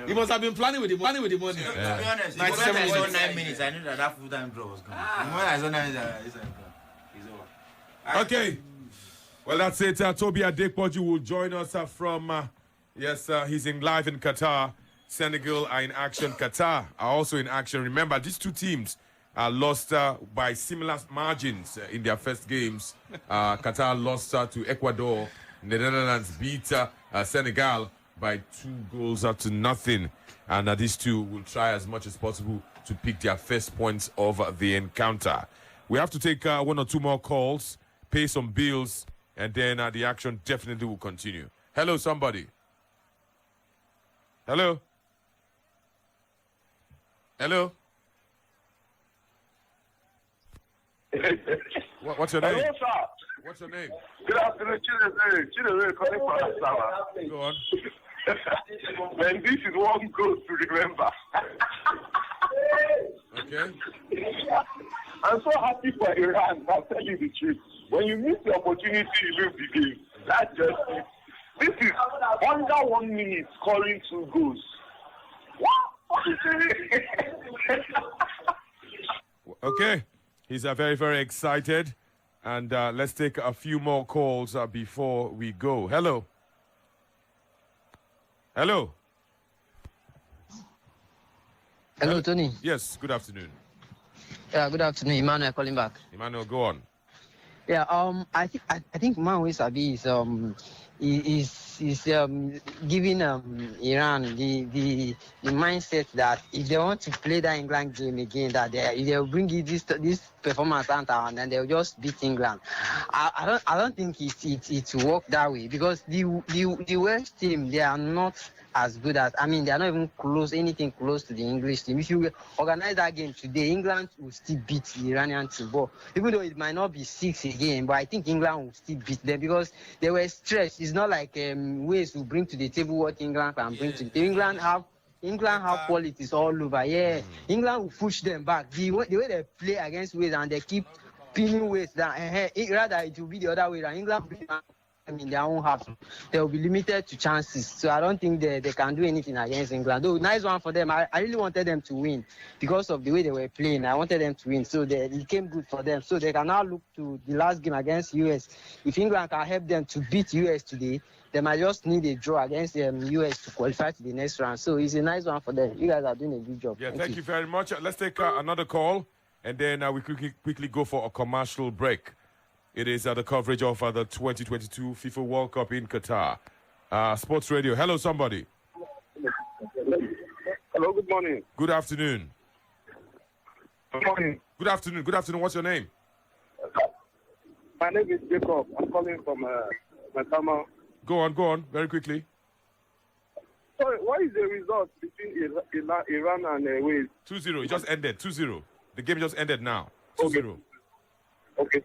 He must have been planning with the money. To be honest, 97 minutes. 9 minutes. I knew that full-time draw was gone. When I saw 9 minutes, it's over. Okay. Well, that's it. Toby Adekpoju will join us from, he's live in Qatar. Senegal are in action. Qatar are also in action. Remember, these two teams are lost by similar margins in their first games. Qatar lost to Ecuador. The Netherlands beat Senegal by 2-0. And these two will try as much as possible to pick their first points of the encounter. We have to take 1 or 2 more calls, pay some bills, and then the action definitely will continue. Hello, somebody. Hello? Hello? What's your name? Hello, sir. What's your name? Good afternoon, Chidere, calling from Asaba. Go on. Man, this is one goal to remember. Okay. I'm so happy for Iran, I'll tell you the truth. When you miss the opportunity, you lose the game. That's just it. This is under 1 minute scoring 2 goals. What? Okay, he's very, very excited. And let's take a few more calls before we go. Hello. Hello. Hello, Tony. Yes, good afternoon. Yeah, good afternoon. Emmanuel calling back. Emmanuel, go on. Yeah, I think Mohammadi is giving Iran the mindset that if they want to play that England game again, that if they'll bring this performance and then they'll just beat England. I don't think it will work that way, because the West team, they are not as good as, I mean, they are not even anything close to the English team. If you organize that game today, England will still beat the Iranian team. But even though it might not be 6 again, but I think England will still beat them, because they were stretched. It's not like ways will bring to the table what England can bring to the table. England have qualities all over. Yeah, England will push them back. The way they play against Wales and they keep pinning Wales down, rather it will be the other way around. England in their own half, they will be limited to chances. So I don't think they can do anything against England. Though nice one for them. I really wanted them to win because of the way they were playing. I wanted them to win, so it came good for them. So they can now look to the last game against US. If England can help them to beat US today, they might just need a draw against US to qualify to the next round. So it's a nice one for them. You guys are doing a good job. Yeah, thank you very much. Let's take another call, and then we quickly go for a commercial break. It is the coverage of the 2022 FIFA World Cup in Qatar. Sports Radio. Hello, somebody. Hello, good morning. Good afternoon. Good morning. Good afternoon. Good afternoon. What's your name? My name is Jacob. I'm calling from Mepham. Go on, very quickly. Sorry, what is the result between Iran and Wales? 2-0. It just ended. 2-0. The game just ended now. 2-0. Okay,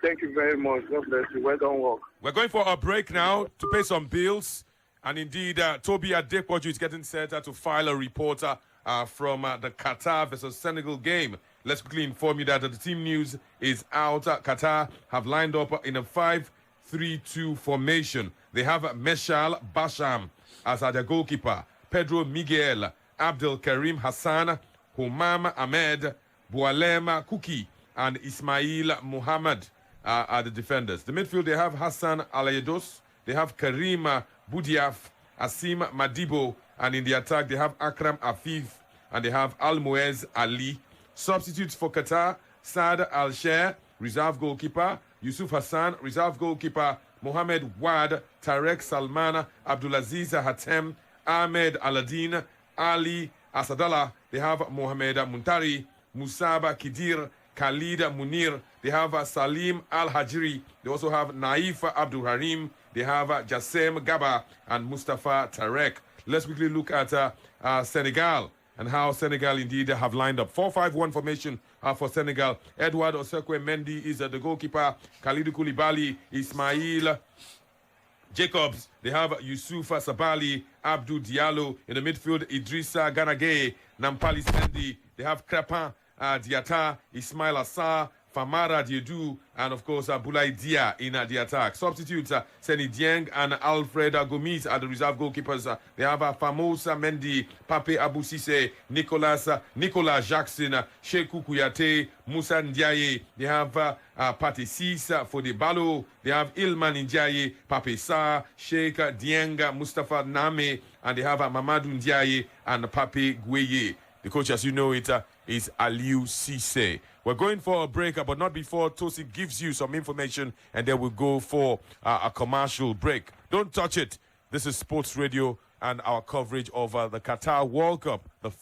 thank you very much. God bless you. Well done work. We're going for a break now to pay some bills. And indeed, Toby Adepoju is getting set to file a report from the Qatar versus Senegal game. Let's quickly inform you that the team news is out. Qatar have lined up in a 5-3-2 formation. They have Meshal Basham as their goalkeeper, Pedro Miguel, Abdel Karim Hassan, Humam Ahmed, Boualem Kuki, and Ismail Muhammad are the defenders. The midfield, they have Hassan Alayedos, they have Karim Boudiaf, Asim Madibo, and in the attack, they have Akram Afif, and they have Al-Muez Ali. Substitutes for Qatar, Saad Al-Sher, reserve goalkeeper, Yusuf Hassan, reserve goalkeeper, Mohamed Wad, Tarek Salman, Abdulaziz Hatem, Ahmed Aladdin, Ali Asadallah. They have Mohamed Muntari, Musaba Kidir, Khalid Munir. They have Salim Al-Hajiri. They also have Naif Abdul Harim. They have Jassem Gaba and Mustafa Tarek. Let's quickly look at Senegal and how Senegal indeed have lined up. 4-5-1 formation for Senegal. Edouard Osekwe Mendy is the goalkeeper. Khalidou Koulibaly, Ismail Jacobs. They have Yusuf Sabali, Abdou Diallo. In the midfield, Idrissa Ganagay, Nampali Sendi. They have Crepin Diata, Ismail Assar, Famara Diedu, and of course Boulaye Dia in the attack. Substitutes Seni Dieng and Alfred Gomis are the reserve goalkeepers. They have Famosa Mendy, Pape Abou Cissé, Nicolas Jackson, Shekou Kouyaté, Moussa Ndiaye. They have Pate Sis for the Balo. They have Ilman Ndiaye, Pape Sa, Sheikh Dieng, Mustafa Name, and they have Mamadou Ndiaye and Pape Gueye. The coach, as you know it, is Aliou Cissé. We're going for a break, but not before Tosi gives you some information, and then we'll go for a commercial break. Don't touch it. This is Sports Radio and our coverage of the Qatar World Cup, the FIFA